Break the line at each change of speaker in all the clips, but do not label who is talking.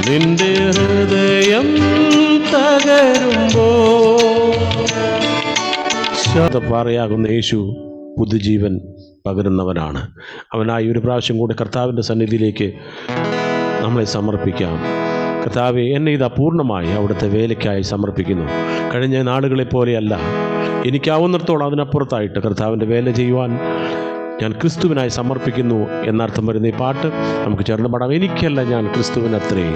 നിന്റെ ഹൃദയം തകരുമ്പോ പാറയാകുന്ന യേശു പുതുജീവൻ പകരുന്നവനാണ്. അവനായി ഒരു പ്രാവശ്യം കൂടെ കർത്താവിൻ്റെ സന്നിധിയിലേക്ക് നമ്മളെ സമർപ്പിക്കാം. കർത്താവെ, എന്നെ ഇത് അപൂർണമായി അവിടുത്തെ വേലയ്ക്കായി സമർപ്പിക്കുന്നു. കഴിഞ്ഞ നാളുകളെപ്പോലെയല്ല, എനിക്കാവുന്നിടത്തോളം അതിനപ്പുറത്തായിട്ട് കർത്താവിൻ്റെ വേല ചെയ്യുവാൻ ഞാൻ ക്രിസ്തുവിനായി സമർപ്പിക്കുന്നു എന്നർത്ഥം വരുന്ന ഈ പാട്ട് നമുക്ക് ചേർന്ന് പാടാം. എനിക്കല്ല, ഞാൻ ക്രിസ്തുവിനത്രേ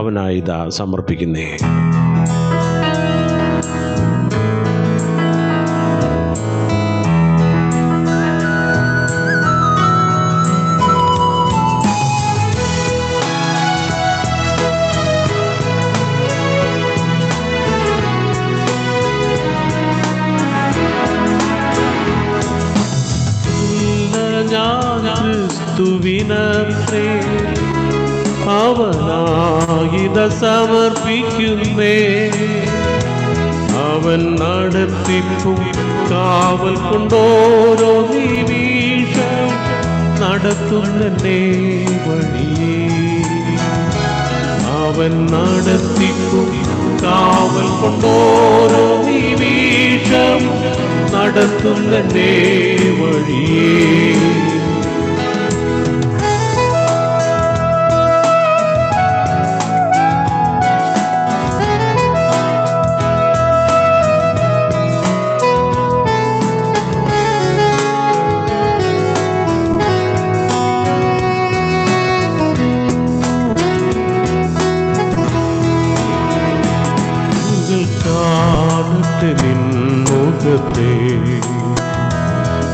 അവനായി ഇതാ സമർപ്പിക്കുന്നേ. ക്രിസ്തുവിനത്രേ അവനായിത സമർപ്പിക്കുന്നേ. അവൻ നടത്തിപ്പും കാവൽ കൊണ്ടോരോ നിമിഷം നടത്തുന്നേ വഴിയേ. അവൻ നടത്തിപ്പും കാവൽ കൊണ്ടോരോ നിമിഷം നടത്തുന്നേ വഴിയേ.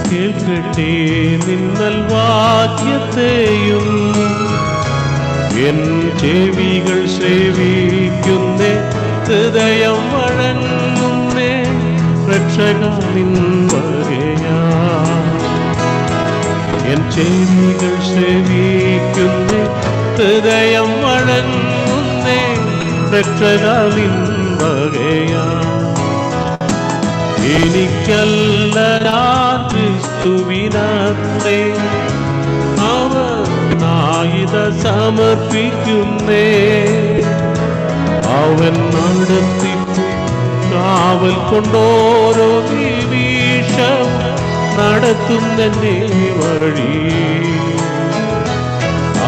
കേൾക്കട്ടെ നിന്നൽ വാക്യത്തെയും എൻ ചെവികൾ സേവിക്കുന്നേ. ഹൃദയം വഴങ്ങുന്നേ രക്ഷകനിൻ വകയാ. എൻ ചെവികൾ സേവിക്കുന്നേ, ഹൃദയം വഴങ്ങുന്നേ രക്ഷകനിൻ വകയാ. എനിക്കല്ല, ഞാൻ ക്രിസ്തുവിനത്രേ അവനായിത സമർപ്പിക്കുന്നേ. അവൻ നടത്തിപ്പും കാവൽ കൊണ്ടോരോ നിമിഷം നടത്തുന്നേ വഴി.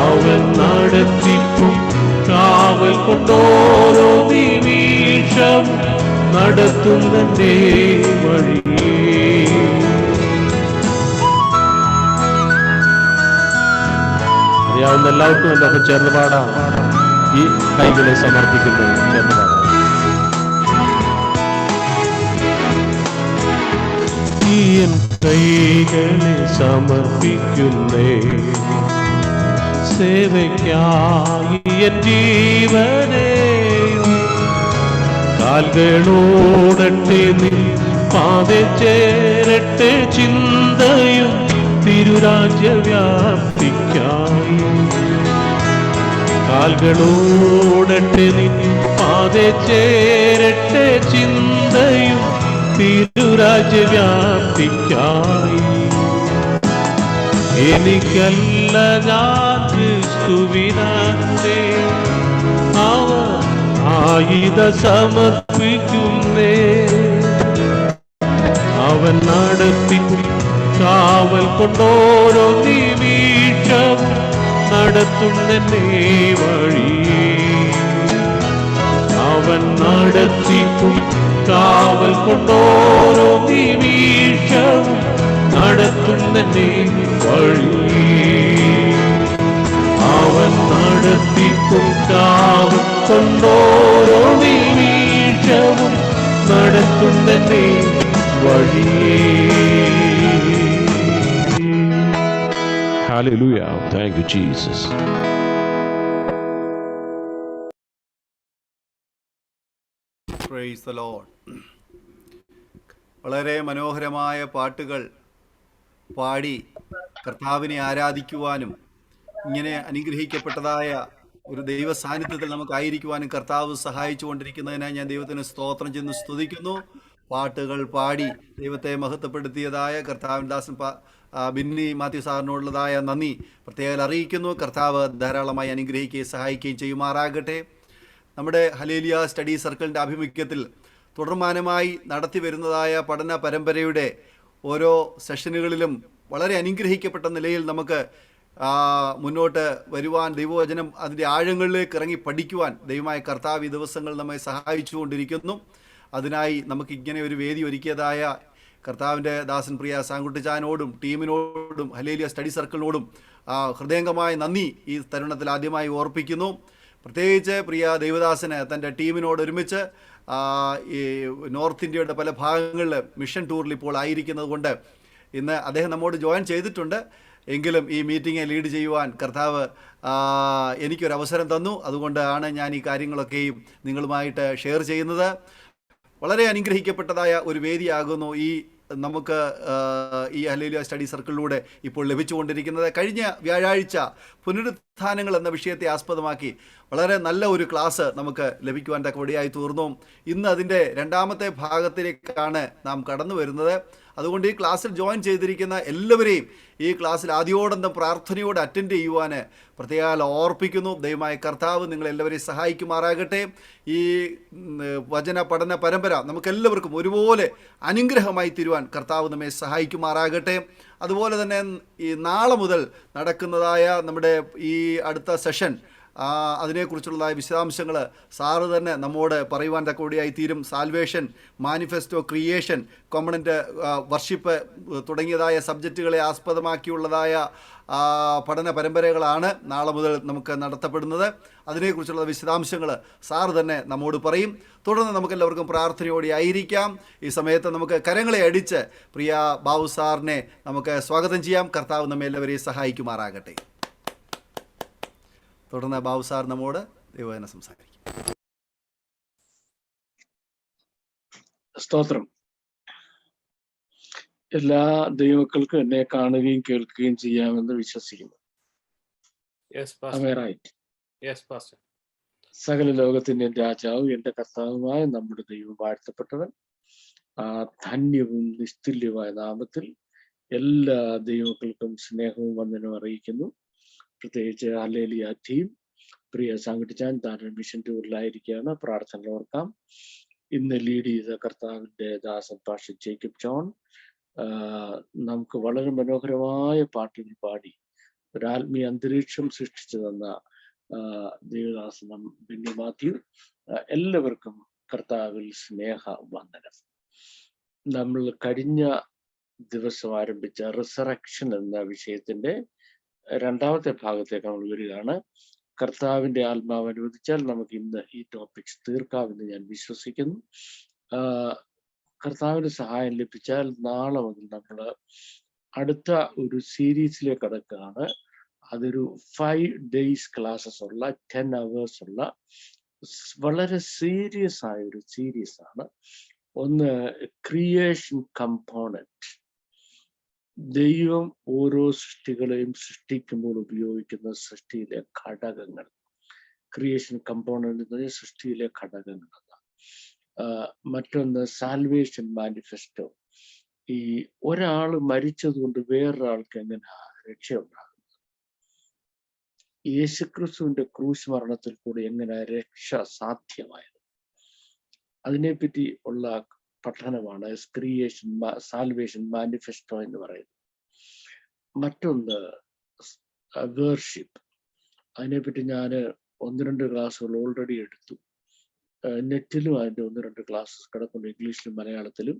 അവൻ നടത്തിപ്പും കാവൽ കൊണ്ടോരോ നിമിഷം നടത്തുന്നേ വഴി. അറിയാവുന്ന എല്ലാവർക്കും എൻ്റെ ഒപ്പം ചേർന്ന് പാടാം. ഈ കൈകളെ സമർപ്പിക്കുന്നു, ചേർന്ന് പാടാം. ഈ എൻ കൈകളെ സമർപ്പിക്കുന്നേ, സേവയ്ക്കായി എൻ ജീവനെ. കാൽകളോടട്ടെ നീ പാതെ ചേരട്ടെ ചിന്തയും തിരുരാജ്യവ്യാപ്തിക്കായി. കാൽകളോടട്ടെ നീ പാതെ ചേരട്ടെ ചിന്തയും തിരുരാജ്യവ്യാപ്തിക്കായി. എനിക്കല്ല, ഞാൻ ക്രിസ്തുവിനത്രേ ആയിത സമർപ്പിക്കുന്നേ. അവൻ നടത്തിപ്പും കാവൽ കൊണ്ടോരോ നിമിഷം നടത്തുന്നേ വഴി. അവൻ നടത്തിപ്പും കാവൽ കൊണ്ടോരോ നിമിഷം നടത്തുന്നേ വഴി. അവൻ നടത്തിപ്പും കാവൽ കൊണ്ടോരോ നിമിഷവും നടത്തുന്നേ വഴിയേ. Hallelujah. Thank you, Jesus.
Praise the Lord. വളരെ മനോഹരമായ പാട്ടുകൾ പാടി കർത്താവിനെ ആരാധിക്കുവാനും ഇങ്ങനെ അനുഗ്രഹിക്കപ്പെട്ടതായ ഒരു ദൈവ സാന്നിധ്യത്തിൽ നമുക്കായിരിക്കുവാനും കർത്താവ് സഹായിച്ചു കൊണ്ടിരിക്കുന്നതിനായി ഞാൻ ദൈവത്തിന് സ്തോത്രം ചെന്ന് സ്തുതിക്കുന്നു. പാട്ടുകൾ പാടി ദൈവത്തെ മഹത്വപ്പെടുത്തിയതായ കർത്താവിൻ ദാസൻ ബിന്നി മാത്യു സാറിനോടുള്ളതായ നന്ദി പ്രത്യേകം അറിയിക്കുന്നു. കർത്താവ് ധാരാളമായി അനുഗ്രഹിക്കുകയും സഹായിക്കുകയും ചെയ്യുമാറാകട്ടെ. നമ്മുടെ ഹല്ലേലൂയ സ്റ്റഡി സർക്കിളിൻ്റെ ആഭിമുഖ്യത്തിൽ തുടർമാനമായി നടത്തി വരുന്നതായ പഠന പരമ്പരയുടെ ഓരോ സെഷനുകളിലും വളരെ അനുഗ്രഹിക്കപ്പെട്ട നിലയിൽ നമുക്ക് മുന്നോട്ട് വരുവാൻ, ദൈവവചനം അതിൻ്റെ ആഴങ്ങളിലേക്ക് ഇറങ്ങി പഠിക്കുവാൻ ദൈവമായ കർത്താവ് ഈ ദിവസങ്ങൾ നമ്മെ സഹായിച്ചുകൊണ്ടിരിക്കുന്നു. അതിനായി നമുക്ക് ഇങ്ങനെ ഒരു വേദി ഒരുക്കിയതായ കർത്താവിൻ്റെ ദാസൻ പ്രിയ സാങ്കുട്ടിച്ചാനോടും ടീമിനോടും ഹല്ലേലൂയ സ്റ്റഡി സർക്കിളിനോടും ഹൃദയംഗമായ നന്ദി ഈ തരുണത്തിൽ ആദ്യമായി ഓർപ്പിക്കുന്നു. പ്രത്യേകിച്ച് പ്രിയ ദൈവദാസന് തൻ്റെ ടീമിനോട് ഒരുമിച്ച് ഈ നോർത്ത് ഇന്ത്യയുടെ പല ഭാഗങ്ങളിൽ മിഷൻ ടൂറിൽ ഇപ്പോൾ ആയിരിക്കുന്നത് കൊണ്ട് ഇന്ന് അദ്ദേഹം നമ്മോട് ജോയിൻ ചെയ്തിട്ടുണ്ട്. എങ്കിലും ഈ മീറ്റിംഗെ ലീഡ് ചെയ്യുവാൻ കർത്താവ് എനിക്കൊരു അവസരം തന്നു. അതുകൊണ്ടാണ് ഞാൻ ഈ കാര്യങ്ങളൊക്കെയും നിങ്ങളുമായിട്ട് ഷെയർ ചെയ്യുന്നത്. വളരെ അനുഗ്രഹിക്കപ്പെട്ടതായ ഒരു വേദിയാകുന്നു ഈ നമുക്ക് ഈ ഹല്ലേലൂയ സ്റ്റഡി സർക്കിളിലൂടെ ഇപ്പോൾ ലഭിച്ചുകൊണ്ടിരിക്കുന്നത്. കഴിഞ്ഞ വ്യാഴാഴ്ച പുനരുത്ഥാനങ്ങൾ എന്ന വിഷയത്തെ ആസ്പദമാക്കി വളരെ നല്ല ഒരു ക്ലാസ് നമുക്ക് ലഭിക്കുവാൻ തക്കവടിയായി തീർന്നു. ഇന്ന് അതിൻ്റെ രണ്ടാമത്തെ ഭാഗത്തിലേക്കാണ് നാം കടന്നു വരുന്നത്. അതുകൊണ്ട് ഈ ക്ലാസ്സിൽ ജോയിൻ ചെയ്തിരിക്കുന്ന എല്ലാവരെയും ഈ ക്ലാസ്സിൽ ആദ്യോടന്തം പ്രാർത്ഥനയോടെ അറ്റൻഡ് ചെയ്യുവാൻ പ്രത്യേകം ഓർപ്പിക്കുന്നു. ദൈവമായ കർത്താവ് നിങ്ങളെല്ലാവരെയും സഹായിക്കുമാറാകട്ടെ. ഈ വചന പഠന പരമ്പര നമുക്കെല്ലാവർക്കും ഒരുപോലെ അനുഗ്രഹമായി തീരുവാൻ കർത്താവ് നമ്മെ സഹായിക്കുമാറാകട്ടെ. അതുപോലെ തന്നെ ഈ നാളെ മുതൽ നടക്കുന്നതായ നമ്മുടെ ഈ അടുത്ത സെഷൻ അതിനെക്കുറിച്ചുള്ളതായ വിശദാംശങ്ങൾ സാറ് തന്നെ നമ്മോട് പറയുവാൻ തക്കവടിയായി തീരും. Salvation, manifesto, creation, component worship തുടങ്ങിയതായ സബ്ജക്റ്റുകളെ ആസ്പദമാക്കിയുള്ളതായ പഠന പരമ്പരകളാണ് നാളെ മുതൽ നമുക്ക് നടത്തപ്പെടുന്നത്. അതിനെക്കുറിച്ചുള്ള വിശദാംശങ്ങൾ സാറ് തന്നെ നമ്മോട് പറയും. തുടർന്ന് നമുക്കെല്ലാവർക്കും പ്രാർത്ഥനയോടെ ആയിരിക്കാം. ഈ സമയത്ത് നമുക്ക് കരങ്ങളെ അടിച്ച് പ്രിയ ബാബു സാറിനെ നമുക്ക് സ്വാഗതം ചെയ്യാം. കർത്താവ് നമ്മെ എല്ലാവരെയും സഹായിക്കുമാറാകട്ടെ. തുടർന്ന് ബാബു സാർ നമ്മോട് ദൈവവചനം സംസാരിക്കും.
സ്തോത്രം. എല്ലാ ദൈവമക്കൾക്കും എന്നെ കാണുകയും കേൾക്കുകയും ചെയ്യാമെന്ന് വിശ്വസിക്കുന്നു. സകല ലോകത്തിന്റെ രാജാവ് എന്റെ കർത്താവുമായ നമ്മുടെ ദൈവം വാഴ്ത്തപ്പെട്ടവൻ. ധന്യവും നിസ്തുല്യമായ നാമത്തിൽ എല്ലാ ദൈവമക്കൾക്കും സ്നേഹവും വന്ദനവും അറിയിക്കുന്നു. പ്രത്യേകിച്ച് ഹല്ലേലൂയ ടീം പ്രിയ സാങ്കുട്ടിച്ചാൻ താൻ മിഷൻ ടൂറിലായിരിക്കുകയാണ്. പ്രാർത്ഥന ഓർക്കാം. ഇന്ന് ലീഡ് ചെയ്ത കർത്താവിന്റെ ദാസൻ പാസ്റ്റർ ജേക്കബ് ജോൺ നമുക്ക് വളരെ മനോഹരമായ പാട്ടുകൾ പാടി ഒരു ആത്മീയ അന്തരീക്ഷം സൃഷ്ടിച്ചു തന്ന ദേവദാസനം ബിന്നി മാത്യു, എല്ലാവർക്കും കർത്താവിൽ സ്നേഹ വന്ദനം. നമ്മൾ കഴിഞ്ഞ ദിവസം ആരംഭിച്ച റിസറക്ഷൻ എന്ന വിഷയത്തിന്റെ രണ്ടാമത്തെ ഭാഗത്തേക്ക് നമ്മൾ വരികയാണ്. കർത്താവിന്റെ ആത്മാവ് അനുവദിച്ചാൽ നമുക്ക് ഇന്ന് ഈ ടോപ്പിക്സ് തീർക്കാമെന്ന് ഞാൻ വിശ്വസിക്കുന്നു. കർത്താവിന്റെ സഹായം ലഭിച്ചാൽ നാളെ മുതൽ നമ്മൾ അടുത്ത ഒരു സീരീസിലേക്ക് കടക്കുകയാണ്. അതൊരു 5 days ക്ലാസ്സസ് ഉള്ള 10 hours ഉള്ള വളരെ സീരിയസ് ആയ ഒരു സീരീസ് ആണ്. ഒന്ന് ക്രിയേഷൻ കമ്പോണന്റ്. ദൈവം ഓരോ സൃഷ്ടികളെയും സൃഷ്ടിക്കുമ്പോൾ ഉപയോഗിക്കുന്ന സൃഷ്ടിയിലെ ഘടകങ്ങൾ. ക്രിയേഷൻ കമ്പോണന്റ് എന്ന് പറഞ്ഞാൽ സൃഷ്ടിയിലെ ഘടകങ്ങൾ. മറ്റൊന്ന് സാൽവേഷൻ മാനിഫെസ്റ്റോ. ഈ ഒരാൾ മരിച്ചതുകൊണ്ട് വേറൊരാൾക്ക് എങ്ങനെ രക്ഷയുണ്ടാകുന്നത്, യേശുക്രിസ്തുവിന്റെ ക്രൂശ് മരണത്തിൽ കൂടി എങ്ങനെ രക്ഷ സാധ്യമായത്, അതിനെപ്പറ്റി ഉള്ള പഠനമാണ് ക്രിയേഷൻ സാൽവേഷൻ മാനിഫെസ്റ്റോ എന്ന് പറയുന്നത്. മറ്റൊന്ന് വേർഷിപ്പ്. അതിനെപ്പറ്റി ഞാൻ 1-2 ക്ലാസ്സുകൾ ഓൾറെഡി എടുത്തു. നെറ്റിലും അതിൻ്റെ 1-2 ക്ലാസ്സസ് കിടക്കുന്നു, ഇംഗ്ലീഷിലും മലയാളത്തിലും.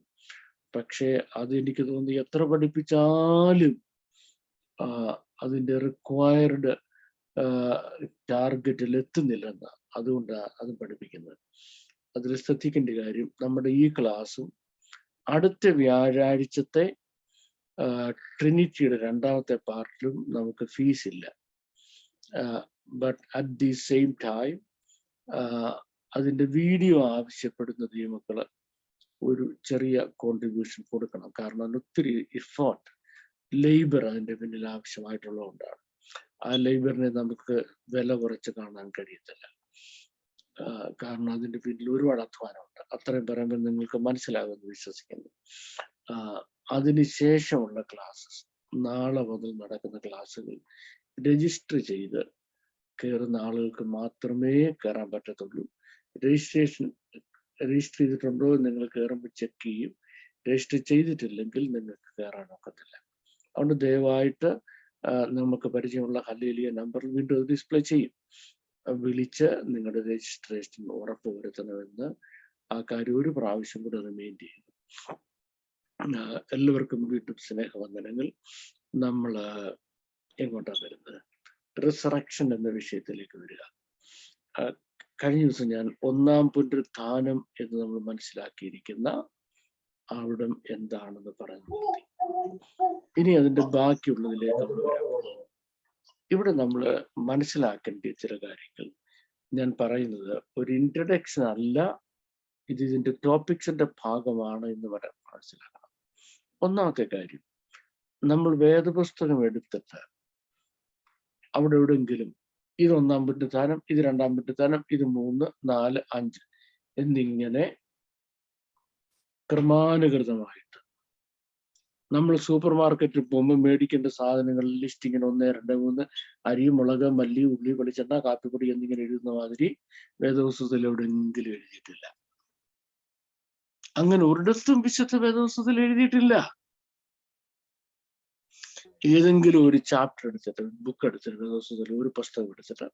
പക്ഷേ അത് എനിക്ക് തോന്നി എത്ര പഠിപ്പിച്ചാലും അതിൻ്റെ റിക്വയർഡ് ടാർഗറ്റിൽ എത്തുന്നില്ലെന്ന്. അതുകൊണ്ടാണ് അത് പഠിപ്പിക്കുന്നത്. അതിൽ ശ്രദ്ധിക്കേണ്ട കാര്യം, നമ്മുടെ ഈ ക്ലാസ്സും അടുത്ത വ്യാഴാഴ്ചത്തെ ട്രിനിറ്റിയുടെ രണ്ടാമത്തെ പാർട്ടിലും നമുക്ക് ഫീസ് ഇല്ല. But at the same time അതിൻ്റെ വീഡിയോ ആവശ്യപ്പെടുന്ന ദൈവമക്കള് ഒരു ചെറിയ കോൺട്രിബ്യൂഷൻ കൊടുക്കണം. കാരണം അതിന് ഒത്തിരി എഫേർട്ട്, ലേബർ അതിൻ്റെ പിന്നിൽ ആവശ്യമായിട്ടുള്ളതുകൊണ്ടാണ്. ആ ലേബറിനെ നമുക്ക് വില കുറച്ച് കാണാൻ കഴിയത്തില്ല. കാരണം അതിന്റെ പിന്നിൽ ഒരുപാട് അധ്വാനമുണ്ട്. അത്രയും പറയുമ്പോൾ നിങ്ങൾക്ക് മനസ്സിലാകുമെന്ന് വിശ്വസിക്കുന്നു. അതിനുശേഷമുള്ള ക്ലാസ്സസ്, നാളെ മുതൽ നടക്കുന്ന ക്ലാസ്സുകൾ രജിസ്റ്റർ ചെയ്ത് കയറുന്ന ആളുകൾക്ക് മാത്രമേ കയറാൻ പറ്റത്തുള്ളൂ. രജിസ്റ്റർ ചെയ്തിട്ടുണ്ടോ എന്ന് നിങ്ങൾ കയറുമ്പോൾ ചെക്ക് ചെയ്യും. രജിസ്റ്റർ ചെയ്തിട്ടില്ലെങ്കിൽ നിങ്ങൾക്ക് കയറാൻ ഒക്കത്തില്ല. അതുകൊണ്ട് ദയവായിട്ട് നമുക്ക് പരിചയമുള്ള ഹല്ലേലൂയ നമ്പർ വീണ്ടും ഡിസ്പ്ലേ ചെയ്യും. വിളിച്ച് നിങ്ങളുടെ രജിസ്ട്രേഷൻ ഉറപ്പുവരുത്തണമെന്ന് ആ കാര്യം ഒരു പ്രാവശ്യം കൂടെ റിമൈൻഡ് ചെയ്യുന്നു. എല്ലാവർക്കും വീണ്ടും സ്നേഹവന്ദനങ്ങൾ. നമ്മൾ എങ്ങോട്ടാണ് വരുന്നത്? റിസറക്ഷൻ എന്ന വിഷയത്തിലേക്ക് വരിക. കഴിഞ്ഞ ദിവസം ഞാൻ ഒന്നാം പുനരുത്ഥാനം എന്ന് നമ്മൾ മനസ്സിലാക്കിയിരിക്കുന്ന അവിടം എന്താണെന്ന് പറഞ്ഞു. ഇനി അതിന്റെ ബാക്കിയുള്ളതിലേക്ക് നമ്മൾ വരാം. ഇവിടെ നമ്മൾ മനസ്സിലാക്കേണ്ട ചില കാര്യങ്ങൾ ഞാൻ പറയുന്നത് ഒരു ഇൻട്രഡക്ഷൻ അല്ല, ഇത് ഇതിന്റെ ടോപ്പിക്സിന്റെ ഭാഗമാണ് എന്ന് മനസ്സിലാക്കണം. ഒന്നാമത്തെ കാര്യം, നമ്മൾ വേദപുസ്തകം എടുത്തിട്ട് അവിടെ എവിടെയെങ്കിലും ഇത് ഒന്നാം പുനരുത്ഥാനം, ഇത് രണ്ടാം പുനരുത്ഥാനം, ഇത് 3, 4, 5 എന്നിങ്ങനെ ക്രമാനുഗതമായിട്ട് നമ്മൾ സൂപ്പർ മാർക്കറ്റിൽ പോകുമ്പോൾ മേടിക്കേണ്ട സാധനങ്ങൾ ലിസ്റ്റ് ഇങ്ങനെ 1, 2, 3 അരി, മുളക്, മല്ലി, ഉള്ളി, വെളിച്ചെണ്ണ, കാപ്പിപ്പൊടി എന്നിങ്ങനെ എഴുതുന്ന മാതിരി വേദപുസ്തകത്തിൽ എവിടെയെങ്കിലും എഴുതിയിട്ടില്ല. അങ്ങനെ ഒരിടത്തും വിശുദ്ധ വേദപുസ്തകത്തിൽ എഴുതിയിട്ടില്ല. ഏതെങ്കിലും ഒരു ചാപ്റ്റർ എടുത്തിട്ട്, ബുക്ക് എടുത്തിട്ട്, വേദപുസ്തകത്തിൽ ഒരു പുസ്തകം എടുത്തിട്ട്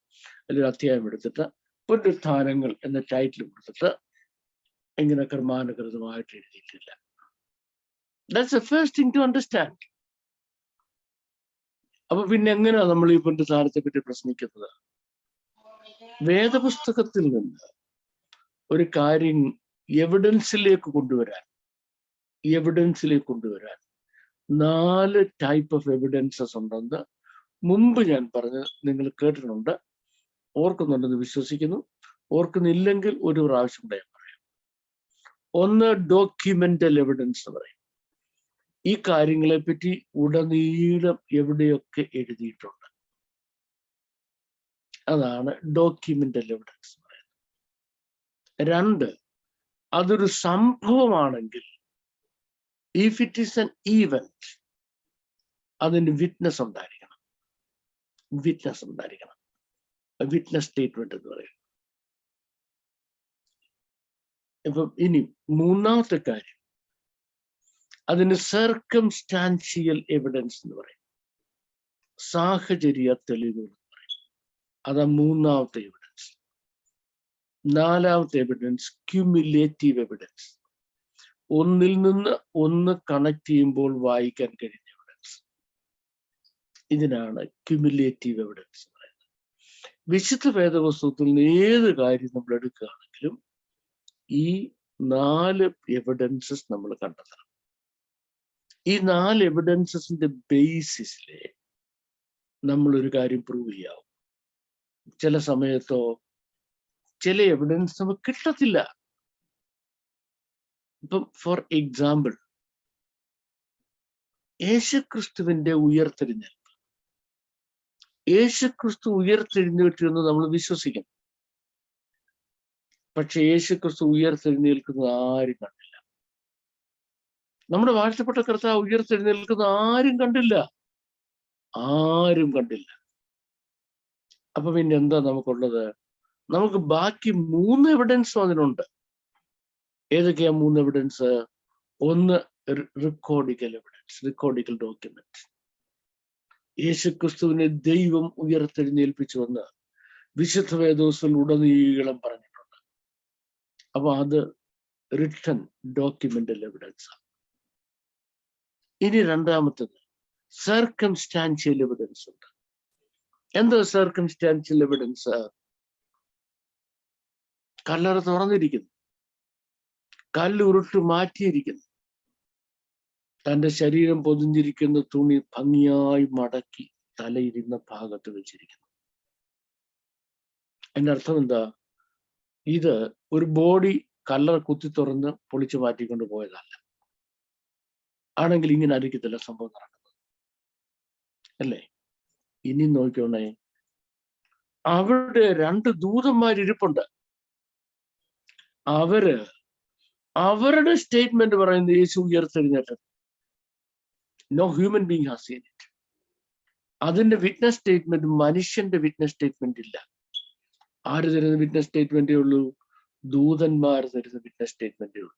അല്ലെങ്കിൽ അധ്യായം എടുത്തിട്ട് പുനരുത്ഥാനങ്ങൾ എന്ന ടൈറ്റിൽ കൊടുത്തിട്ട് ഇങ്ങനെ ക്രമാനുഗതമായിട്ട് എഴുതിയിട്ടില്ല. That's the first thing to understand. അപ്പൊ പിന്നെ എങ്ങനെയാ നമ്മൾ ഈ പുനരുത്ഥാനത്തെ പറ്റി പ്രശ്നിക്കുന്നത്? വേദപുസ്തകത്തിൽ നിന്ന് ഒരു കാര്യം എവിഡൻസിലേക്ക് കൊണ്ടുവരാൻ 4 ടൈപ്പ് ഓഫ് എവിഡൻസസ് ഉണ്ടെന്ന് മുമ്പ് ഞാൻ പറഞ്ഞ് നിങ്ങൾ കേട്ടിട്ടുണ്ട്. ഓർക്കുന്നുണ്ടെന്ന് വിശ്വസിക്കുന്നു. ഓർക്കുന്നില്ലെങ്കിൽ ഒരു പ്രാവശ്യം കൂടെ ഞാൻ പറയാം. ഒന്ന് ഡോക്യുമെന്റൽ എവിഡൻസ് എന്ന് പറയും. ഈ കാര്യങ്ങളെ പറ്റി ഉടനീളം എവിടെയൊക്കെ എഴുതിയിട്ടുണ്ട്. അതാണ് ഡോക്യുമെന്റൽ എവിഡൻസ് എന്ന് പറയുന്നത്. 2, അതൊരു സംഭവമാണെങ്കിൽ, if it is an event, അതിന് വിറ്റ്നസ് ഉണ്ടായിരിക്കണം. വിറ്റ്നസ് സ്റ്റേറ്റ്മെന്റ് എന്ന് പറയും. ഇപ്പം ഇനി മൂന്നാമത്തെ കാര്യം, അതിന് സർക്കംസ്റ്റാൻഷ്യൽ എവിഡൻസ് എന്ന് പറയും. സാഹചര്യ തെളിവുകൾ എന്ന് പറയും. അതാ മൂന്നാമത്തെ എവിഡൻസ്. 4ാമത്തെ എവിഡൻസ് ക്യുമുലേറ്റീവ് എവിഡൻസ്. ഒന്നിൽ നിന്ന് ഒന്ന് കണക്ട് ചെയ്യുമ്പോൾ വായിക്കാൻ കഴിയുന്ന എവിഡൻസ്. ഇതിനാണ് ക്യുമുലേറ്റീവ് എവിഡൻസ് എന്ന് പറയുന്നത്. വിശുദ്ധ വേദപുസ്തകത്തിൽ നിന്ന് ഏത് കാര്യം നമ്മൾ എടുക്കുകയാണെങ്കിലും ഈ 4 എവിഡൻസസ് നമ്മൾ കണ്ടെത്തണം. ഈ 4 എവിഡൻസസിന്റെ ബേസിസിലെ നമ്മളൊരു കാര്യം പ്രൂവ് ചെയ്യാവും. ചില സമയത്തോ ചില എവിഡൻസ് നമുക്ക് കിട്ടത്തില്ല. ഇപ്പം ഫോർ എക്സാമ്പിൾ, യേശുക്രിസ്തുവിന്റെ ഉയർത്തെഴുന്നേൽപ്പ്. യേശുക്രിസ്തു ഉയർത്തെഴുന്നേറ്റു എന്ന് നമ്മൾ വിശ്വസിക്കണം. പക്ഷെ യേശുക്രിസ്തു ഉയർത്തെഴുന്നേൽക്കുന്നത് ആരും കണ്ടില്ല. നമ്മുടെ വാഴ്ത്തപ്പെട്ട കർത്താവ് ഉയർത്തെഴുന്നേൽക്കുന്ന ആരും കണ്ടില്ല. അപ്പൊ പിന്നെ എന്താ നമുക്കുള്ളത്? നമുക്ക് ബാക്കി 3 എവിഡൻസും അതിനുണ്ട്. ഏതൊക്കെയാ 3 എവിഡൻസ്? ഒന്ന് റിക്കോർഡിക്കൽ എവിഡൻസ്, റിക്കോർഡിക്കൽ ഡോക്യുമെന്റ്. യേശുക്രിസ്തുവിനെ ദൈവം ഉയർത്തെഴുന്നേൽപ്പിച്ചുവെന്ന് വിശുദ്ധ വേദപുസ്തകത്തിൽ ഉടനീളം പറഞ്ഞിട്ടുണ്ട്. അപ്പൊ അത് റിട്ടൺ ഡോക്യുമെന്റൽ എവിഡൻസ്. ഇനി 2ാമത്തത് സർക്കംസ്റ്റാൻഷ്യൽ എവിഡൻസ് ഉണ്ട്. എന്താ സർക്കംസ്റ്റാൻഷ്യൽ എവിഡൻസ്? കല്ലറ തുറന്നിരിക്കുന്നു, കല്ലുരുട്ട് മാറ്റിയിരിക്കുന്നു, തന്റെ ശരീരം പൊതിഞ്ഞിരിക്കുന്ന തുണി ഭംഗിയായി മടക്കി തലയിരുന്ന ഭാഗത്ത് വെച്ചിരിക്കുന്നു. അതിന്റെ അർത്ഥം എന്താ? ഇത് ഒരു ബോഡി കല്ലറ കുത്തി തുറന്ന് പൊളിച്ചു മാറ്റിക്കൊണ്ട് പോയതല്ല. ആണെങ്കിൽ ഇങ്ങനെ ആയിരിക്കത്തില്ല സംഭവം നടക്കുന്നത്, അല്ലേ? ഇനി നോക്കിയോണേ, അവിടെ 2 ദൂതന്മാരിരിപ്പുണ്ട്. അവരുടെ സ്റ്റേറ്റ്മെന്റ് പറയുന്നത് യേശു ഉയർത്തെഴുന്നേറ്റത്. No human being has seen it. അതിന്റെ വിറ്റ്നസ് സ്റ്റേറ്റ്മെന്റ് മനുഷ്യന്റെ വിറ്റ്നസ് സ്റ്റേറ്റ്മെന്റ് ഇല്ല. ആര് തരുന്ന വിറ്റ്നസ് സ്റ്റേറ്റ്മെന്റേ ഉള്ളൂ? ദൂതന്മാർ തരുന്ന വിറ്റ്നസ് സ്റ്റേറ്റ്മെന്റേ ഉള്ളൂ.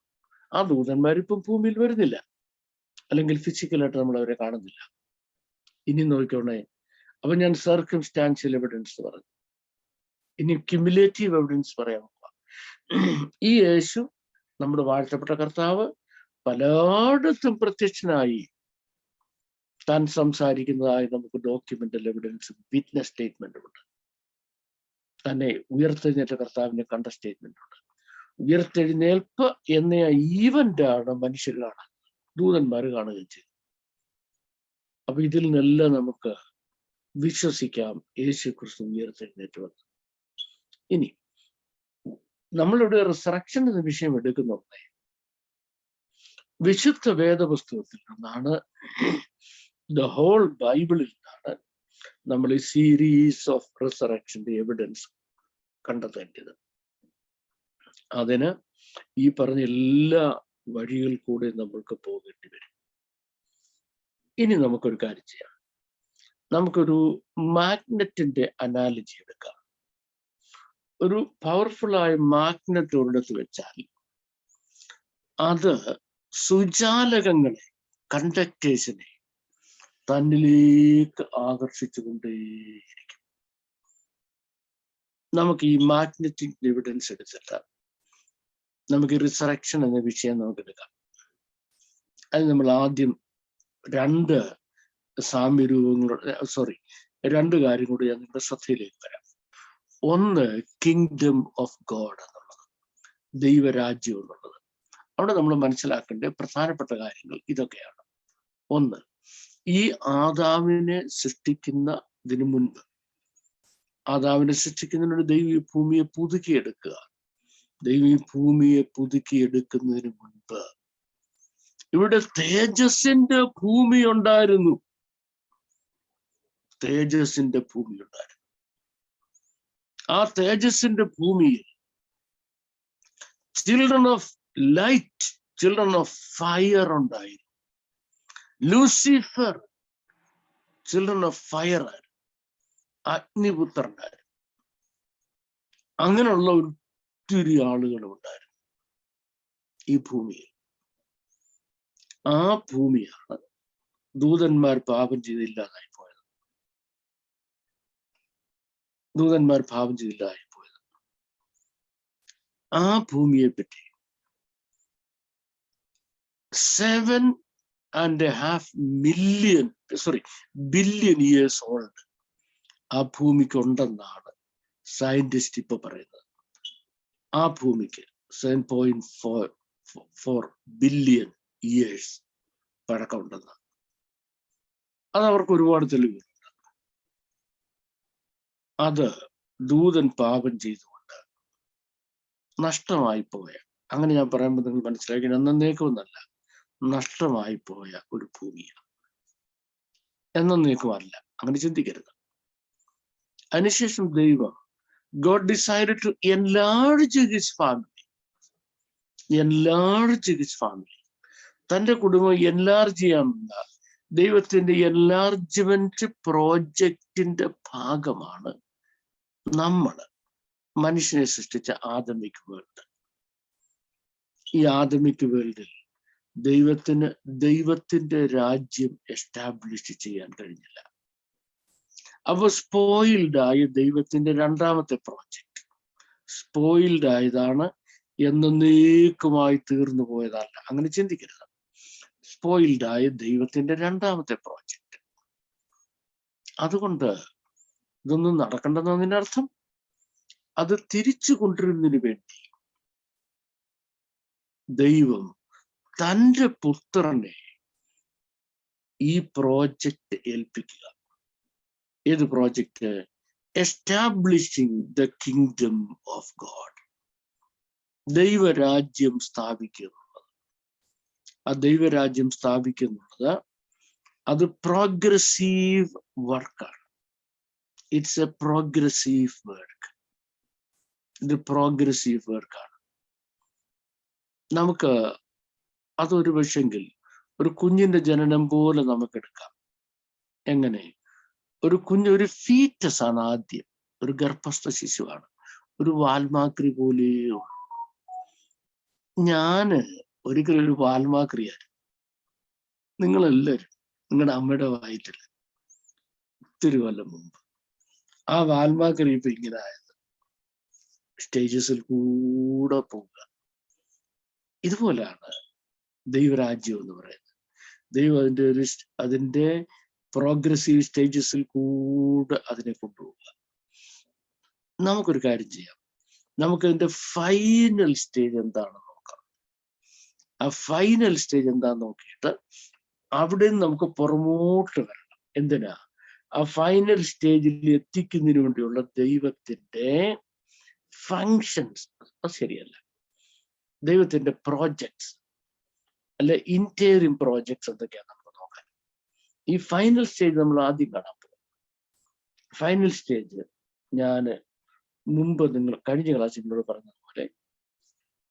ആ ദൂതന്മാർ ഇപ്പം ഭൂമിയിൽ വരുന്നില്ല, അല്ലെങ്കിൽ ഫിസിക്കലായിട്ട് നമ്മൾ അവരെ കാണുന്നില്ല. ഇനി നോക്കിക്കോണേ, അപ്പൊ ഞാൻ സർക്കംസ്റ്റാൻഷ്യൽ എവിഡൻസ് പറഞ്ഞു. ഇനി ക്യുമുലേറ്റീവ് എവിഡൻസ് പറയാൻ പോവാം. ഈ യേശു, നമ്മുടെ വാഴ്ത്തപ്പെട്ട കർത്താവ്, പലയിടത്തും പ്രത്യക്ഷനായി താൻ സംസാരിക്കുന്നതായി നമുക്ക് ഡോക്യുമെന്റൽ എവിഡൻസും വിറ്റ്നസ് സ്റ്റേറ്റ്മെന്റും ഉണ്ട്. തന്നെ ഉയർത്തെഴുന്നേറ്റ കർത്താവിനെ കണ്ട സ്റ്റേറ്റ്മെന്റ് ഉണ്ട്. ഉയർത്തെഴുന്നേൽപ്പ് എന്ന ഈവന്റ് ആണ് മനുഷ്യർ കാണുക, ദൂതന്മാർ കാണുകയും ചെയ്തു. അപ്പൊ ഇതിൽ നിന്നെല്ലാം നമുക്ക് വിശ്വസിക്കാം യേശു ക്രിസ്തു ഉയർത്തെഴുന്നേറ്റ് വന്നു. ഇനി നമ്മളിവിടെ റിസറക്ഷൻ എന്ന വിഷയം എടുക്കുന്നുണ്ടേ, വിശുദ്ധ വേദപുസ്തകത്തിൽ നിന്നാണ്, ദ ഹോൾ ബൈബിളിൽ നിന്നാണ് നമ്മൾ ഈ സീരീസ് ഓഫ് റിസറക്ഷന്റെ എവിഡൻസ് കണ്ടെത്തേണ്ടത്. അതിന് ഈ പറഞ്ഞ എല്ലാ വഴികൾ കൂടെ നമ്മൾക്ക് പോകേണ്ടി വരും. ഇനി നമുക്കൊരു കാര്യം ചെയ്യാം. നമുക്കൊരു മാഗ്നറ്റിന്റെ അനാലജി എടുക്കാം. ഒരു പവർഫുള്ളായ മാഗ്നറ്റ് ഒരിടത്ത് വെച്ചാൽ അത് സുജാലകങ്ങളെ, കണ്ടക്ടേഴ്സിനെ തന്നിലേക്ക് ആകർഷിച്ചുകൊണ്ടേയിരിക്കും. നമുക്ക് ഈ മാഗ്നറ്റിക് എവിഡൻസ് എടുത്തിട്ട് നമുക്ക് റിസറക്ഷൻ എന്ന വിഷയം നമുക്ക് എടുക്കാം. അത് നമ്മൾ ആദ്യം രണ്ട് കാര്യം കൂടി ഞാൻ നിങ്ങളുടെ ശ്രദ്ധയിലേക്ക് വരാം. ഒന്ന്, കിങ്ഡം ഓഫ് ഗോഡ് എന്നുള്ളത്, ദൈവരാജ്യം എന്നുള്ളത്. അവിടെ നമ്മൾ മനസ്സിലാക്കേണ്ട പ്രധാനപ്പെട്ട കാര്യങ്ങൾ ഇതൊക്കെയാണ്. ഒന്ന്, ഈ ആദാമിനെ സൃഷ്ടിക്കുന്നതിന് മുൻപ്, ആദാമിനെ സൃഷ്ടിക്കുന്നതിനോട് ദൈവം ഈ ഭൂമിയെ പുതുക്കിയെടുക്കുക. ദൈവം ഈ ഭൂമിയെ പുതുക്കിയെടുക്കുന്നതിന് മുൻപ് ഇവിടെ തേജസ്സിന്റെ ഭൂമി ഉണ്ടായിരുന്നു. തേജസ്സിന്റെ ഭൂമി ഉണ്ടായിരുന്നു. ആ തേജസ്സിന്റെ ഭൂമിയിൽ children of light, children of fire ഉണ്ടായിരുന്നു. ലൂസിഫർ ചിൽഡ്രൻ ഓഫ് ഫയർ ആയിരുന്നു, അഗ്നിപുത്രനായിരുന്നു. അങ്ങനെയുള്ള ഒത്തിരി ആളുകളും ഉണ്ടായിരുന്നു ഈ ഭൂമിയിൽ. ആ ഭൂമിയാണ് ദൂതന്മാർ പാപം ചെയ്തില്ലാതായി പോയത്. ദൂതന്മാർ പാപം ചെയ്തില്ലാതായി പോയത്. ആ ഭൂമിയെ പറ്റി 7.5 ബില്യൺ ഇയേഴ്സ് ഓൾഡ് ആ ഭൂമിക്ക് ഉണ്ടെന്നാണ് സയന്റിസ്റ്റ് ഇപ്പൊ പറയുന്നത്. ആ ഭൂമിക്ക് 7.4 ബില്യൺ ഇയേഴ്സ് പഴക്കമുണ്ടെന്ന്. അത് അവർക്ക് ഒരുപാട് തെളിവുകളുണ്ട്. അത് ദൂതൻ പാപം ചെയ്തുകൊണ്ട് നഷ്ടമായി പോയ, അങ്ങനെ ഞാൻ പറയുമ്പോൾ നിങ്ങൾ മനസ്സിലാക്കി, എന്നേക്കുമെന്നല്ല, നഷ്ടമായി പോയ ഒരു ഭൂമിയാണ്. എന്നേക്കുമല്ല, അങ്ങനെ ചിന്തിക്കരുത്. അതിനുശേഷം ദൈവം, God decided to enlarge his family. തന്റെ കുടുംബം എൻലാർജ് ചെയ്യാനുള്ള ദൈവത്തിന്റെ എൻലാർജ്മെന്റ് പ്രോജക്റ്റിന്റെ ഭാഗമാണ് മനുഷ്യനെ സൃഷ്ടിച്ച ആദമിക് വേൾഡ്. ഈ ആദമിക് വേൾഡിൽ ദൈവത്തിന്റെ രാജ്യം എസ്റ്റാബ്ലിഷ് ചെയ്യാൻ കഴിഞ്ഞില്ല. അപ്പൊ സ്പോയിൽഡ് ആയ ദൈവത്തിന്റെ രണ്ടാമത്തെ പ്രോജക്റ്റ്, സ്പോയിൽഡ് ആയതാണ്, എന്നേക്കുമായി തീർന്നു പോയതല്ല. അങ്ങനെ ചിന്തിക്കരുത്. സ്പോയിൽഡ് ആയ ദൈവത്തിന്റെ രണ്ടാമത്തെ പ്രോജക്റ്റ്. അതുകൊണ്ട് ഇതൊന്നും നടക്കേണ്ടെന്നതിന്റെ അർത്ഥം, അത് തിരിച്ചു കൊണ്ടുവരുന്നതിന് വേണ്ടി ദൈവം തൻ്റെ പുത്രനെ ഈ പ്രോജക്റ്റ് ഏൽപ്പിക്കുക. ഏത് project? Establishing the kingdom of God. ദൈവരാജ്യം സ്ഥാപിക്കുന്നത്. ആ ദൈവരാജ്യം സ്ഥാപിക്കുന്നത് അത് പ്രോഗ്രസീവ് വർക്കാണ്. It's A progressive work. ഇത് പ്രോഗ്രസീവ് വർക്കാണ്. നമുക്ക് അതൊരു പക്ഷെങ്കിൽ ഒരു കുഞ്ഞിന്റെ ജനനം പോലെ നമുക്കെടുക്കാം. എങ്ങനെ? ഒരു ഒരു ഫീറ്റസ് ആണ് ആദ്യം, ഒരു ഗർഭസ്ഥ ശിശുവാണ്, ഒരു വാൽമാക്രി പോലെയോ. ഞാന് ഒരിക്കലും ഒരു വാൽമാക്രിയായിരുന്നു. നിങ്ങളെല്ലാവരും നിങ്ങളുടെ അമ്മയുടെ വയറ്റില് ഒത്തിരി കൊല്ലം മുമ്പ്. ആ വാൽമാക്രി ഇപ്പൊ ഇങ്ങനെ ആയത്, സ്റ്റേജസിൽ കൂടെ പോവുക. ഇതുപോലെയാണ് ദൈവരാജ്യം എന്ന് പറയുന്നത്. ദൈവം അതിന്റെ പ്രോഗ്രസീവ് സ്റ്റേജസിൽ കൂടെ അതിനെ കൊണ്ടുപോവുക. നമുക്കൊരു കാര്യം ചെയ്യാം, നമുക്ക് അതിന്റെ ഫൈനൽ സ്റ്റേജ് എന്താണെന്ന് നോക്കാം. ആ ഫൈനൽ സ്റ്റേജ് എന്താന്ന് നോക്കിയിട്ട് അവിടെ നിന്ന് നമുക്ക് പുറമോട്ട് വരണം. എന്തിനാ? ആ ഫൈനൽ സ്റ്റേജിൽ എത്തിക്കുന്നതിന് വേണ്ടിയുള്ള ദൈവത്തിന്റെ ഫങ്ഷൻസ്. അത് ശരിയല്ല, ദൈവത്തിന്റെ പ്രോജക്ട്സ് അല്ലെ ഇന്റേറിയം പ്രോജക്ട്സ് എന്തൊക്കെയാണ് നമുക്ക് നോക്കാൻ. ഈ ഫൈനൽ സ്റ്റേജ് നമ്മൾ ആദ്യം കാണാൻ പോകും. ഫൈനൽ സ്റ്റേജ് ഞാൻ മുമ്പ് കഴിഞ്ഞ ക്ലാസ്സിൽ നിങ്ങളോട് പറഞ്ഞതുപോലെ,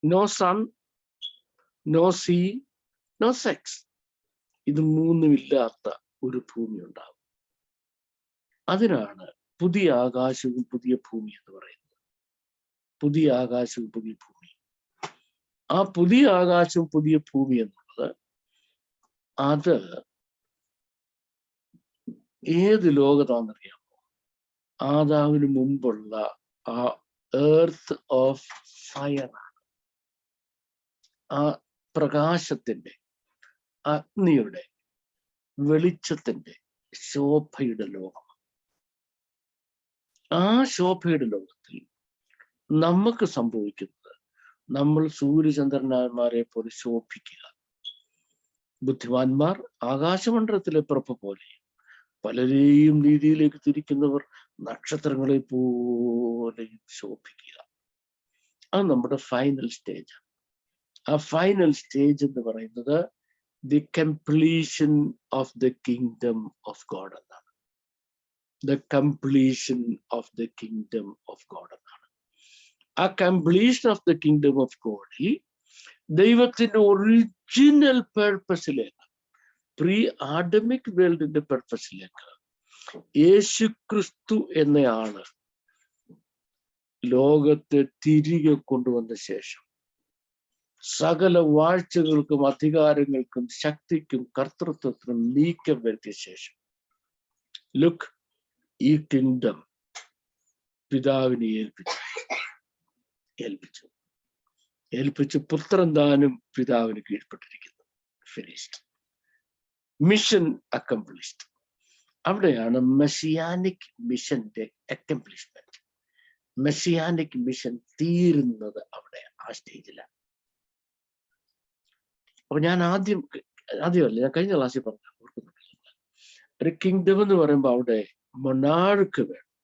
no sun, no sea, no sex. ഇത് മൂന്നും ഇല്ലാത്ത ഒരു ഭൂമി ഉണ്ടാവും. അതിനാണ് പുതിയ ആകാശവും പുതിയ ഭൂമി എന്ന് പറയുന്നത്. പുതിയ ആകാശവും പുതിയ ഭൂമി. ആ പുതിയ ആകാശവും പുതിയ ഭൂമി എന്നുള്ളത് അത് ഏത് ലോകത്താണെന്നറിയാമോ? ആദാമിന് മുമ്പുള്ള ആ എർത്ത് ഓഫ് ഫയർ ആണ്. ആ പ്രകാശത്തിന്റെ, അഗ്നിയുടെ, വെളിച്ചത്തിന്റെ, ശോഭയുടെ ലോകം. ആ ശോഭയുടെ ലോകത്തിൽ നമുക്ക് സംഭവിക്കുന്നത്, നമ്മൾ സൂര്യചന്ദ്രന്മാരെ പോലെ ശോഭിക്കുക. ബുദ്ധിമാന്മാർ ആകാശമണ്ഡലത്തിലെ പ്രഭ പോലെ, പലരെയും രീതിയിലേക്ക് തിരിക്കുന്നവർ നക്ഷത്രങ്ങളെ പോലെയും ശോഭിക്കുക. അത് നമ്മുടെ ഫൈനൽ സ്റ്റേജ്. ആ ഫൈനൽ സ്റ്റേജ് എന്ന് പറയുന്നത് the completion of the kingdom of God എന്നാണ്. The completion of the kingdom of God എന്നാണ്. ആ completion of the kingdom of ഗോഡിൽ ദൈവത്തിന്റെ ഒറിജിനൽ പേർപ്പസിലേക്ക്, പ്രീ ആഡമിക് വേൾഡിന്റെ പേർപ്പസിലേക്ക് യേശുക്രിസ്തു എന്നയാള് ലോകത്തെ തിരികെ കൊണ്ടുവന്ന ശേഷം, സകല വാഴ്ചകൾക്കും അധികാരങ്ങൾക്കും ശക്തിക്കും കർത്തൃത്വത്തിനും നീക്കം വരുത്തിയ ശേഷം, ലുക്ക്, ഈ കിങ്ഡം പിതാവിനെ ഏൽപ്പിച്ചു പുത്രൻ താനും പിതാവിന് കീഴ്പ്പെട്ടിരിക്കുന്നു. Finished, mission accomplished. അവിടെയാണ് മെസ്സിയാനിക് മിഷന്റെ അക്കംപ്ലിഷ്മെന്റ്. മെസ്സിയാനിക് മിഷൻ തീരുന്നത് അവിടെ, ആ സ്റ്റേജിലാണ്. അപ്പൊ ഞാൻ ആദ്യമല്ല, ഞാൻ കഴിഞ്ഞ ക്ലാസ്സിൽ പറഞ്ഞു, ഓർക്കുന്നുണ്ട്, ഒരു കിങ്ഡം എന്ന് പറയുമ്പോൾ അവിടെ മൊണാർക്ക് വേണം.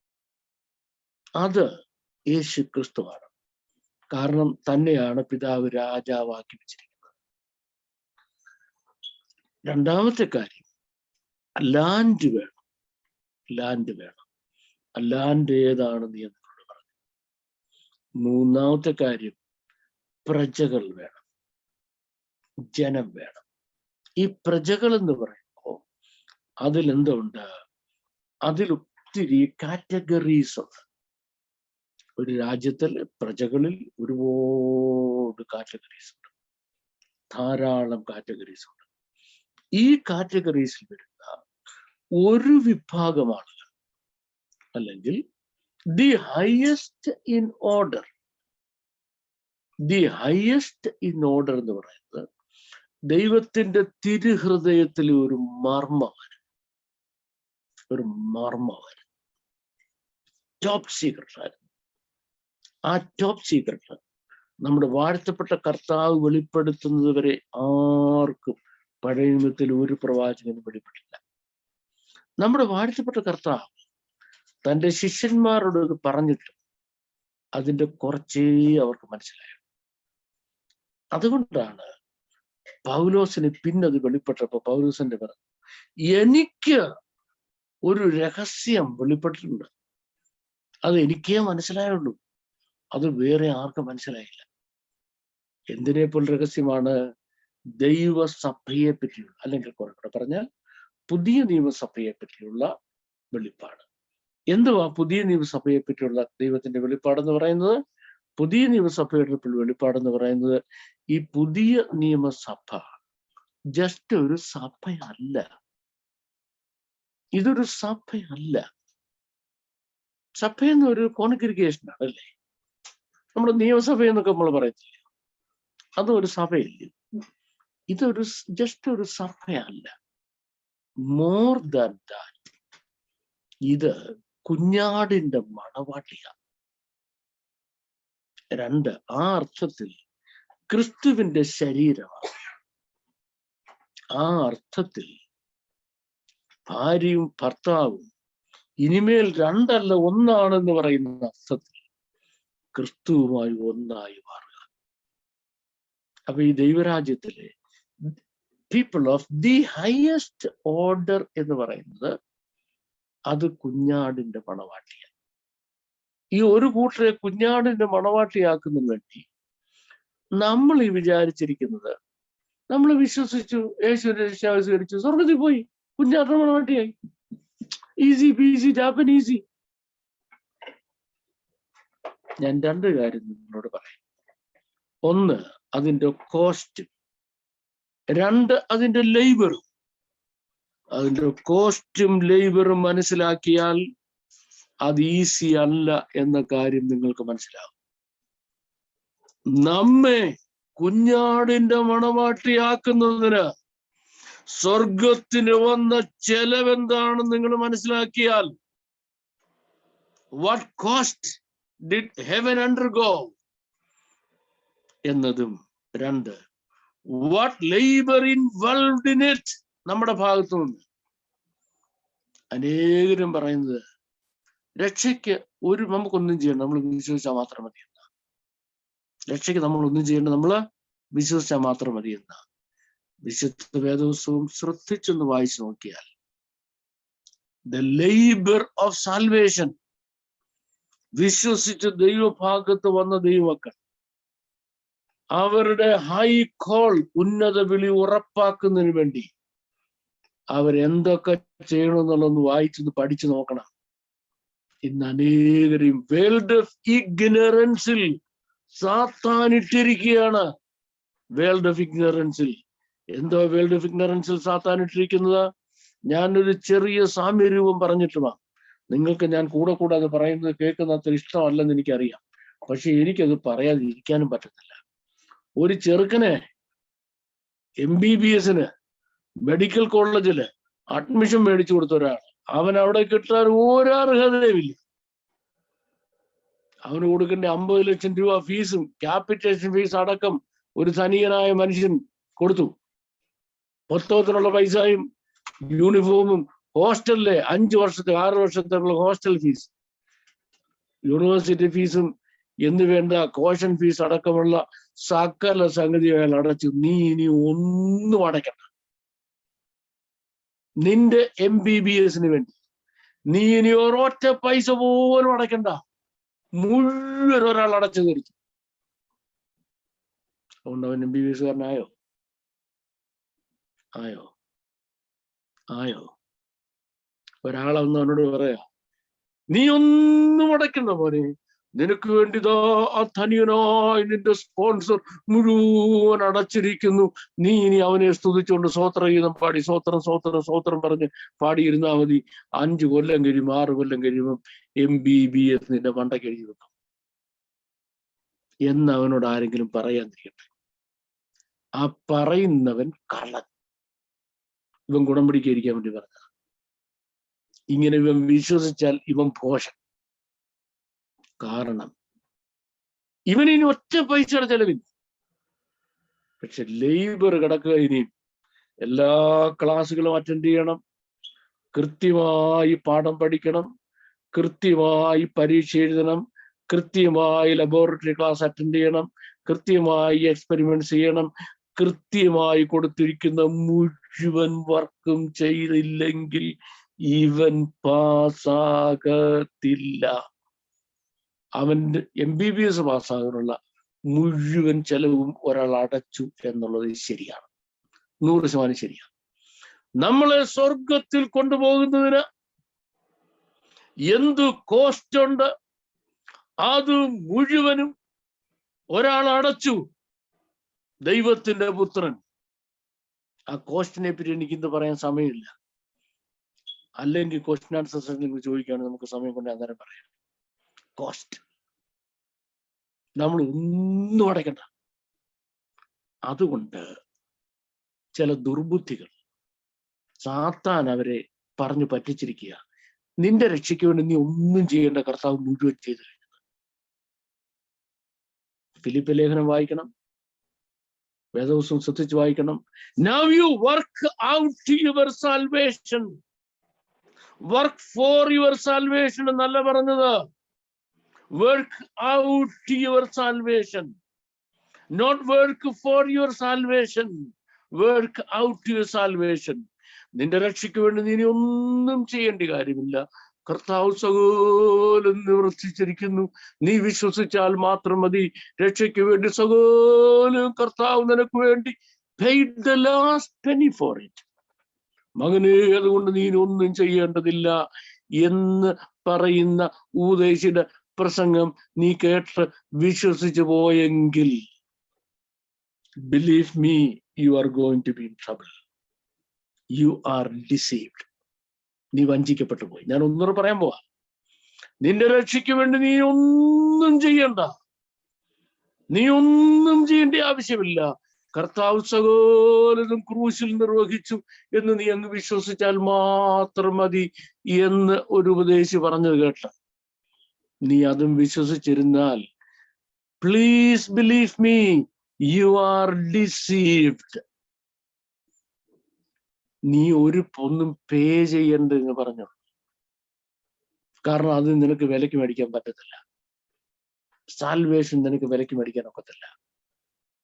അത് യേശു ക്രിസ്തുവാണ്. കാരണം തന്നെയാണ് പിതാവ് രാജാവാക്കി വെച്ചിരിക്കുന്നത്. രണ്ടാമത്തെ കാര്യം, ലാൻഡ് വേണം. ലാൻഡ് ഏതാണെന്ന് എന്നോട് പറഞ്ഞു. മൂന്നാമത്തെ കാര്യം, പ്രജകൾ വേണം, ജനം വേണം. ഈ പ്രജകൾ എന്ന് പറയുമ്പോൾ അതിലെന്തുണ്ട്? അതിൽ ഒത്തിരി കാറ്റഗറീസ് ഉണ്ട്. ഒരു രാജ്യത്തിലെ പ്രജകളിൽ ഒരുപാട് കാറ്റഗറീസ് ഉണ്ട്, ധാരാളം കാറ്റഗറീസ് ഉണ്ട്. ഈ കാറ്റഗറീസിൽ വരുന്ന ഒരു വിഭാഗം ആളുകൾ, അല്ലെങ്കിൽ ദി ഹയസ്റ്റ് ഇൻ ഓർഡർ എന്ന് പറയുന്നത് ദൈവത്തിന്റെ തിരുഹൃദയത്തിലെ ഒരു മർമ്മമാണ്. ടോപ്പ് സീക്രട്ട് ആയിരുന്നു. ആ ടോപ്പ് സീക്രട്ട് നമ്മുടെ വാഴ്ത്തപ്പെട്ട കർത്താവ് വെളിപ്പെടുത്തുന്നത് വരെ ആർക്കും പഴയ നിയമത്തിൽ ഒരു പ്രവാചകനും വെളിപ്പെട്ടില്ല. നമ്മുടെ വാഴ്ത്തപ്പെട്ട കർത്താവ് തൻ്റെ ശിഷ്യന്മാരോട് പറഞ്ഞിട്ട് അതിൻ്റെ കുറച്ചേ അവർക്ക് മനസ്സിലായത്. അതുകൊണ്ടാണ് പൗലോസിന് പിന്നത് വെളിപ്പെട്ടപ്പോ പൗലോസിന്റെ പറഞ്ഞു, എനിക്ക് ഒരു രഹസ്യം വെളിപ്പെട്ടിട്ടുണ്ട്, അത് എനിക്കേ മനസ്സിലായുള്ളൂ, അത് വേറെ ആർക്കും മനസ്സിലായില്ല. എന്തിനെപ്പോൾ രഹസ്യമാണ്? ദൈവസഭയെ പറ്റിയുള്ള, അല്ലെങ്കിൽ കുറെ കൂടെ പറഞ്ഞാൽ പുതിയ നിയമസഭയെ പറ്റിയുള്ള വെളിപ്പാട്. എന്തുവാ പുതിയ നിയമസഭയെ പറ്റിയുള്ള ദൈവത്തിന്റെ വെളിപ്പാടെന്ന് പറയുന്നത്? പുതിയ നിയമസഭയുടെ വെളിപ്പാടെന്ന് പറയുന്നത്, ഈ പുതിയ നിയമസഭ ജസ്റ്റ് ഒരു സഭയല്ല. ഇതൊരു സഭയല്ല. സഭയെന്ന് ഒരു കോൺഗ്രിഗേഷൻ ആണ്, അല്ലേ? നമ്മുടെ നിയമസഭ എന്നൊക്കെ നമ്മൾ പറയത്തില്ല, അതും ഒരു സഭയില്ല. ഇതൊരു ജസ്റ്റ് ഒരു സഭയല്ല. മോർ ദാൻ ദാറ്റ്, ഇത് കുഞ്ഞാടിന്റെ മണവാട്ടിയാണ്. 2, ആ അർത്ഥത്തിൽ ക്രിസ്തുവിന്റെ ശരീരമാണ്. ആ അർത്ഥത്തിൽ ഭാര്യയും ഭർത്താവും ഇനിമേൽ 2 അല്ല 1 ആണെന്ന് പറയുന്ന അർത്ഥത്തിൽ ക്രിസ്തുവുമായി ഒന്നായി മാറുക. അപ്പൊ ഈ ദൈവരാജ്യത്തിലെ people of the highest order എന്ന് പറയുന്നത് അത് കുഞ്ഞാടിന്റെ മണവാട്ടിയാണ്. ഈ ഒരു കൂട്ടരെ കുഞ്ഞാടിന്റെ മണവാട്ടിയാക്കുന്നതിന് വേണ്ടി നമ്മൾ ഈ വിചാരിച്ചിരിക്കുന്നത്, നമ്മൾ വിശ്വസിച്ചു, യേശുവിനെ സ്വീകരിച്ചു, സ്വർഗത്തിൽ പോയി, കുഞ്ഞാടിന്റെ മണവാട്ടിയായി, ഈസി പീസി ജാപ്പനീസി. ഞാൻ 2 കാര്യം നിങ്ങളോട് പറയാം. 1, അതിന്റെ കോസ്റ്റ്. 2, അതിന്റെ ലേബറും. അതിന്റെ കോസ്റ്റും ലേബറും മനസ്സിലാക്കിയാൽ അത് ഈസി അല്ല എന്ന കാര്യം നിങ്ങൾക്ക് മനസ്സിലാവും. നമ്മെ കുഞ്ഞാടിന്റെ മണവാട്ടിയാക്കുന്നതിന് സ്വർഗത്തിന് വന്ന ചെലവെന്താണെന്ന് നിങ്ങൾ മനസ്സിലാക്കിയാൽ, what cost did heaven undergo എന്നതും. 2, what labour involved in it. നമ്മുടെ ഭാഗത്തു നിന്ന് അനേകരും പറയുന്നത് രക്ഷയ്ക്ക് നമുക്കൊന്നും ചെയ്യണ്ട, നമ്മൾ വിശ്വസിച്ചാൽ മാത്രം മതി എന്ന. രക്ഷയ്ക്ക് നമ്മൾ ഒന്നും ചെയ്യേണ്ട, നമ്മൾ വിശ്വസിച്ചാൽ മാത്രം മതി എന്ന. വിശുദ്ധ വേദപുസ്തകം ശ്രദ്ധിച്ചൊന്ന് വായിച്ചു നോക്കിയാൽ, ദ ലേബർ ഓഫ് സാൽവേഷൻ, വിശ്വസിച്ച് ദൈവഭാഗത്ത് വന്ന ദൈവമക്കൾ, അവരുടെ ഹൈ കോൾ, ഉന്നത വിളി ഉറപ്പാക്കുന്നതിന് വേണ്ടി അവരെന്തൊക്കെ ചെയ്യണമെന്നുള്ളതൊന്ന് വായിച്ചൊന്ന് പഠിച്ചു നോക്കണം. ഇന്ന് അനേകരെയും വേൾഡ് ഓഫ് ഇഗ്നറൻസിൽ സാത്താനിട്ടിരിക്കുകയാണ്. വേൾഡ് ഓഫ് ഇഗ്നറൻസിൽ. എന്തോ വേൾഡ് ഓഫ് ഇഗ്നറൻസിൽ സാത്താനിട്ടിരിക്കുന്നത്? ഞാനൊരു ചെറിയ സാമ്യരൂപം പറഞ്ഞിട്ടുമാ. നിങ്ങൾക്ക് ഞാൻ കൂടെ അത് പറയുന്നത് കേൾക്കുന്ന അത്ര ഇഷ്ടമല്ലെന്ന് എനിക്കറിയാം. പക്ഷെ എനിക്കത് പറയാതിരിക്കാനും പറ്റത്തില്ല. ഒരു ചെറുക്കനെ MBBS മെഡിക്കൽ കോളേജില് അഡ്മിഷൻ മേടിച്ചു കൊടുത്ത ഒരാൾ, അവൻ അവിടെ കിട്ടാൻ ഒരർഹതയുമില്ല. അവന് കൊടുക്കേണ്ട 50 ലക്ഷം രൂപ ഫീസും ക്യാപിറ്റേഷൻ ഫീസ് അടക്കം ഒരു ധനികനായ മനുഷ്യൻ കൊടുത്തു. പുസ്തകത്തിനുള്ള പൈസയും യൂണിഫോമും ഹോസ്റ്റലിലെ 5 വർഷത്തെ 6 വർഷത്തേക്കുള്ള ഹോസ്റ്റൽ ഫീസ്, യൂണിവേഴ്സിറ്റി ഫീസും എന്ന് വേണ്ട കോഷൻ ഫീസ് അടക്കമുള്ള സകല സംഗതികൾ അടച്ചു. നീ ഇനി ഒന്നും അടയ്ക്കണ്ട. നിന്റെ MBBS വേണ്ടി നീ ഇനി ഒരൊറ്റ പൈസ പോലും അടയ്ക്കണ്ട. മുഴുവൻ ഒരാൾ അടച്ചു തീർത്തു. അതുകൊണ്ട് അവൻ MBBS കാരനായോ? ആയോ? ഒരാളൊന്നും അവനോട് പറയാ, നീ ഒന്നും അടയ്ക്കണ്ട മോനെ, നിനക്ക് വേണ്ടി ആ ധനിയനായി നിന്റെ സ്പോൺസർ മുഴുവൻ അടച്ചിരിക്കുന്നു. നീ ഇനി അവനെ സ്തുതിച്ചുകൊണ്ട് സ്വോത്രഗീതം പാടി സ്വോത്രം പറഞ്ഞ് പാടിയിരുന്നാ മതി. 5 കൊല്ലം കഴിയുമ്പോൾ 6 കൊല്ലം കഴിയുമ്പം MBBS നിന്റെ മണ്ടയ്ക്ക് എഴുതി വെക്കും എന്ന് അവനോട് ആരെങ്കിലും പറയാതിരിക്കട്ടെ. ആ പറയുന്നവൻ കള്ളൻ. ഇവൻ ഗുണം പിടിക്കാതിരിക്കാൻ വേണ്ടി പറഞ്ഞ. ഇങ്ങനെ ഇവൻ വിശ്വസിച്ചാൽ ഇവൻ ഭോഷൻ. കാരണം ഇവനിനി ഒറ്റ പൈസയുടെ ചെലവില്ല. പക്ഷെ ലേബർ കിടക്കുക. ഇനിയും എല്ലാ ക്ലാസ്സുകളും അറ്റൻഡ് ചെയ്യണം, കൃത്യമായി പാഠം പഠിക്കണം, കൃത്യമായി പരീക്ഷ എഴുതണം, കൃത്യമായി ലബോറട്ടറി ക്ലാസ് അറ്റൻഡ് ചെയ്യണം, കൃത്യമായി എക്സ്പെരിമെന്റ്സ് ചെയ്യണം, കൃത്യമായി കൊടുത്തിരിക്കുന്ന മുഴുവൻ വർക്കും ചെയ്തില്ലെങ്കിൽ ഇവൻ പാസ്സാകത്തില്ല. അവന്റെ MBBS പാസ്സാകാനുള്ള മുഴുവൻ ചെലവും ഒരാൾ അടച്ചു എന്നുള്ളത് ശരിയാണ്, 100% ശരിയാണ്. നമ്മളെ സ്വർഗത്തിൽ കൊണ്ടുപോകുന്നതിന് എന്തു കോസ്റ്റ് ഉണ്ട്, അത് മുഴുവനും ഒരാൾ അടച്ചു, ദൈവത്തിന്റെ പുത്രൻ. ആ കോസ്റ്റിനെ പറ്റി എനിക്ക് ഇന്ന് പറയാൻ സമയമില്ല, അല്ലെങ്കിൽ ക്വസ്റ്റ്യൻ ആൻസർ സെഷനിൽ ചോദിക്കുകയാണെങ്കിൽ നമുക്ക് സമയം കൊണ്ട് അന്നേരം പറയാം. കോസ്റ്റ് നമ്മൾ ഒന്നും അടയ്ക്കണ്ട. അതുകൊണ്ട് ചില ദുർബുദ്ധികൾ സാത്താൻ അവരെ പറഞ്ഞു പറ്റിച്ചിരിക്കുക. നിന്റെ രക്ഷയ്ക്ക് വേണ്ടി നീ ഒന്നും ചെയ്യേണ്ട, കർത്താവ് മുഴുവൻ ചെയ്തു കഴിഞ്ഞത്. ഫിലിപ്പ് ലേഖനം വായിക്കണം, വേദപുസ്തകം ശ്രദ്ധിച്ച് വായിക്കണം. Now you work out your salvation. Work for your salvation എന്നല്ല പറഞ്ഞത്. Work out your salvation. Not work for your salvation. Work out your salvation. നിന്റെ രക്ഷയ്ക്ക് വേണ്ടി നീ ഒന്നും ചെയ്യേണ്ട കാര്യമില്ല. കർത്താവ് സകലം നിവർത്തിച്ചിരിക്കുന്നു. നീ വിശ്വസിച്ചാൽ മാത്രം മതി. രക്ഷയ്ക്ക് വേണ്ടി സകലം കർത്താവ് നിനക്ക് വേണ്ടി paid the last penny for it. മകനെ, അതുകൊണ്ട് നീ ഒന്നും ചെയ്യേണ്ടതില്ല എന്ന് പറയുന്ന ഉപദേശിയുടെ പ്രസംഗം നീ കേട്ട് വിശ്വസിച്ചു പോയെങ്കിൽ, believe me, you are going to be in trouble. You are deceived. നീ വഞ്ചിക്കപ്പെട്ടു പോയി. ഞാൻ ഒന്നുകൂടെ പറയാൻ പോവാ. നിന്റെ രക്ഷയ്ക്ക് വേണ്ടി നീ ഒന്നും ചെയ്യണ്ട, നീ ഒന്നും ചെയ്യേണ്ട ആവശ്യമില്ല. കർത്താവ് സകലതും ക്രൂശിൽ നിർവഹിച്ചു എന്ന് നീ അങ്ങ് വിശ്വസിച്ചാൽ മാത്രം മതി എന്ന് ഒരു ഉപദേശി പറഞ്ഞത് കേട്ട നീ അതും വിശ്വസിച്ചിരുന്നാൽ, please believe me, you are deceived. നീ ഒന്നും പേ ചെയ്യണ്ടെന്ന് പറഞ്ഞു. കാരണം അത് നിനക്ക് വിലക്ക് മേടിക്കാൻ പറ്റത്തില്ല. സാൽവേഷൻ നിനക്ക് വിലക്ക് മേടിക്കാൻ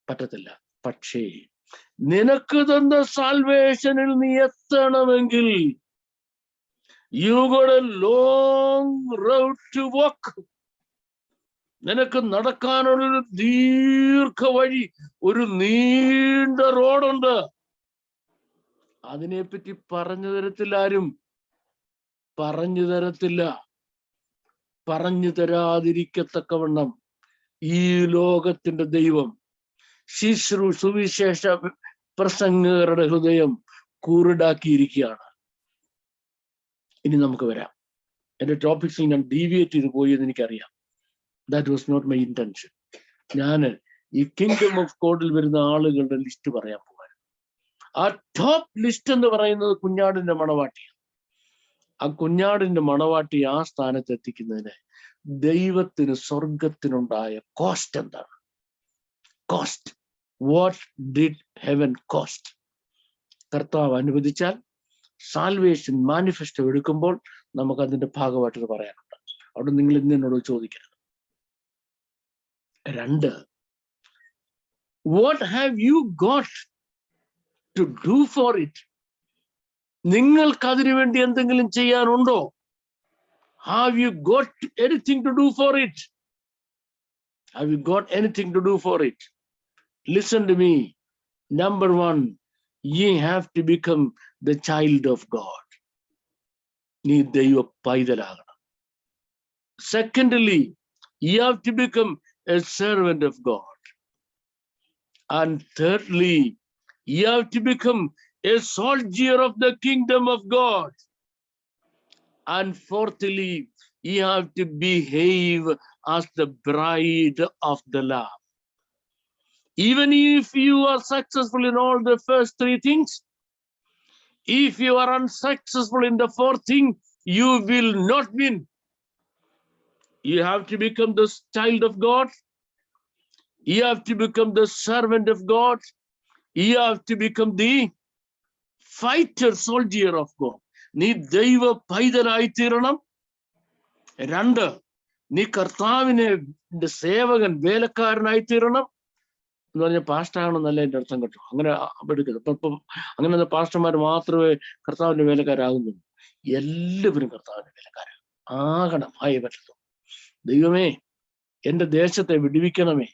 പറ്റത്തില്ല. പക്ഷേ നിനക്ക് തന്ന സാൽവേഷനിൽ നീ എത്തണമെങ്കിൽ you got a long road to walk. നിനക്ക് നടക്കാനുള്ളൊരു ദീർഘ വഴി, ഒരു നീണ്ട റോഡുണ്ട്. അതിനെപ്പറ്റി പറഞ്ഞു തരത്തില്ല ആരും, പറഞ്ഞു തരത്തില്ല. പറഞ്ഞു തരാതിരിക്കത്തക്കവണ്ണം ഈ ലോകത്തിന്റെ ദൈവം സുവിശേഷ പ്രസംഗകരുടെ ഹൃദയം കുരുടാക്കിയിരിക്കുകയാണ്. ഇനി നമുക്ക് വരാം. എന്റെ ടോപ്പിക്സിൽ ഞാൻ ഡീവിയേറ്റ് ചെയ്ത് പോയി എന്ന് എനിക്കറിയാം. That was not my intention. ഞാൻ ഈ കിങ്ഡം ഓഫ് ഗോഡിൽ വരുന്ന ആളുകളുടെ ലിസ്റ്റ് പറയാൻ പോവാൻ. ആ ടോപ്പ് ലിസ്റ്റ് എന്ന് പറയുന്നത് കുഞ്ഞാടിന്റെ മണവാട്ടിയാണ്. ആ കുഞ്ഞാടിന്റെ മണവാട്ടി ആ സ്ഥാനത്ത് എത്തിക്കുന്നതിന് ദൈവത്തിന് സ്വർഗത്തിനുണ്ടായ കോസ്റ്റ് എന്താണ്? Cost. What did heaven cost? കർത്താവ് അനുവദിച്ചാൽ സാൽവേഷൻ മാനിഫെസ്റ്റോ എടുക്കുമ്പോൾ നമുക്ക് അതിന്റെ ഭാഗമായിട്ട് പറയാനുണ്ട്. അവിടെ നിങ്ങൾ ഇന്ന് എന്നോട് ചോദിക്കരുത്. 2, what have you got to do for it? നിങ്ങൾക്ക് അതിനു വേണ്ടി എന്തെങ്കിലും ചെയ്യാനുണ്ടോ? Have you got anything to do for it? Have you got anything to do for it? Listen to me. Number 1, you have to become the child of God. നീ ദൈവ പൈതലാകണം. Secondly, you have to become a servant of God. And thirdly, you have to become a soldier of the kingdom of God. And fourthly, you have to behave as the bride of the Lamb. Even if you are successful in all the first 3 things, if you are unsuccessful in the 4th thing, you will not win. You have to become the child of God. You have to become the servant of God. You have to become the fighter soldier of God. നീ ദൈവ പൈതലായി തീരണം. 2, നീ കർത്താവിന്റെ സേവകൻ, വേലക്കാരനായി തീരണം. എന്ന് പറഞ്ഞാൽ പാസ്റ്ററാണെന്നല്ല എൻ്റെ അർത്ഥം കേട്ടോ. അങ്ങനെ എടുക്കരുത്. ഇപ്പം അങ്ങനെ പാസ്റ്റർമാർ മാത്രമേ കർത്താവിന്റെ വേലക്കാരാകുന്നുള്ളൂ. എല്ലാവരും കർത്താവിന്റെ വേലക്കാരാണ്. ആകണം. ആയേ പറ്റത്തുള്ളൂ. ദൈവമേ, എന്റെ ദേശത്തെ വിടുവിക്കണമേ,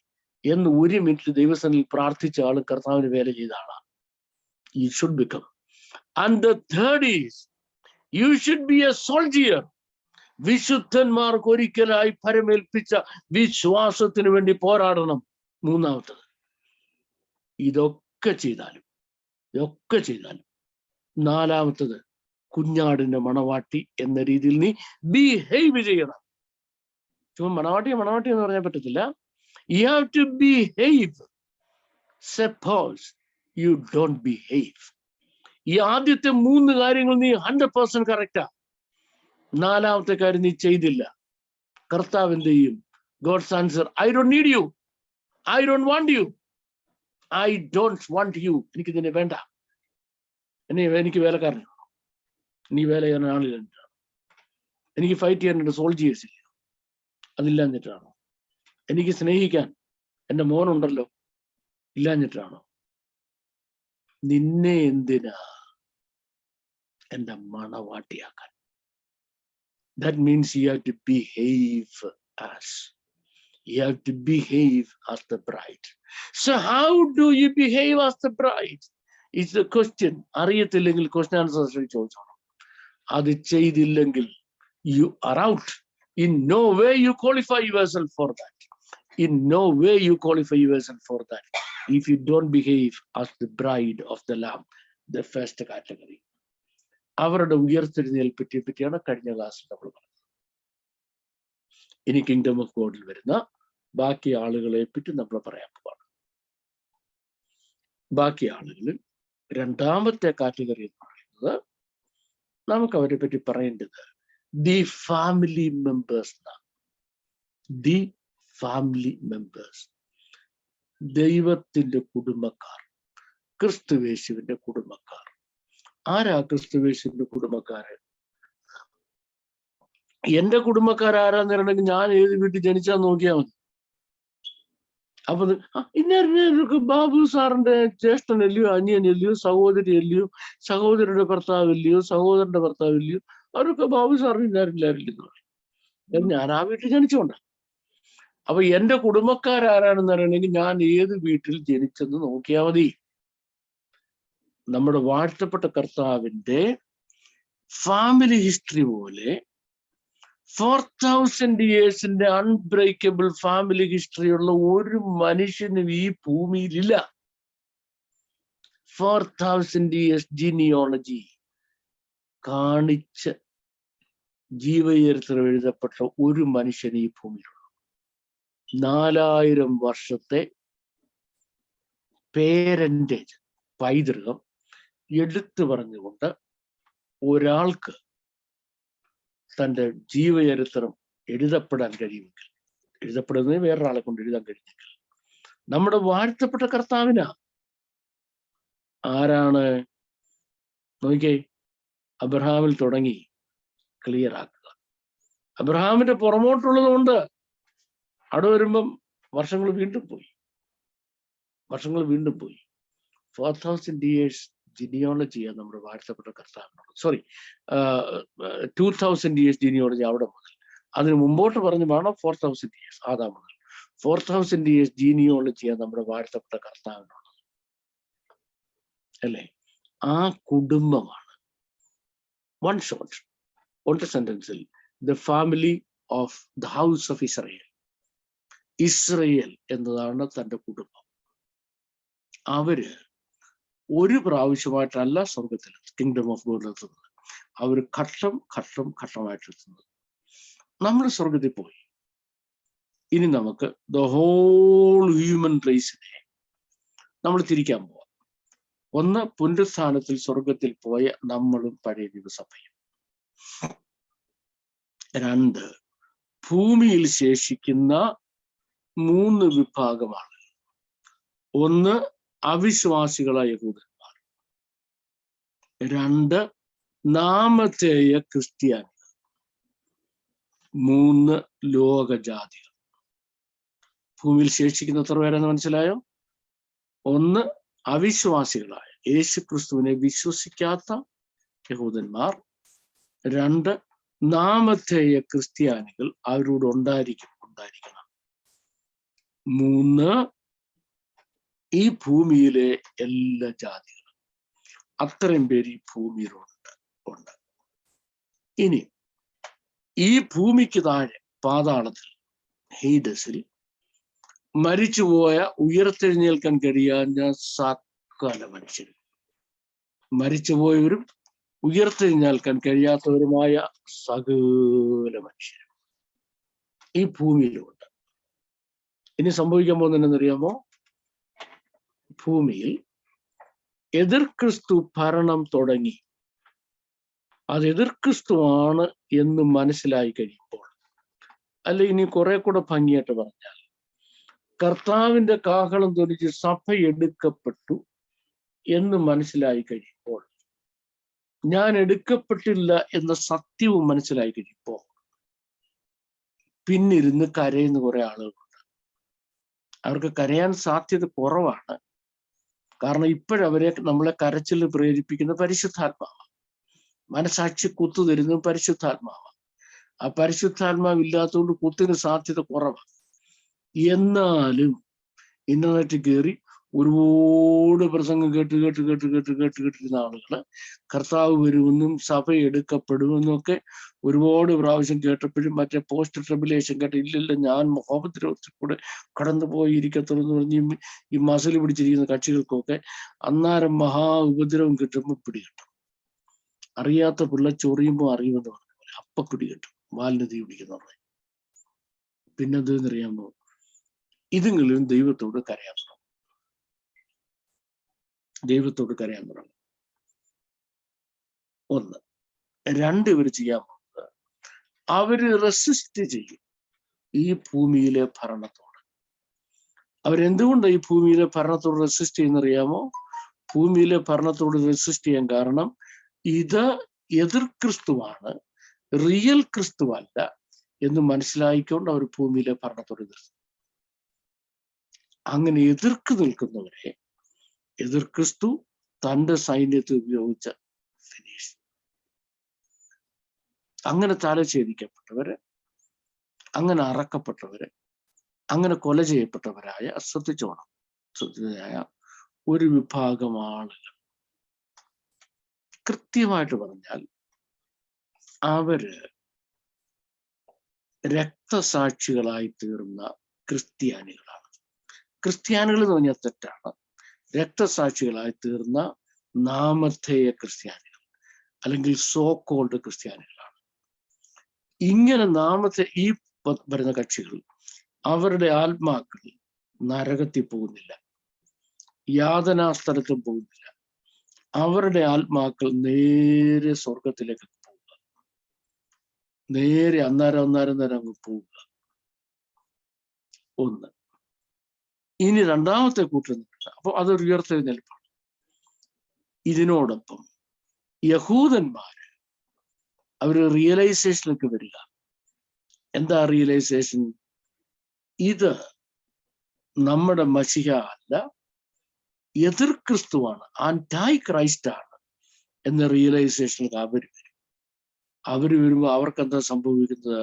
എന്ന് 1 മിനിറ്റ് ദൈവസന്നിധിയിൽ പ്രാർത്ഥിച്ച ആള് കർത്താവിന് വേല ചെയ്ത ആളാണ്. You should become. And the third is, you should be a soldier. വിശുദ്ധന്മാർക്ക് ഒരിക്കലായി പരമേൽപ്പിച്ച വിശ്വാസത്തിന് വേണ്ടി പോരാടണം. മൂന്നാമത്തത്, ഇതൊക്കെ ചെയ്താലും നാലാമത്തത്, കുഞ്ഞാടിന്റെ മണവാട്ടി എന്ന രീതിയിൽ നീ ബിഹേവ് ചെയ്യണം. ചുമ്മാ മണവാട്ടി എന്ന് പറയാൻ പറ്റത്തില്ല. You have to behave. Suppose you don't behave. ഈ ആദ്യത്തെ 3 കാര്യങ്ങൾ നീ 100% കറക്റ്റാ. 4ാമത്തെ കാര്യം നീ ചെയ്തില്ല. കർത്താവ് എന്ത് ചെയ്യും? God's answer, I don't need you. I don't want you. I don't want you. എനിക്ക് ഇതിനെ വേണ്ട. എനിക്ക് വേലക്കാരനാണ്. നീ വേല ചെയ്യാൻ ആളില്ല. എനിക്ക് ഫൈറ്റ് ചെയ്യാൻ സോൾജിയേഴ്സ് ഇല്ല. അതില്ലാഞ്ഞിട്ടാണോ? എനിക്ക് സ്നേഹിക്കാൻ എൻ്റെ മോനുണ്ടല്ലോ, ഇല്ലാഞ്ഞിട്ടാണോ? നിന്നെ എന്തിനാ എൻ്റെ മണവാട്ടിയാക്കാൻ? That means you have to behave as. You have to behave as the bride. So how do you behave as the bride? It's the question. അറിയത്തില്ലെങ്കിൽ ക്വസ്റ്റ്യൻ ആൻസർ ചോദിച്ചോണം. അത് ചെയ്തില്ലെങ്കിൽ you are out. In no way you qualify yourself for that. In no way you qualify yourself for that. If you don't behave as the bride of the Lamb, the first category. അവരുടെ ഉയർത്തെഴുന്നേൽപ്പിനെ പറ്റിയാണ് കഴിഞ്ഞ ക്ലാസ്സിൽ നമ്മൾ പറഞ്ഞത്. ഇനി kingdom of ഗോഡിൽ വരുന്ന ബാക്കി ആളുകളെ പറ്റി നമ്മൾ പറയാൻ പോവാണ്. ബാക്കി ആളുകളിൽ 2ാമത്തെ കാറ്റഗറി എന്ന് പറയുന്നത്, നമുക്ക് അവരെ പറ്റി പറയേണ്ടത് the family members. The family members, ദൈവത്തിന്റെ കുടുംബക്കാർ, ക്രിസ്തുവേശുവിന്റെ കുടുംബക്കാർ. ആരാ ക്രിസ്തുവേശുവിന്റെ കുടുംബക്കാര്? എന്റെ കുടുംബക്കാരാരാന്ന് പറയണമെങ്കിൽ ഞാൻ ഏത് വീട്ടിൽ ജനിച്ചാൽ നോക്കിയാൽ മതി. അപ്പൊ ഇന്നൊക്കെ ബാബു സാറിന്റെ ജ്യേഷ്ഠനല്ലയോ, അനിയനല്ലയോ, സഹോദരിയല്ലയോ, സഹോദരിയുടെ ഭർത്താവില്ലയോ, സഹോദരന്റെ ഭർത്താവില്ലയോ, അവരൊക്കെ ബാബു സാറിന് ഇല്ലാരില്ലെന്ന് പറയും. ഞാൻ ആ വീട്ടിൽ ജനിച്ചുകൊണ്ടാണ്. അപ്പൊ എന്റെ കുടുംബക്കാരാരാണെന്ന് പറയണമെങ്കിൽ ഞാൻ ഏത് വീട്ടിൽ ജനിച്ചെന്ന് നോക്കിയാൽ മതി. നമ്മുടെ വാഴ്ത്തപ്പെട്ട കർത്താവിന്റെ ഫാമിലി ഹിസ്റ്ററി പോലെ 4000 yearsന്റെ അൺബ്രേക്കബിൾ ഫാമിലി ഹിസ്റ്ററി ഉള്ള ഒരു മനുഷ്യനും ഈ ഭൂമിയിലില്ല. 4000 years ജീനിയോളജി കാണിച്ച് ജീവചരിത്രം എഴുതപ്പെട്ട ഒരു മനുഷ്യൻ ഈ ഭൂമിയിലുള്ളൂ. 4000 വർഷത്തെ പേരന്റേജ്, പൈതൃകം എടുത്തു പറഞ്ഞുകൊണ്ട് ഒരാൾക്ക് തൻ്റെ ജീവചരിത്രം എഴുതപ്പെടാൻ കഴിയുമെങ്കിൽ, എഴുതപ്പെടുന്നത് വേറൊരാളെ കൊണ്ട് എഴുതാൻ കഴിഞ്ഞെങ്കിൽ, നമ്മുടെ വാഴ്ത്തപ്പെട്ട കർത്താവിനാ. ആരാണ്? നോക്കിക്കേ, അബ്രഹാമിൽ തുടങ്ങി ക്ലിയർ ആക്കുക. അബ്രഹാമിന്റെ പുറമോട്ടുള്ളത് കൊണ്ട് അവിടെ വരുമ്പം വർഷങ്ങൾ വീണ്ടും പോയി. 4000 years ജിനിയോളജിയാണ് നമ്മുടെ വാഴ്ത്തപ്പെട്ട കർത്താവിനോട്. 2000 years ജിനിയോളജി അവിടെ മുതൽ, അതിന് മുമ്പോട്ട് പറഞ്ഞു വേണം 4000 years ആദാം മുതൽ. 4000 years ജിനിയോളജിയാണ് നമ്മുടെ വാഴ്ത്തപ്പെട്ട കർത്താവിനോട്, അല്ലേ? ആ കുടുംബമാണ് വൺ ഷോട്ട്, ഒറ്റ സെന്റൻസിൽ, the family of the house of Israel. Israel എന്നതാണ് തൻ്റെ കുടുംബം. അവര് ഒരു പ്രാവശ്യമായിട്ടല്ല സ്വർഗത്തിൽ കിങ്ഡം ഓഫ് ഗോഡ് എത്തുന്നത്. അവർ ഘട്ടമായിട്ട് എത്തുന്നത്. നമ്മൾ സ്വർഗത്തിൽ പോയി. ഇനി നമുക്ക് ദ ഹോൾ ഹ്യൂമൻ റേസിനെ നമ്മൾ തിരിക്കാൻ പോവാം. ഒന്ന്, പുനരുത്ഥാനത്തിൽ സ്വർഗത്തിൽ പോയ നമ്മളും പഴയ നിയമസഭയും. 2, ഭൂമിയിൽ ശേഷിക്കുന്ന 3 വിഭാഗമാണ്. 1, അവിശ്വാസികളായ യഹൂദന്മാർ. 2, നാമധേയ ക്രിസ്ത്യാനികൾ. 3, ലോകജാതികൾ. ഭൂമിയിൽ ശേഷിക്കുന്ന എത്ര പേരെന്ന് മനസ്സിലായോ? 1, അവിശ്വാസികളായ, യേശു ക്രിസ്തുവിനെ വിശ്വസിക്കാത്ത യഹൂദന്മാർ. 2, നാമധേയ ക്രിസ്ത്യാനികൾ. അവരോട് ഉണ്ടായിരിക്കണം. മൂന്ന്, ഈ ഭൂമിയിലെ എല്ലാ ജാതികളും. അത്രയും പേര് ഈ ഭൂമിയിലുണ്ട്. ഇനി ഈ ഭൂമിക്ക് താഴെ പാതാളത്തിൽ, ഹെയ്ഡസിൽ മരിച്ചുപോയ ഉയർത്തെഴുന്നേൽക്കാൻ കഴിയാഞ്ഞ സകല മനുഷ്യരും, മരിച്ചുപോയവരും ഉയർത്തെഴുന്നേൽക്കാൻ കഴിയാത്തവരുമായ സകല മനുഷ്യരും ഈ ഭൂമിയിലുണ്ട്. ഇനി സംഭവിക്കാൻ പോകുന്നതെന്നറിയാമോ? ഭൂമിയിൽ എതിർ ക്രിസ്തു ഭരണം തുടങ്ങി. അത് എതിർ ക്രിസ്തുവാണ് എന്ന് മനസ്സിലായി കഴിയുമ്പോൾ, അല്ല ഇനി കുറെ കൂടെ ഭംഗിയായിട്ട് പറഞ്ഞാൽ, കർത്താവിന്റെ കാഹളം ധ്വനിച്ച് സഭ എടുക്കപ്പെട്ടു എന്ന് മനസ്സിലായി കഴിയുമ്പോൾ, ഞാൻ എടുക്കപ്പെട്ടില്ല എന്ന സത്യവും മനസ്സിലായി കഴിയുമ്പോൾ, പിന്നിരുന്ന് കരയുന്ന കുറെ ആളുകളുണ്ട്. അവർക്ക് കരയാൻ സാധ്യത കുറവാണ്. കാരണം ഇപ്പോഴവരെ നമ്മളെ കരച്ചിൽ പ്രേരിപ്പിക്കുന്ന പരിശുദ്ധാത്മാവ്, മനസാക്ഷി കുത്തു തരുന്നത് പരിശുദ്ധാത്മാവ്. ആ പരിശുദ്ധാത്മാവ് ഇല്ലാത്തതുകൊണ്ട് കുത്തിന് സാധ്യത കുറവാണ്. എന്നാലും ഇന്റർനെറ്റ് കയറി ഒരുപാട് പ്രസംഗം കേട്ടിരുന്ന ആളുകള് കർത്താവ് വരുമെന്നും സഭ എടുക്കപ്പെടുമെന്നും ഒക്കെ ഒരുപാട് പ്രാവശ്യം കേട്ടപ്പോഴും മറ്റേ പോസ്റ്റ് ട്രിബുലേഷൻ കേട്ട് ഇല്ലില്ല ഞാൻ മഹോപദ്രവത്തിൽ കൂടെ കടന്നു പോയിരിക്കത്തുള്ളൂ എന്ന് പറഞ്ഞ് ഈ മസിൽ പിടിച്ചിരിക്കുന്ന കക്ഷികൾക്കൊക്കെ അന്നേരം മഹാ ഉപദ്രവം കിട്ടുമ്പോൾ പിടികിട്ടും. അറിയാത്ത പിള്ള ചൊറിയുമ്പോൾ അറിയുമെന്ന് പറഞ്ഞ പോലെ അപ്പ പിടികിട്ടും, വാലിന് തീ പിടിക്കുന്നവരെ. പിന്നെന്തെന്നറിയാമോ? ഇതുങ്ങളിലും ദൈവത്തോട് കരയാൻ തുടങ്ങും. ദൈവത്തോട് കരയാൻ തുടങ്ങും. ഒന്ന്. രണ്ട്, ഇവർ ചെയ്യാൻ പോകുന്നത് അവര് റെസിസ്റ്റ് ചെയ്യും ഈ ഭൂമിയിലെ ഭരണത്തോട്. അവരെന്തുകൊണ്ട് ഈ ഭൂമിയിലെ ഭരണത്തോട് റെസിസ്റ്റ് ചെയ്യുന്നറിയാമോ? ഭൂമിയിലെ ഭരണത്തോട് റെസിസ്റ്റ് ചെയ്യാൻ കാരണം ഇത് എതിർ ക്രിസ്തുവാണ്, റിയൽ ക്രിസ്തുവല്ല എന്ന് മനസ്സിലായിക്കൊണ്ട് അവർ ഭൂമിയിലെ ഭരണത്തോട് എതിർക്കും. അങ്ങനെ എതിർക്ക് നിൽക്കുന്നവരെ എതിർ ക്രിസ്തു തന്റെ സൈന്യത്തെ ഉപയോഗിച്ച് ഫിനിഷ്. അങ്ങനെ തലഛേദിക്കപ്പെട്ടവര്, അങ്ങനെ അറക്കപ്പെട്ടവര്, അങ്ങനെ കൊല ചെയ്യപ്പെട്ടവരായ ശ്രദ്ധിച്ചതായ ഒരു വിഭാഗം ആളുകൾ, കൃത്യമായിട്ട് പറഞ്ഞാൽ അവര് രക്തസാക്ഷികളായി തീർന്ന ക്രിസ്ത്യാനികളാണ്. ക്രിസ്ത്യാനികൾ എന്ന് പറഞ്ഞാൽ തെറ്റാണ്. രക്തസാക്ഷികളായി തീർന്ന നാമധേയ ക്രിസ്ത്യാനികൾ അല്ലെങ്കിൽ സോ കോൾഡ് ക്രിസ്ത്യാനികളാണ്. ഇങ്ങനെ ഈ വരുന്ന കക്ഷികൾ അവരുടെ ആത്മാക്കൾ നരകത്തിൽ പോകുന്നില്ല, യാതനാസ്ഥലത്തും പോകുന്നില്ല. അവരുടെ ആത്മാക്കൾ നേരെ സ്വർഗത്തിലേക്ക് പോവുക, നേരെ അന്നേരം അങ്ങ് പോവുക. ഒന്ന്. ഇനി രണ്ടാമത്തെ കൂട്ടം, അപ്പൊ അതൊരു ഉയർത്തെഴുന്നേൽപ്പാണ്. ഇതിനോടൊപ്പം യഹൂദന്മാര് അവര് റിയലൈസേഷനിലേക്ക് വരിക. എന്താ റിയലൈസേഷൻ? ഇത് നമ്മുടെ മശിഹ അല്ല, എതിർ ക്രിസ്തുവാണ്, ആന്റൈ ക്രൈസ്റ്റ് ആണ് എന്ന റിയലൈസേഷനിൽ അവര് വരുമ്പോ അവർക്ക് എന്താ സംഭവിക്കുന്നത്?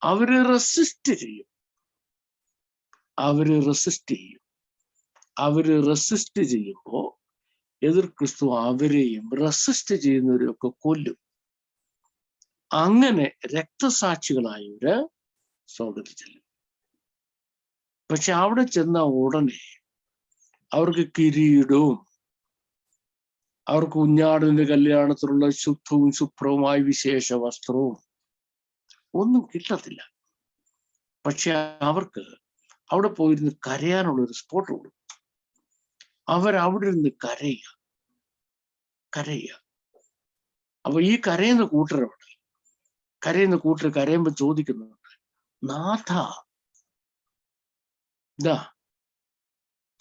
അവര് റെസിസ്റ്റ് ചെയ്യും. അവര് റെസിസ്റ്റ് ചെയ്യുമ്പോ എതിർ ക്രിസ്തു അവരെയും റെസിസ്റ്റ് ചെയ്യുന്നവരെയൊക്കെ കൊല്ലും. അങ്ങനെ രക്തസാക്ഷികളായവര് സ്വർഗ്ഗത്തിൽ ചെല്ലും. പക്ഷെ അവിടെ ചെന്ന ഉടനെ അവർക്ക് കിരീടവും അവർക്ക് കുഞ്ഞാടിന്റെ കല്യാണത്തിലുള്ള ശുദ്ധവും ശുഭ്രവുമായ വിശേഷ വസ്ത്രവും ഒന്നും കിട്ടത്തില്ല. പക്ഷെ അവർക്ക് അവിടെ പോയിരുന്ന് കരയാനുള്ള ഒരു സ്പോട്ട് കൊടുക്കും. അവരവിടെ ഇരുന്ന് കരയുക. അപ്പൊ ഈ കരയുന്ന കൂട്ടർ കരയുമ്പോ ചോദിക്കുന്നുണ്ട്, നാഥ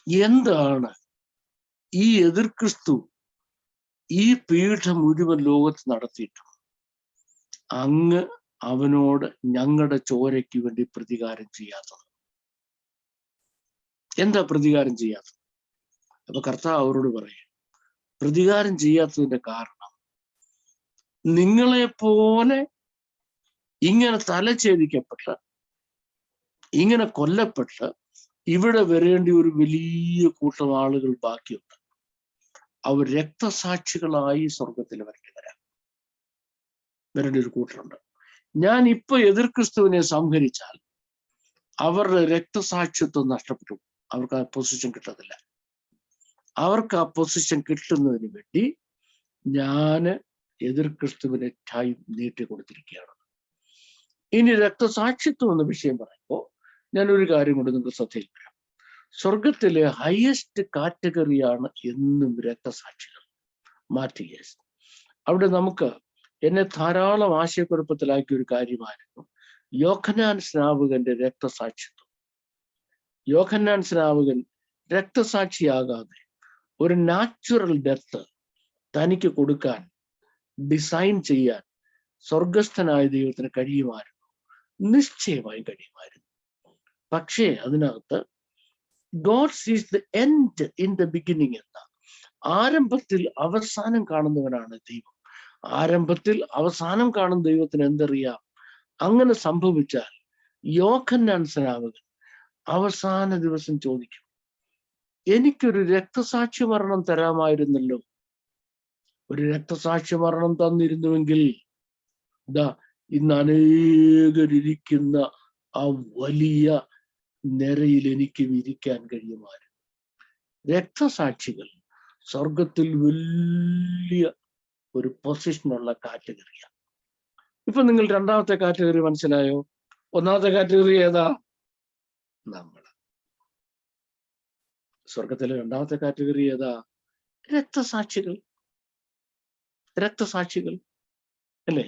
എന്താണ് ഈ എതിർ ക്രിസ്തു ഈ പീഠം മുഴുവൻ ലോകത്ത് നടത്തിയിട്ടും അങ്ങ് അവനോട് ഞങ്ങളുടെ ചോരയ്ക്ക് വേണ്ടി പ്രതികാരം ചെയ്യാത്തത്? എന്താ പ്രതികാരം ചെയ്യാത്തത്? അപ്പൊ കർത്താവ് അവരോട് പറയും, പ്രതികാരം ചെയ്യാത്തതിന്റെ കാരണം നിങ്ങളെപ്പോലെ ഇങ്ങനെ തലഛേദിക്കപ്പെട്ട്, ഇങ്ങനെ കൊല്ലപ്പെട്ട് ഇവിടെ വരേണ്ട ഒരു വലിയ കൂട്ടം ആളുകൾ ബാക്കിയുണ്ട്. അവർ രക്തസാക്ഷികളായി സ്വർഗത്തിൽ വരേണ്ട ഒരു കൂട്ടരുണ്ട്. ഞാൻ ഇപ്പൊ എതിർ ക്രിസ്തുവിനെ സംഹരിച്ചാൽ അവരുടെ രക്തസാക്ഷിത്വം നഷ്ടപ്പെട്ടു. അവർക്ക് ആ പൊസിഷൻ കിട്ടത്തില്ല. അവർക്ക് ആ പൊസിഷൻ കിട്ടുന്നതിന് വേണ്ടി ഞാൻ എതിർ ക്രിസ്തുവിനെ ടൈം നീട്ടി കൊടുത്തിരിക്കുകയാണ്. ഇനി രക്തസാക്ഷിത്വം എന്ന വിഷയം പറയുമ്പോൾ ഞാനൊരു കാര്യം കൊണ്ട് നിങ്ങൾക്ക് ശ്രദ്ധയിൽ വരാം. സ്വർഗത്തിലെ ഹയസ്റ്റ് കാറ്റഗറിയാണ് എന്നും രക്തസാക്ഷികൾ, മാർട്ടിയേഴ്സ്. അവിടെ നമുക്ക് എന്നെ ധാരാളം ആശയക്കുഴപ്പത്തിലാക്കിയ ഒരു കാര്യമായിരുന്നു യോഹന്നാൻ സ്നാപകന്റെ രക്തസാക്ഷിത്വം. യോഹന്നാൻ സ്നാപകൻ രക്തസാക്ഷിയാകാതെ ഒരു നാച്ചുറൽ ഡെത്ത് തനിക്ക് കൊടുക്കാൻ ഡിസൈൻ ചെയ്യാൻ സ്വർഗസ്ഥനായ ദൈവത്തിന് കഴിയുമായിരുന്നു, നിശ്ചയമായും കഴിയുമായിരുന്നു. പക്ഷേ അതിനകത്ത് ഗോഡ് സീസ് the end in the beginning എന്ന ആരംഭത്തിൽ അവസാനം കാണുന്നവനാണ് ദൈവം. ആരംഭത്തിൽ അവസാനം കാണുന്ന ദൈവത്തിന് എന്തറിയാം? അങ്ങനെ സംഭവിച്ചാൽ യോഹന്നാൻ സ്നാപകൻ അവസാന ദിവസം ചോദിക്കും, എനിക്കൊരു രക്തസാക്ഷി മരണം തരാമായിരുന്നല്ലോ. ഒരു രക്തസാക്ഷി മരണം തന്നിരുന്നുവെങ്കിൽ ഇതാ ഇന്ന് അനേകരിരിക്കുന്ന ആ വലിയ നിരയിൽ എനിക്ക് ഇരിക്കാൻ കഴിയുമായിരുന്നു. രക്തസാക്ഷികൾ സ്വർഗത്തിൽ വലിയ ഒരു പൊസിഷനുള്ള കാറ്റഗറിയാണ്. ഇപ്പൊ നിങ്ങൾ രണ്ടാമത്തെ കാറ്റഗറി മനസ്സിലായോ? ഒന്നാമത്തെ കാറ്റഗറി ഏതാ? നമ്മൾ. സ്വർഗത്തിലെ രണ്ടാമത്തെ കാറ്റഗറി ഏതാ? രക്തസാക്ഷികൾ. രക്തസാക്ഷികൾ അല്ലേ?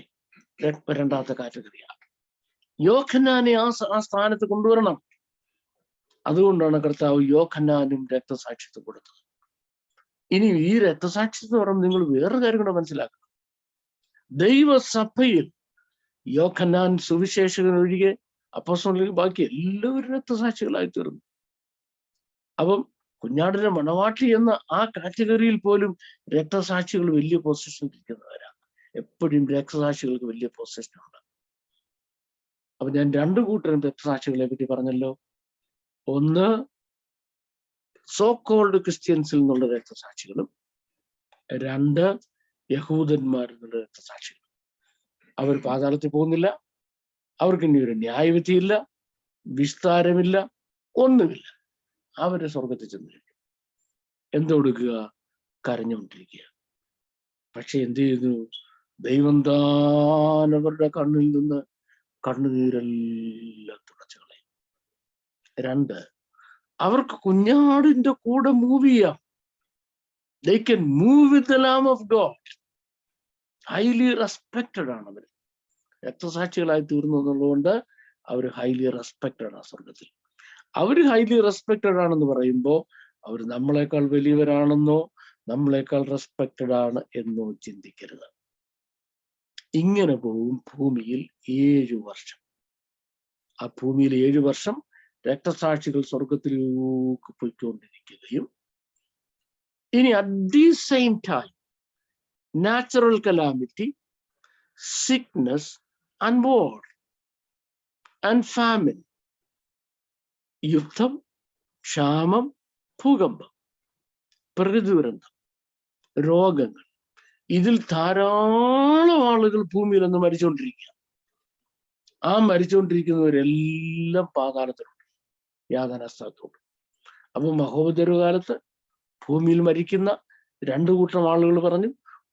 രണ്ടാമത്തെ കാറ്റഗറിയാണ്. യോഹന്നാനെ ആ സ്ഥാനത്ത് കൊണ്ടുവരണം. അതുകൊണ്ടാണ് കർത്താവ് യോഹന്നാനും രക്തസാക്ഷിത്വം കൊടുത്തത്. ഇനി ഈ രക്തസാക്ഷിത്വം പറയുമ്പോൾ നിങ്ങൾ വേറൊരു കാര്യം കൂടെ മനസ്സിലാക്കണം. ദൈവസഭയിൽ യോഹന്നാൻ സുവിശേഷകൻ ഒഴികെ അപ്പോസ്തലന്മാർ ബാക്കി എല്ലാവരും രക്തസാക്ഷികളായി തീർന്നു. അപ്പം കുഞ്ഞാടിന്റെ മണവാട്ടി എന്ന ആ കാറ്റഗറിയിൽ പോലും രക്തസാക്ഷികൾ വലിയ പൊസിഷൻ ഇരിക്കുന്നവരാണ്. എപ്പോഴും രക്തസാക്ഷികൾക്ക് വലിയ പൊസിഷൻ ഉണ്ട്. അപ്പൊ ഞാൻ രണ്ടു കൂട്ടരും രക്തസാക്ഷികളെ പറ്റി പറഞ്ഞല്ലോ. ഒന്ന് സോ കോൾഡ് ക്രിസ്ത്യൻസിൽ നിന്നുള്ള രക്തസാക്ഷികളും, രണ്ട് യഹൂദന്മാരിൽ നിന്നുള്ള രക്തസാക്ഷികളും. അവർ പാതാളത്തിൽ പോകുന്നില്ല, അവർക്ക് ഇനി ഒരു ന്യായവിധിയില്ല, വിസ്താരമില്ല, ഒന്നുമില്ല. അവരെ സ്വർഗത്തിൽ ചെന്നിരിക്കും. എന്തൊടുക്കുക? കരഞ്ഞുകൊണ്ടിരിക്കുക. പക്ഷെ എന്ത് ചെയ്തു? ദൈവം താൻ അവരുടെ കണ്ണിൽ നിന്ന് കണ്ണുനീരെല്ലാം തുടച്ചു കളയും. രണ്ട്, അവർക്ക് കുഞ്ഞാടിന്റെ കൂടെ മൂവ് ചെയ്യാം. They can move with the Lamb of God. Highly respected ആണ് അവർ. രക്തസാക്ഷികളായി തീർന്നു എന്നുള്ളതുകൊണ്ട് അവർ ഹൈലി റെസ്പെക്റ്റഡ് ആണ് സ്വർഗത്തിൽ. അവർ ഹൈലി റെസ്പെക്റ്റഡ് ആണെന്ന് പറയുമ്പോൾ അവർ നമ്മളെക്കാൾ വലിയവരാണെന്നോ നമ്മളെക്കാൾ റെസ്പെക്റ്റഡ് ആണ് എന്നോ ചിന്തിക്കരുത്. ഇങ്ങനെ പോവും ഭൂമിയിൽ 7 വർഷം. ആ ഭൂമിയിൽ 7 വർഷം രക്തസാക്ഷികൾ സ്വർഗത്തിലേക്ക് പോയിക്കൊണ്ടിരിക്കുകയും ഇനി at the same time natural calamity, sickness and war and famine, യുദ്ധം, ക്ഷാമം, ഭൂകമ്പം, പ്രകൃതി ദുരന്തം, രോഗങ്ങൾ, ഇതിൽ ധാരാളം ആളുകൾ ഭൂമിയിൽ നിന്ന് മരിച്ചുകൊണ്ടിരിക്കുക. ആ മരിച്ചുകൊണ്ടിരിക്കുന്നവരെല്ലാം പാതാളത്തിലുണ്ട്, യാതനാസ്ഥലത്തുണ്ട്. അപ്പൊ മഹോദരകാലത്ത് ഭൂമിയിൽ മരിക്കുന്ന 2 കൂട്ടം ആളുകൾ പറഞ്ഞു.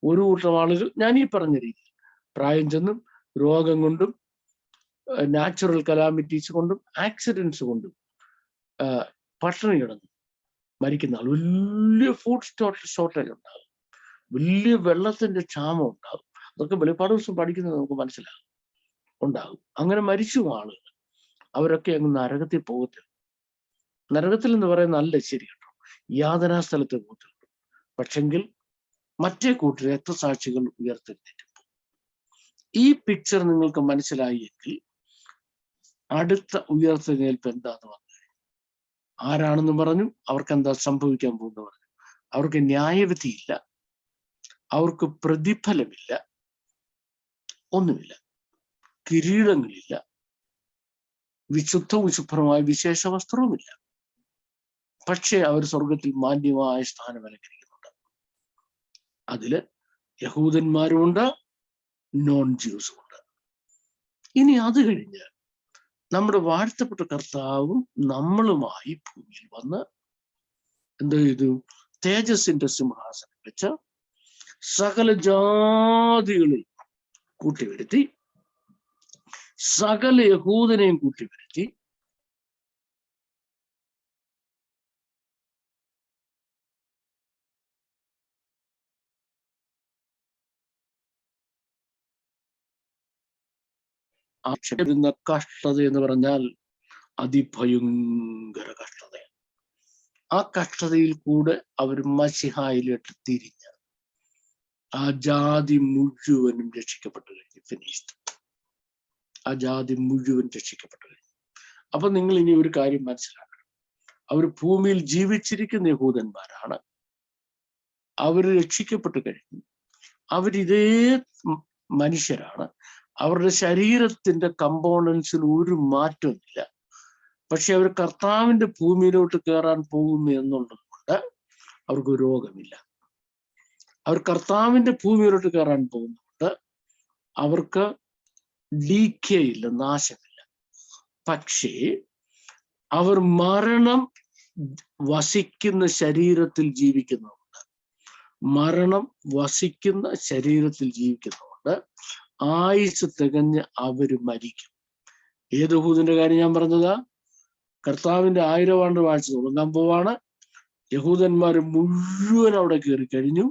ഒരു കൂട്ടം ആളുകൾ ഞാൻ ഈ പറഞ്ഞ രീതിയിൽ പ്രായം ചെന്നും രോഗം കൊണ്ടും നാച്ചുറൽ കലാമിറ്റീസ് കൊണ്ടും ആക്സിഡൻസ് കൊണ്ടും പട്ടിണി കിടന്നു മരിക്കുന്ന ആൾ. വലിയ ഫുഡ് ഷോർട്ടേജ് ഉണ്ടാകും, വലിയ വെള്ളത്തിന്റെ ക്ഷാമം ഉണ്ടാകും. അതൊക്കെ വെളിപ്പാട് ദിവസം പഠിക്കുന്നത് നമുക്ക് മനസ്സിലാകും, ഉണ്ടാകും. അങ്ങനെ മരിച്ചു ആളുകൾ. അവരൊക്കെ അങ്ങ് നരകത്തിൽ പോകത്തില്ല. നരകത്തിൽ എന്ന് പറയുന്നത് നല്ല ശരി കേട്ടോ, യാതനാ സ്ഥലത്ത് പോകത്തില്ല. പക്ഷെങ്കിൽ മറ്റേ കൂട്ടർ രക്തസാക്ഷികൾ ഉയർത്തെഴുന്നേറ്റ് പോകും. ഈ പിക്ചർ നിങ്ങൾക്ക് മനസ്സിലായി എങ്കിൽ അടുത്ത ഉയർത്തെഴുന്നേൽപ്പ് എന്താന്ന് പറഞ്ഞു. ആരാണെന്ന് പറഞ്ഞു, അവർക്ക് എന്താ സംഭവിക്കാൻ പോകുന്നു പറഞ്ഞു. അവർക്ക് ന്യായവിധിയില്ല, അവർക്ക് പ്രതിഫലമില്ല, ഒന്നുമില്ല, കിരീടങ്ങളില്ല, വിശുദ്ധവും ശുഭ്രമായ വിശേഷ വസ്ത്രവുമില്ല. പക്ഷെ അവർ സ്വർഗത്തിൽ മാന്യമായ സ്ഥാനം അലങ്കരിക്കുന്നുണ്ട്. അതില് യഹൂദന്മാരുമുണ്ട്, നോൺ ജ്യൂസും ഉണ്ട്. ഇനി അത് കഴിഞ്ഞ് നമ്മുടെ വാഴ്ത്തപ്പെട്ട കർത്താവും നമ്മളുമായി ഭൂമിയിൽ വന്ന് എന്ത് ചെയ്തു? തേജസ്സിന്റെ സിംഹാസനം വെച്ച് സകല ജാതികളെയും കൂട്ടിവരുത്തി, സകല യഹൂദനെയും കൂട്ടിവരുത്തി ആക്ഷേപിക്കുന്ന കഷ്ടത എന്ന് പറഞ്ഞാൽ അതിഭയങ്കര കഷ്ടത. ആ കഷ്ടതയിൽ കൂടെ അവർ മശിഹായിലോട്ട് തിരിഞ്ഞ് ആ ജാതി മുഴുവനും രക്ഷിക്കപ്പെട്ടു കഴിഞ്ഞു. ഫിനിഷ്ഡ്. ആ ജാതി മുഴുവൻ രക്ഷിക്കപ്പെട്ടു കഴിഞ്ഞു. അപ്പൊ നിങ്ങൾ ഇനി ഒരു കാര്യം മനസ്സിലാക്കണം. അവർ ഭൂമിയിൽ ജീവിച്ചിരിക്കുന്ന യഹൂദന്മാരാണ്. അവർ രക്ഷിക്കപ്പെട്ടു കഴിഞ്ഞു. അവരിതേ മനുഷ്യരാണ്. അവരുടെ ശരീരത്തിന്റെ കമ്പോണൻസിൽ ഒരു മാറ്റമില്ല. പക്ഷെ അവർ കർത്താവിന്റെ ഭൂമിയിലോട്ട് കയറാൻ പോകുന്നു എന്നുള്ളത് കൊണ്ട് അവർക്ക് രോഗമില്ല. അവർ കർത്താവിന്റെ ഭൂമിയിലോട്ട് കയറാൻ പോകുന്നുണ്ട് അവർക്ക് ഡീക്കേ ഇല്ല, നാശമില്ല. പക്ഷേ അവർ മരണം വസിക്കുന്ന ശരീരത്തിൽ ജീവിക്കുന്നുണ്ട്. മരണം വസിക്കുന്ന ശരീരത്തിൽ ജീവിക്കുന്നുണ്ട്. ആയുസ് തികഞ്ഞ് അവര് മരിക്കും. ഏത് യഹൂദന്റെ കാര്യം ഞാൻ പറഞ്ഞതാ? കർത്താവിന്റെ 1000 ആണ്ട് വാഴ്ച തുടങ്ങാൻ പോവാണ്. യഹൂദന്മാർ മുഴുവൻ അവിടെ കയറി കഴിഞ്ഞു.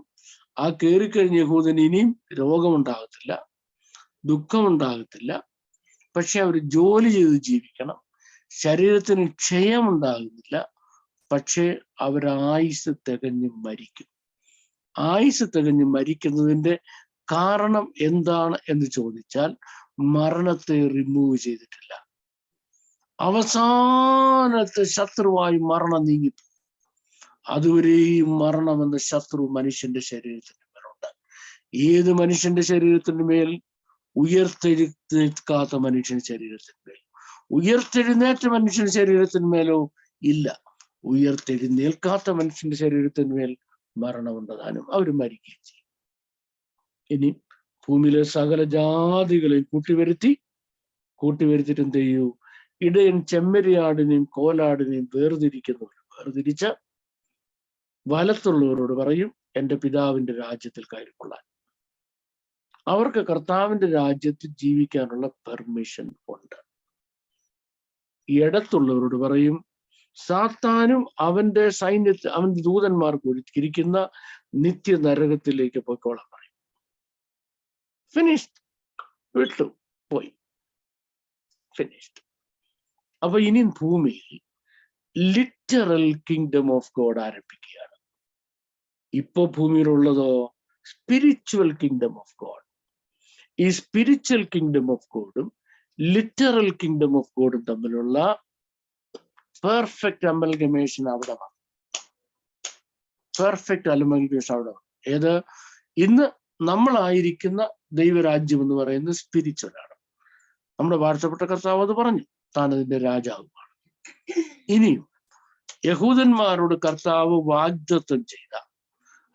ആ കയറിക്കഴിഞ്ഞ യഹൂദൻ ഇനിയും രോഗമുണ്ടാകത്തില്ല, ദുഃഖമുണ്ടാകത്തില്ല. പക്ഷെ അവർ ജോലി ചെയ്ത് ജീവിക്കണം. ശരീരത്തിന് ക്ഷയമുണ്ടാകുന്നില്ല. പക്ഷെ അവർ ആയുസ് തികഞ്ഞ് മരിക്കും. ആയുസ് തികഞ്ഞ് മരിക്കുന്നതിന്റെ കാരണം എന്താണ് എന്ന് ചോദിച്ചാൽ മരണത്തെ റിമൂവ് ചെയ്തിട്ടില്ല. അവസാനത്തെ ശത്രുവായി മരണം നീങ്ങിപ്പോകും. അതുവരെയും മരണം എന്ന ശത്രു മനുഷ്യന്റെ ശരീരത്തിന് മേലുണ്ട്. ഏത് മനുഷ്യന്റെ ശരീരത്തിന് മേൽ? ഉയർത്തെഴുന്നേൽക്കാത്ത മനുഷ്യന്റെ ശരീരത്തിന്മേൽ. ഉയർത്തെഴുന്നേറ്റ മനുഷ്യന്റെ ശരീരത്തിന്മേലോ ഇല്ല. ഉയർത്തെഴുന്നേൽക്കാത്ത മനുഷ്യന്റെ ശരീരത്തിന്മേൽ മരണമുണ്ട് താനും. അവർ മരിക്കുകയും ചെയ്യും. ഇനി ഭൂമിയിലെ സകല ജാതികളെയും കൂട്ടിവരുത്തിട്ട് എന്ത് ചെയ്യൂ? ഇടയൻ ചെമ്മരിയാടിനെയും കോലാടിനെയും വേർതിരിച്ച് വലത്തുള്ളവരോട് പറയും, എൻ്റെ പിതാവിന്റെ രാജ്യത്തിൽ കയറിക്കൊള്ളാൻ. അവർക്ക് കർത്താവിന്റെ രാജ്യത്തിൽ ജീവിക്കാനുള്ള പെർമിഷൻ ഉണ്ട്. ഇടത്തുള്ളവരോട് പറയും, സാത്താനും അവന്റെ അവന്റെ ദൂതന്മാർക്ക് ഒരുക്കിയിരിക്കുന്ന നിത്യ നരകത്തിലേക്ക് പോയിക്കോളാൻ പറയും. ഫിനിഷ്ഡ്. വിട്ടു പോയി. ഫിനിഷ്ഡ്. അപ്പൊ ഇനി ഭൂമിയിൽ ലിറ്ററൽ കിങ്ഡം ഓഫ് ഗോഡ് ആരംഭിക്കുകയാണ്. ഇപ്പൊ ഭൂമിയിലുള്ളതോ സ്പിരിച്വൽ കിങ്ഡം ഓഫ് ഗോഡ്. ഈ സ്പിരിച്വൽ കിങ്ഡം ഓഫ് ഗോഡും ലിറ്ററൽ കിങ്ഡം ഓഫ് ഗോഡും തമ്മിലുള്ള പെർഫെക്റ്റ് അമൽഗമേഷൻ അവിടെ വന്നു. പെർഫെക്റ്റ് അമൽഗമേഷൻ അവിടെ വന്നു. ഏത്? ഇന്ന് നമ്മളായിരിക്കുന്ന ദൈവരാജ്യം എന്ന് പറയുന്നത് സ്പിരിച്വൽ ആണ്. നമ്മുടെ വാഴ്ത്തപ്പെട്ട കർത്താവ് അത് പറഞ്ഞു, താൻ അതിന്റെ രാജാവുമാണ്. ഇനിയും യഹൂദന്മാരോട് കർത്താവ് വാഗ്ദത്തം ചെയ്ത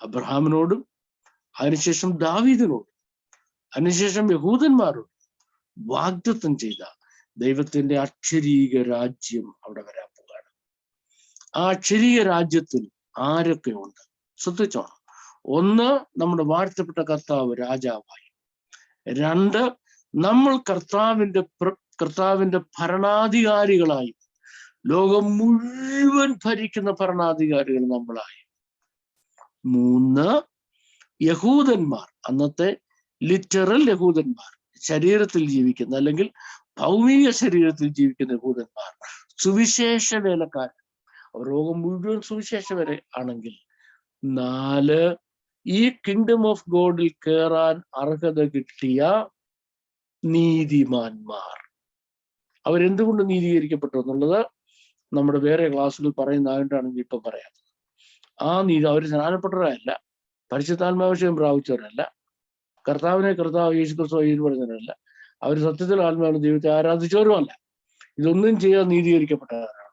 അബ്രഹാമിനോടും അതിനുശേഷം ദാവീദിനോടും അതിനുശേഷം യഹൂദന്മാരോടും വാഗ്ദത്തം ചെയ്ത ദൈവത്തിന്റെ അക്ഷരീക രാജ്യം അവിടെ വരാൻ പോവുകയാണ്. ആ അക്ഷരീക രാജ്യത്തിൽ ആരൊക്കെ ഉണ്ട്? ശ്രദ്ധിച്ചോണം. ഒന്ന്, നമ്മുടെ വാഴ്ത്തപ്പെട്ട കർത്താവ് രാജാവായി. 2, നമ്മൾ കർത്താവിന്റെ ഭരണാധികാരികളായി. ലോകം മുഴുവൻ ഭരിക്കുന്ന ഭരണാധികാരികൾ നമ്മളായി. 3, യഹൂദന്മാർ, അന്നത്തെ ലിറ്ററൽ യഹൂദന്മാർ, ശരീരത്തിൽ ജീവിക്കുന്ന അല്ലെങ്കിൽ ഭൗമിക ശരീരത്തിൽ ജീവിക്കുന്ന യഹൂദന്മാർ, സുവിശേഷ വേലക്കാരൻ. ലോകം മുഴുവൻ സുവിശേഷ വേല ആണെങ്കിൽ. 4, ഈ കിങ്ഡം ഓഫ് ഗോഡിൽ കയറാൻ അർഹത കിട്ടിയ നീതിമാന്മാർ. അവരെന്തുകൊണ്ട് നീതീകരിക്കപ്പെട്ടു എന്നുള്ളത് നമ്മുടെ വേറെ ക്ലാസ്സുകൾ പറയുന്നതായിട്ടാണെങ്കിൽ ഇപ്പൊ പറയാത്തത്. ആ നീതി അവർ സ്നാനപ്പെട്ടവരല്ല, പരിശുദ്ധാത്മാവിഷയം പ്രാപിച്ചവരല്ല, കർത്താവ് യേശു ക്രിസ്തു പറഞ്ഞവരല്ല, അവർ സത്യത്തിൽ ആത്മാവിന് ദൈവത്തെ ആരാധിച്ചവരുമല്ല. ഇതൊന്നും ചെയ്യാൻ നീതീകരിക്കപ്പെട്ടവരാണ്.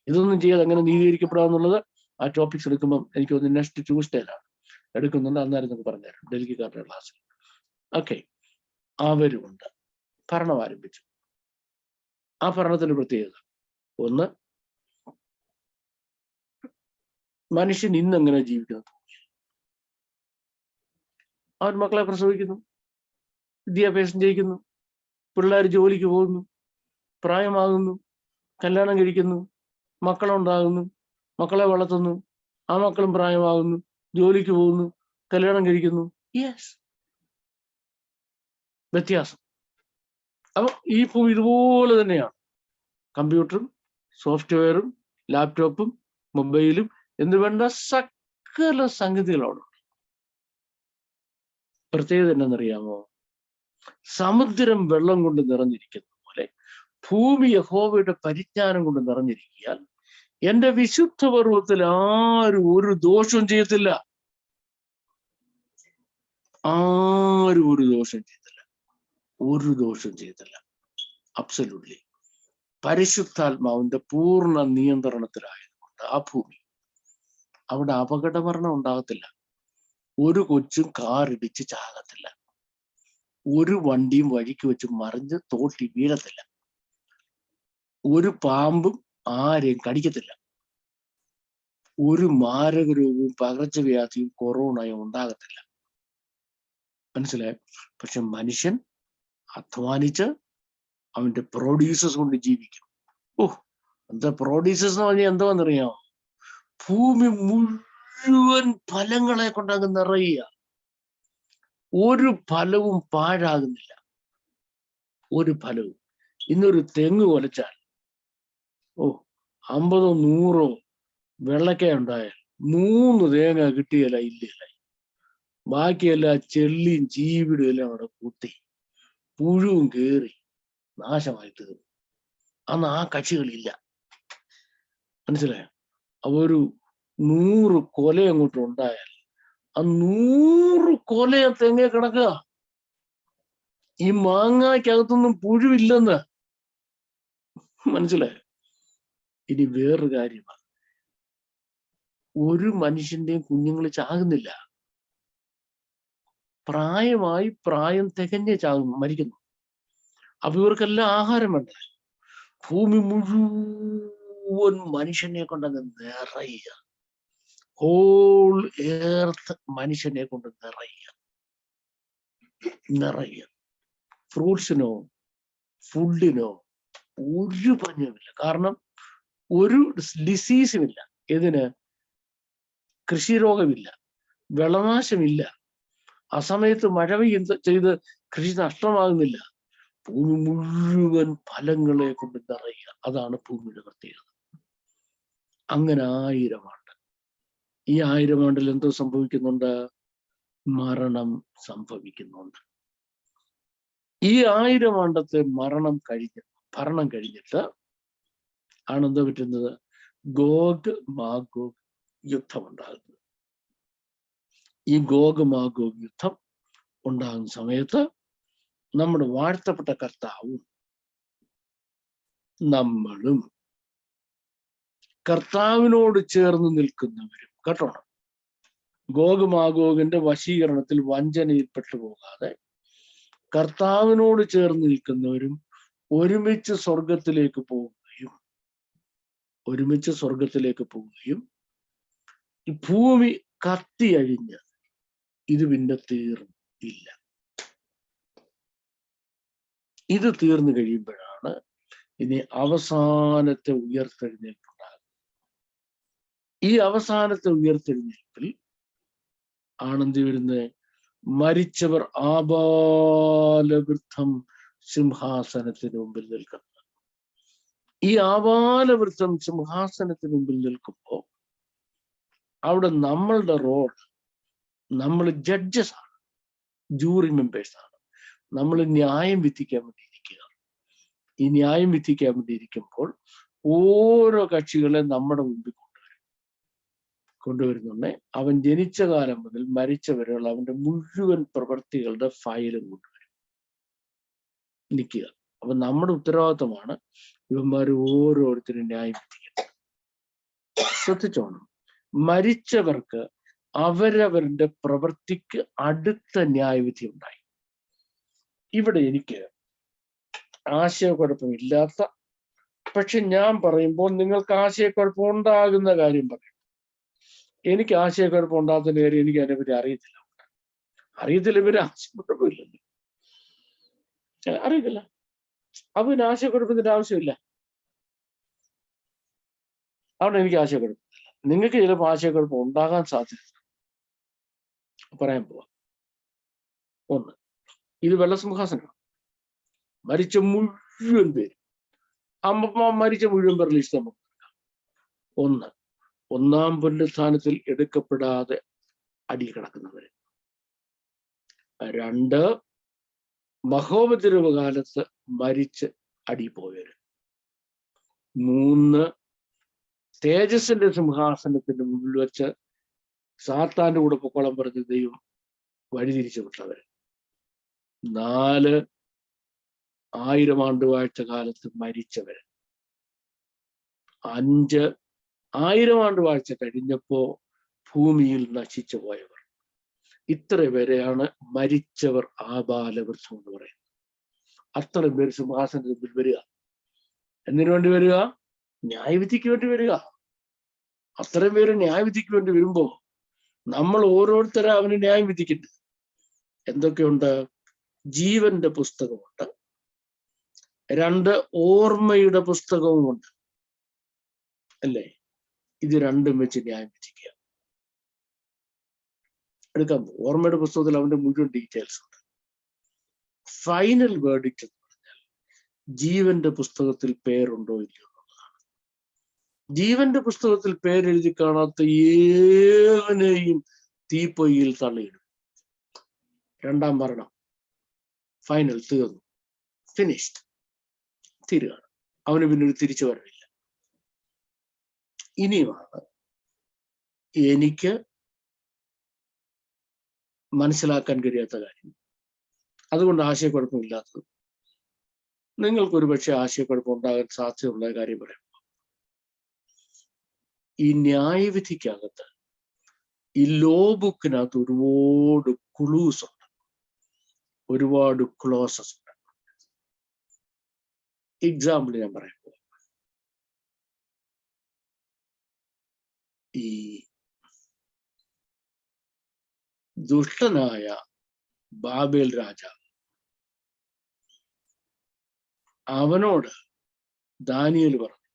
ഇതൊന്നും ചെയ്യാതെ എങ്ങനെ നീതീകരിക്കപ്പെടാന്നുള്ളത് ആ ടോപ്പിക്സ് എടുക്കുമ്പോൾ എനിക്ക് തോന്നുന്നു നെക്സ്റ്റ് ട്യൂസ്ഡേയിലാണ് എടുക്കുന്നുണ്ട്. അന്നേരം നമുക്ക് പറഞ്ഞുതരാം ഡൽഹിക്കാരുടെ ക്ലാസ്സിൽ. ഓക്കെ, അവരുമുണ്ട്. ഭരണം ആരംഭിച്ചു. ആ ഭരണത്തിന്റെ പ്രത്യേകത ഒന്ന്, മനുഷ്യൻ ഇന്നെങ്ങനെ ജീവിക്കുന്നത്. അവൻ മക്കളെ പ്രസവിക്കുന്നു, വിദ്യാഭ്യാസം ചെയ്യിക്കുന്നു, പിള്ളേർ ജോലിക്ക് പോകുന്നു, പ്രായമാകുന്നു, കല്യാണം കഴിക്കുന്നു, മക്കളുണ്ടാകുന്നു, മക്കളെ വളർത്തുന്നു, ആ മക്കളും പ്രായമാകുന്നു, ജോലിക്ക് പോകുന്നു, കല്യാണം കഴിക്കുന്നു. യെസ്, വ്യത്യാസം. അപ്പൊ ഈ ഭൂമി ഇതുപോലെ തന്നെയാണ്. കമ്പ്യൂട്ടറും സോഫ്റ്റ്വെയറും ലാപ്ടോപ്പും മൊബൈലും എന്ന് വേണ്ട സകല സംഗതികളോടും. പ്രത്യേകത എന്താണെന്നറിയാമോ? സമുദ്രം വെള്ളം കൊണ്ട് നിറഞ്ഞിരിക്കുന്ന പോലെ ഭൂമി യഹോവയുടെ പരിജ്ഞാനം കൊണ്ട് നിറഞ്ഞിരിക്കാൻ എന്റെ വിശുദ്ധ പർവ്വതത്തിൽ ആരും ഒരു ദോഷവും ചെയ്യത്തില്ല. ആരും ഒരു ദോഷം ചെയ്തില്ല, ഒരു ദോഷം ചെയ്തില്ല. അബ്സല്യൂട്ട്ലി പരിശുദ്ധാത്മാവിന്റെ പൂർണ്ണ നിയന്ത്രണത്തിലായതുകൊണ്ട് ആ ഭൂമി, അവിടെ അപകടമരണം ഉണ്ടാകത്തില്ല. ഒരു കൊച്ചും കാറിടിച്ച് ചാകത്തില്ല. ഒരു വണ്ടിയും വഴിക്ക് വെച്ച് മറിഞ്ഞ് തോട്ടി വീഴത്തില്ല. ഒരു പാമ്പും ആരെയും കടിക്കത്തില്ല. ഒരു മാരക രോഗവും പകർച്ചവ്യാധിയും കൊറോണയും ഉണ്ടാകത്തില്ല. മനസ്സിലായോ? പക്ഷെ മനുഷ്യൻ അധ്വാനിച്ച് അവന്റെ പ്രൊഡ്യൂസേഴ്സ് കൊണ്ട് ജീവിക്കും. എന്താ പ്രൊഡ്യൂസേഴ്സ് എന്ന് പറഞ്ഞാൽ എന്താണെന്നറിയാമോ? ഭൂമി മുഴുവൻ ഫലങ്ങളെ കൊണ്ടങ്ങ് നിറയുക. ഒരു ഫലവും പാഴാകുന്നില്ല. ഒരു ഫലവും. ഇന്നൊരു തെങ്ങ് കൊലച്ചാൽ 50 100 വെള്ളക്ക ഉണ്ടായാൽ 3 തേങ്ങ കിട്ടിയല്ല, ഇല്ലല്ല. ബാക്കിയെല്ലാം ചെള്ളിയും ചീവിടും എല്ലാം അവിടെ കുത്തി പുഴുവും കയറി നാശമായി തീർന്നു. അന്ന് ആ കക്ഷികളില്ല. മനസ്സിലായോ? അപ്പൊ ഒരു 100 കൊല അങ്ങോട്ട് ഉണ്ടായാൽ ആ 100 കൊല തെങ്ങ കിടക്കുക. ഈ മാങ്ങയ്ക്കകത്തൊന്നും പുഴുവില്ലെന്ന്. മനസ്സിലായോ? ഇനി വേറൊരു കാര്യമാണ്, ഒരു മനുഷ്യന്റെയും കുഞ്ഞുങ്ങൾ ചാകുന്നില്ല. പ്രായമായി പ്രായം തികഞ്ഞ് മരിക്കുന്നു. അപ്പൊ ഇവർക്കെല്ലാം ആഹാരം വേണ്ട. ഭൂമി മുഴുവൻ മനുഷ്യനെ കൊണ്ടങ്ങ് നിറയുക. ഹോൾ എർത്ത് മനുഷ്യനെ കൊണ്ട് നിറയുക. ഫ്രൂട്ട്സിനോ ഫുഡിനോ ഒരു പഞ്ഞവുമില്ല. കാരണം ഒരു ഡിസീസുമില്ല. ഇതിന് കൃഷിരോഗമില്ല, വിളനാശമില്ല, അസമയത്ത് മഴ ചെയ്ത് കൃഷി നഷ്ടമാകുന്നില്ല. ഭൂമി മുഴുവൻ ഫലങ്ങളെ കൊണ്ട് നിറയുക. അതാണ് ഭൂമിയുടെ പ്രത്യേകത. അങ്ങനെ 1000 ആണ്ട്. ഈ 1000 ആണ്ടിൽ എന്തോ സംഭവിക്കുന്നുണ്ട്? മരണം സംഭവിക്കുന്നുണ്ട്. ഈ 1000 ആണ്ടത്തെ ഭരണം കഴിഞ്ഞിട്ട് ആണ് എന്താ പറ്റുന്നത്? ഗോഗ് മാഗോഗ് യുദ്ധം ഉണ്ടാകുന്നത്. ഈ ഗോഗ് മാഗോഗ് യുദ്ധം ഉണ്ടാകുന്ന സമയത്ത് നമ്മുടെ വാഴ്ത്തപ്പെട്ട കർത്താവും നമ്മളും കർത്താവിനോട് ചേർന്ന് നിൽക്കുന്നവരും കേട്ടോ, ഗോഗ് മാഗോഗിന്റെ വശീകരണത്തിൽ വഞ്ചനയിൽപ്പെട്ടു പോകാതെ കർത്താവിനോട് ചേർന്ന് നിൽക്കുന്നവരും ഒരുമിച്ച് സ്വർഗത്തിലേക്ക് പോവുകയും ഈ ഭൂമി കത്തി അഴിഞ്ഞ് ഇത് പിന്നെ തീർന്നില്ല. ഇത് തീർന്നു കഴിയുമ്പോഴാണ് ഇനി അവസാനത്തെ ഉയർത്തെഴുന്നേൽപ്പുണ്ടാകുന്നത്. ഈ അവസാനത്തെ ഉയർത്തെഴുന്നേൽപ്പിൽ ആണെന്ത് വരുന്നത്? മരിച്ചവർ ആബാലവൃദ്ധം സിംഹാസനത്തിന് മുമ്പിൽ നിൽക്കുന്നത്. ഈ ആബാലവൃദ്ധം സിംഹാസനത്തിന് മുമ്പിൽ നിൽക്കുമ്പോൾ അവിടെ നമ്മളുടെ റോൾ, നമ്മൾ ജഡ്ജസ് ആണ്, ജൂറി മെമ്പേഴ്സ് ആണ്. നമ്മൾ ന്യായം വിധിക്കാൻ വേണ്ടി ഇരിക്കുക. ഈ ന്യായം വിധിക്കാൻ വേണ്ടി ഇരിക്കുമ്പോൾ ഓരോ കക്ഷികളെ നമ്മുടെ മുമ്പിൽ കൊണ്ടുവരുന്നുണ്ട്. അവൻ ജനിച്ച കാലം മുതൽ മരിച്ചവരെയുള്ള അവന്റെ മുഴുവൻ പ്രവൃത്തികളുടെ ഫയലും കൊണ്ടുവരും, നിൽക്കുക. അപ്പൊ നമ്മുടെ ഉത്തരവാദിത്വമാണ് ഇവന്മാർ ഓരോരുത്തരും ന്യായം വിധിക്കുന്നത്. ശ്രദ്ധിച്ചോണം, മരിച്ചവർക്ക് അവരവരുടെ പ്രവൃത്തിക്ക് അടുത്ത ന്യായവിധി ഉണ്ടായി. ഇവിടെ എനിക്ക് ആശയക്കുഴപ്പമില്ലാത്ത, പക്ഷെ ഞാൻ പറയുമ്പോൾ നിങ്ങൾക്ക് ആശയക്കുഴപ്പം ഉണ്ടാകുന്ന കാര്യം പറയും. എനിക്ക് ആശയക്കുഴപ്പം ഉണ്ടാകുന്ന കാര്യം എനിക്ക് അതിനെപ്പറ്റി അറിയത്തില്ല. ഇവര് ആശയക്കുഴപ്പമില്ലല്ലോ, അറിയത്തില്ല. അപ്പൊ പിന്നെ ആശയക്കുഴപ്പത്തിന്റെ ആവശ്യമില്ല. അവിടെ എനിക്ക് ആശയക്കുഴപ്പമില്ല. നിങ്ങൾക്ക് ചിലപ്പോൾ ആശയക്കുഴപ്പം ഉണ്ടാകാൻ സാധ്യത പറയാൻ പോവാം. ഒന്ന്, ഇത് വെള്ളസിംഹാസനമാണ്. മരിച്ച മുഴുവൻ പേര്, മരിച്ച മുഴുവൻ പേർ ലിസ്റ്റ് നമുക്ക്. ഒന്ന്, ഒന്നാം പുനരുത്ഥാനത്തിൽ എടുക്കപ്പെടാതെ അടി കിടക്കുന്നവര്. രണ്ട്, മഹോപദ്രവ കാലത്ത് മരിച്ച് അടി പോയവര്. മൂന്ന്, തേജസ്സിന്റെ സിംഹാസനത്തിന്റെ മുമ്പിൽ വെച്ച് സാത്താന്റെ കൂടെ പൊക്കോളം പറഞ്ഞ് ദൈവം വഴിതിരിച്ചു വിട്ടവര്. നാല്, 1000 ആണ്ടുവാഴ്ച കാലത്ത് മരിച്ചവര്. 5, 1000 ആണ്ടുവാഴ്ച കഴിഞ്ഞപ്പോ ഭൂമിയിൽ നശിച്ചു പോയവർ. ഇത്ര പേരെയാണ് മരിച്ചവർ ആബാലവൃക്ഷം എന്ന് പറയുന്നത്. അത്രയും പേര് സിംഹാസനത്തിന് മുമ്പിൽ വരിക. എന്തിനു വേണ്ടി വരിക? ന്യായവിധിക്ക് വേണ്ടി വരിക. അത്രയും പേര് ന്യായവിധിക്ക് വേണ്ടി വരുമ്പോ നമ്മൾ ഓരോരുത്തരെ അവന് ന്യായം വിധിക്കുന്നുണ്ട്. എന്തൊക്കെയുണ്ട്? ജീവന്റെ പുസ്തകമുണ്ട്, 2 ഓർമ്മയുടെ പുസ്തകവുമുണ്ട്, അല്ലേ? ഇത് രണ്ടും വെച്ച് ന്യായം വിധിക്കുക. എടുക്കാൻ പോകും. ഓർമ്മയുടെ പുസ്തകത്തിൽ അവന്റെ മുഴുവൻ ഡീറ്റെയിൽസ് ഉണ്ട്. ഫൈനൽ വേർഡിക്റ്റ് എന്ന് പറഞ്ഞാൽ ജീവന്റെ പുസ്തകത്തിൽ പേരുണ്ടോ ഇല്ലയോ എന്നുള്ളതാണ്. ജീവന്റെ പുസ്തകത്തിൽ പേരെഴുതി കാണാത്ത ഏവനെയും തീപ്പൊയ്യിൽ തള്ളിയിടും. 2ാം മരണം, ഫൈനൽ, തീർന്നു, ഫിനിഷ്ഡ്, തീരുകയാണ്. അവന് പിന്നെ ഒരു തിരിച്ചു വരവില്ല. ഇനിയുമാണ് എനിക്ക് മനസ്സിലാക്കാൻ കഴിയാത്ത കാര്യം. അതുകൊണ്ട് ആശയക്കുഴപ്പമില്ലാത്തത്. നിങ്ങൾക്കൊരു പക്ഷെ ആശയക്കുഴപ്പം ഉണ്ടാകാൻ സാധ്യതയുള്ള കാര്യം പറയാം. ഈ ന്യായവിധിക്കകത്ത്, ഈ ലോ ബുക്കിനകത്ത് ഒരുപാട് ക്ലൂസ് ഉണ്ട്, ഒരുപാട് ക്ലോസസ് ഉണ്ട്. എക്സാമ്പിൾ ഞാൻ പറയാം. ഈ ദുഷ്ടനായ ബാബേൽ രാജാവ് അവനോട് ദാനിയേൽ പറഞ്ഞു,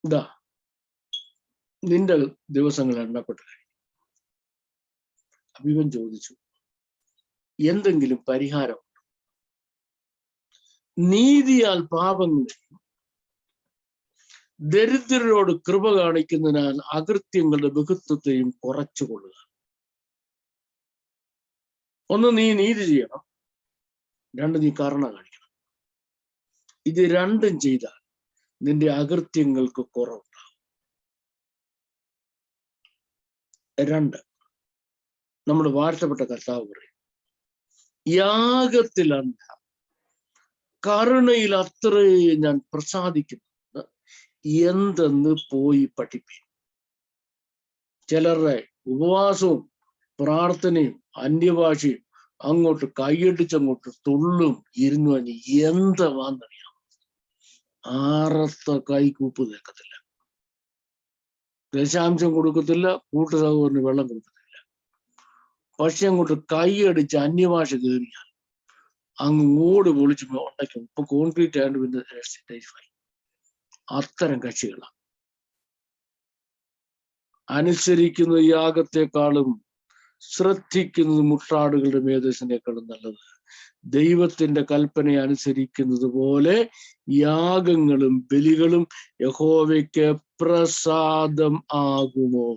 ഇതാ നിന്റെ ദിവസങ്ങൾ എണ്ണപ്പെട്ടു കഴിഞ്ഞു. അപ്പൊ ഇവൻ ചോദിച്ചു, എന്തെങ്കിലും പരിഹാരം? നീതിയാൽ പാപങ്ങളെയും ദരിദ്രരോട് കൃപ കാണിക്കുന്നതിനാൽ അകൃത്യങ്ങളുടെ ബഹുത്വത്തെയും കുറച്ചുകൊള്ളുക. ഒന്ന്, നീ നീതി ചെയ്യണം. 2, നീ കരുണ കാണിക്കണം. ഇത് രണ്ടും ചെയ്താൽ നിന്റെ അകൃത്യങ്ങൾക്ക് കുറവുണ്ടാവും. 2, നമ്മുടെ വാഴ്ത്തപ്പെട്ട കർത്താവ് പറയും, യാഗത്തിലല്ല കരുണയിൽ അത്രേ ഞാൻ പ്രസാദിക്കുന്നു എന്തെന്ന് പോയി പഠിപ്പീൻ. ചിലരുടെ ഉപവാസവും പ്രാർത്ഥനയും അന്യഭാഷയും അങ്ങോട്ട് കൈയടിച്ചങ്ങോട്ട് തുള്ളും ഇരുന്നു കഴിഞ്ഞ് എന്താന്നറിയാം, ആറത്ത കൈകൂപ്പ് നിൽക്കത്തില്ല, ദശാംശം കൊടുക്കത്തില്ല, കൂട്ടുസഹോദരന് വെള്ളം കൊടുക്കത്തില്ല. പക്ഷെ അങ്ങോട്ട് കൈയടിച്ച് അന്യഭാഷ കയറിയാൽ അങ്ങ് ഓട് പൊളിച്ച് ഉണ്ടാക്കും. ഇപ്പൊ കോൺക്രീറ്റ് ആയതുകൊണ്ട് പിന്നെ അത്തരം കക്ഷികളാണ്. അനുസരിക്കുന്ന യാഗത്തെക്കാളും ശ്രദ്ധിക്കുന്നത് മുട്ടാടുകളുടെ മേധസ്സിനേക്കാളും നല്ലത്. ദൈവത്തിന്റെ കൽപ്പനയെ അനുസരിക്കുന്നത് പോലെ യാഗങ്ങളും ബലികളും യഹോവയ്ക്ക് പ്രസാദം ആകുമോ?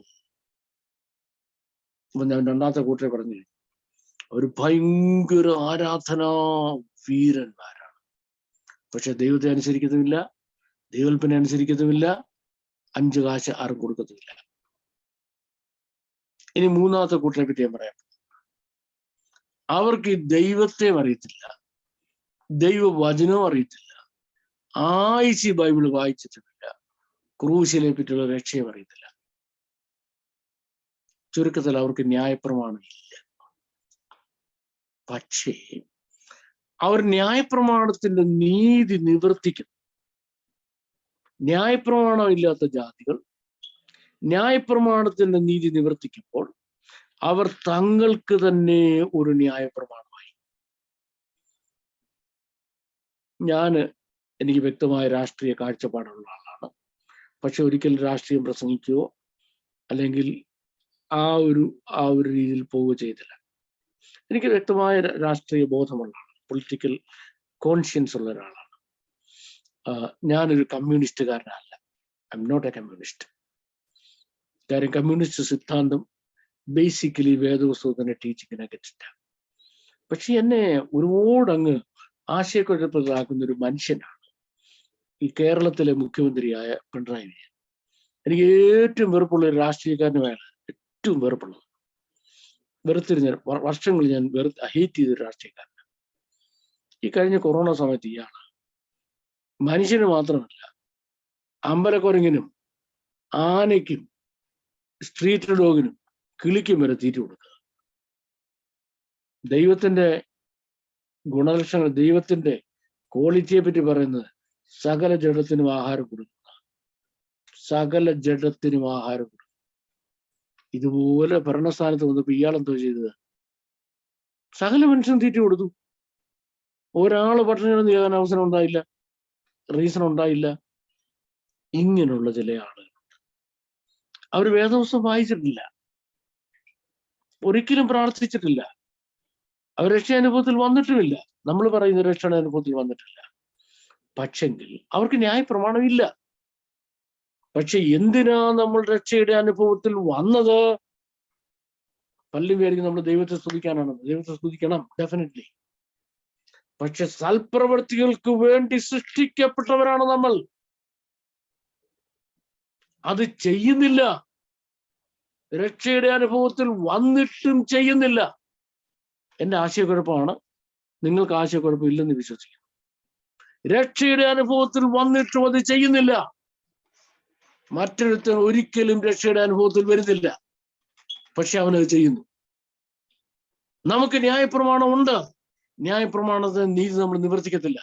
അപ്പൊ ഞാൻ 2ാമത്തെ കൂട്ടരെ പറഞ്ഞു, ഒരു ഭയങ്കര ആരാധനാ വീരന്മാരാണ്, പക്ഷെ ദൈവത്തെ അനുസരിക്കുന്നുമില്ല, ദൈവൽപ്പനെ അനുസരിക്കുന്നുമില്ല, 5 കാശ് ആരും കൊടുക്കത്തുമില്ല. ഇനി 3ാമത്തെ കൂട്ടരെ പറ്റി ഞാൻ പറയാം. അവർക്ക് ഈ ദൈവത്തെയും അറിയത്തില്ല, ദൈവവചനവും അറിയത്തില്ല, ആഴ്ച ബൈബിള് വായിച്ചിട്ടുമില്ല, ക്രൂശിലെ പറ്റിയുള്ള രക്ഷയും അറിയത്തില്ല. ചുരുക്കത്തിൽ അവർക്ക് ന്യായപ്രമാണം ഇല്ല. പക്ഷേ അവർ ന്യായപ്രമാണത്തിന്റെ നീതി നിവർത്തിക്കുന്നു. ന്യായപ്രമാണം ഇല്ലാത്ത ജാതികൾ ന്യായപ്രമാണത്തിന്റെ നീതി നിവർത്തിക്കുമ്പോൾ അവർ തങ്ങൾക്ക് തന്നെ ഒരു ന്യായപ്രമാണമായി. എനിക്ക് വ്യക്തമായ രാഷ്ട്രീയ കാഴ്ചപ്പാടുള്ള ആളാണ്. പക്ഷെ ഒരിക്കലും രാഷ്ട്രീയം പ്രസംഗിക്കുകയോ അല്ലെങ്കിൽ ആ ഒരു രീതിയിൽ പോവുകയോ ചെയ്തില്ല. എനിക്ക് വ്യക്തമായ രാഷ്ട്രീയ ബോധമുള്ള ആളാണ്, പൊളിറ്റിക്കൽ കോൺഷ്യൻസ് ഉള്ള ഒരാളാണ്. ഞാനൊരു കമ്മ്യൂണിസ്റ്റുകാരനല്ല. I am not a communist. കാര്യം കമ്മ്യൂണിസ്റ്റ് സിദ്ധാന്തം ബേസിക്കലി വേദപുസ്തകത്തിന്റെ ടീച്ചിങ്ങിനെ അഗൻസ്റ്റാണ്. പക്ഷെ എന്നെ ഒരുപാട് അങ്ങ് ആശയക്കുഴപ്പത്തിലാക്കുന്ന ഒരു മനുഷ്യനാണ് ഈ കേരളത്തിലെ മുഖ്യമന്ത്രിയായ പിണറായി വിജയൻ. എനിക്ക് ഏറ്റവും വെറുപ്പുള്ള ഒരു രാഷ്ട്രീയക്കാരനുമാണ്, ഏറ്റവും വെറുപ്പുള്ളത്. വെറുത്തിരുന്ന വർഷങ്ങൾ ഞാൻ ഹേറ്റ് ചെയ്തൊരു രാഷ്ട്രീയക്കാരനാണ്. ഈ കഴിഞ്ഞ കൊറോണ സമയത്ത് ഇയാള് മനുഷ്യന് മാത്രമല്ല അമ്പലക്കുരങ്ങിനും ആനയ്ക്കും സ്ട്രീറ്റ് ഡോഗിനും കിളിക്കും വരെ തീറ്റ കൊടുക്കുക. ദൈവത്തിന്റെ ഗുണലക്ഷണങ്ങൾ, ദൈവത്തിന്റെ ക്വാളിറ്റിയെ പറ്റി പറയുന്നത് സകല ജഡത്തിനും ആഹാരം കൊടുക്കുക, സകല ജഡത്തിനും ആഹാരം കൊടുക്കുക. ഇതുപോലെ ഭരണസ്ഥാനത്ത് വന്നപ്പോ ഇയാളെന്തോ ചെയ്തത്? സകല മനുഷ്യനും തീറ്റ കൊടുത്തു. ഒരാള് പട്ടിണി കിടന്ന് ചെയ്യാൻ അവസരം ഉണ്ടായില്ല, റീസൺ ഉണ്ടായില്ല. ഇങ്ങനെയുള്ള ചില ആളുകളുണ്ട്. അവർ വേദപുസ്തകം വായിച്ചിട്ടില്ല, ഒരിക്കലും പ്രാർത്ഥിച്ചിട്ടില്ല, അവർ രക്ഷാനുഭവത്തിൽ വന്നിട്ടുമില്ല. നമ്മൾ പറയുന്ന രക്ഷാനുഭവത്തിൽ വന്നിട്ടില്ല. പക്ഷെങ്കിൽ അവർക്ക് ന്യായപ്രമാണം ഇല്ല. പക്ഷെ എന്തിനാ നമ്മൾ രക്ഷയുടെ അനുഭവത്തിൽ വന്നത്? പലരും വിചാരിക്കും നമ്മൾ ദൈവത്തെ സ്തുതിക്കാനാണ്. ദൈവത്തെ സ്തുതിക്കണം, ഡെഫിനറ്റ്ലി. പക്ഷെ സൽപ്രവൃത്തികൾക്ക് വേണ്ടി സൃഷ്ടിക്കപ്പെട്ടവരാണ് നമ്മൾ. അത് ചെയ്യുന്നില്ല. രക്ഷയുടെ അനുഭവത്തിൽ വന്നിട്ടും ചെയ്യുന്നില്ല. എന്റെ ആശയക്കുഴപ്പമാണ്. നിങ്ങൾക്ക് ആശയക്കുഴപ്പം ഇല്ലെന്ന് വിശ്വസിക്കുന്നു. രക്ഷയുടെ അനുഭവത്തിൽ വന്നിട്ടും അത് ചെയ്യുന്നില്ല. മറ്റൊരുത്തൻ ഒരിക്കലും രക്ഷയുടെ അനുഭവത്തിൽ വരുന്നില്ല, പക്ഷെ അവനത് ചെയ്യുന്നു. നമുക്ക് ന്യായപ്രമാണം ഉണ്ട്. ന്യായപ്രമാണത്തെ നീതി നമ്മൾ നിവർത്തിക്കത്തില്ല.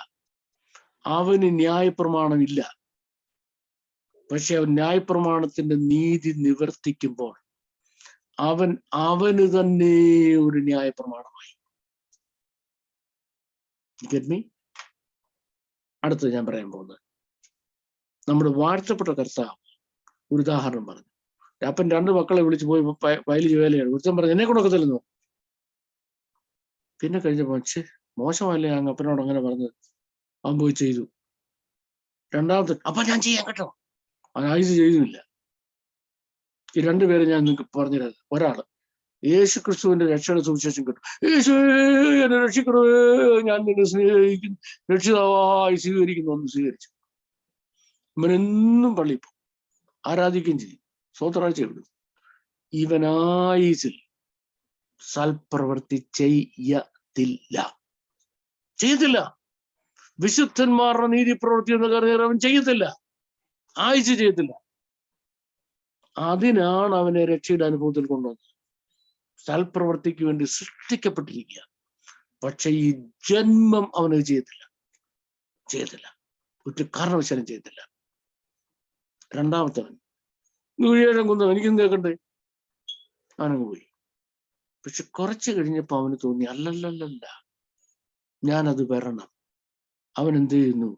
അവന് ന്യായപ്രമാണം ഇല്ല, പക്ഷെ അവൻ ന്യായപ്രമാണത്തിന്റെ നീതി നിവർത്തിക്കുമ്പോൾ അവന് തന്നെ ഒരു ന്യായപ്രമാണമായി. അടുത്തത് ഞാൻ പറയാൻ പോകുന്നത്, നമ്മുടെ വാഴ്ത്തപ്പെട്ട കർത്താവ് ഒരു ഉദാഹരണം പറഞ്ഞു. അപ്പൻ 2 മക്കളെ വിളിച്ചു പോയി വയലിൽ വേലയാണ്. ഒരുത്തൻ പറഞ്ഞു എന്നെ കൊടുക്കത്തില്ലെന്നോ. പിന്നെ കഴിഞ്ഞപ്പോ മോശമല്ലേ അങ്ങ് അപ്പനോട് അങ്ങനെ പറഞ്ഞത്. അവൻ പോയി ചെയ്തു. രണ്ടാമത്തെ അപ്പൊ ഞാൻ ചെയ്യാൻ കേട്ടോ, ആയുസ് ചെയ്തുമില്ല. ഈ 2 പേരെ ഞാൻ നിങ്ങൾക്ക് പറഞ്ഞുതരാം. ഒരാള് യേശു ക്രിസ്തുവിന്റെ രക്ഷയുടെ സുവിശേഷം കേട്ടു. യേശു എന്നെ രക്ഷിക്കണോ, ഞാൻ നിന്നെ സ്നേഹിക്കുന്നു, രക്ഷിതാവായി സ്വീകരിക്കുന്നു എന്ന് സ്വീകരിച്ചു. ഇവനെന്നും പള്ളിയിൽ പോകും, ആരാധിക്കുകയും ചെയ്യും, സ്വത്രാഴ്ച വിടും. ഇവനായുസിൽ സൽപ്രവൃത്തി ചെയ്യത്തില്ല. വിശുദ്ധന്മാരുടെ നീതി പ്രവൃത്തി എന്ന് പറഞ്ഞാൽ അവൻ ചെയ്യത്തില്ല, ആയുസ് ചെയ്യത്തില്ല. അതിനാണ് അവനെ രക്ഷയുടെ അനുഭവത്തിൽ കൊണ്ടുവന്നത്. സൽപ്രവൃത്തിക്ക് വേണ്ടി സൃഷ്ടിക്കപ്പെട്ടിരിക്കുക. പക്ഷെ ഈ ജന്മം അവനത് ചെയ്യത്തില്ല, ഒരു കാരണവശാലും ചെയ്യത്തില്ല. രണ്ടാമത്തവൻ കുന്തം എനിക്കും കേൾക്കണ്ടേ, അവനങ്ങ് പോയി. പക്ഷെ കുറച്ച് കഴിഞ്ഞപ്പോ അവന് തോന്നി അല്ലല്ലല്ല, ഞാനത് വരണം. അവൻ എന്ത് ചെയ്യുന്നു?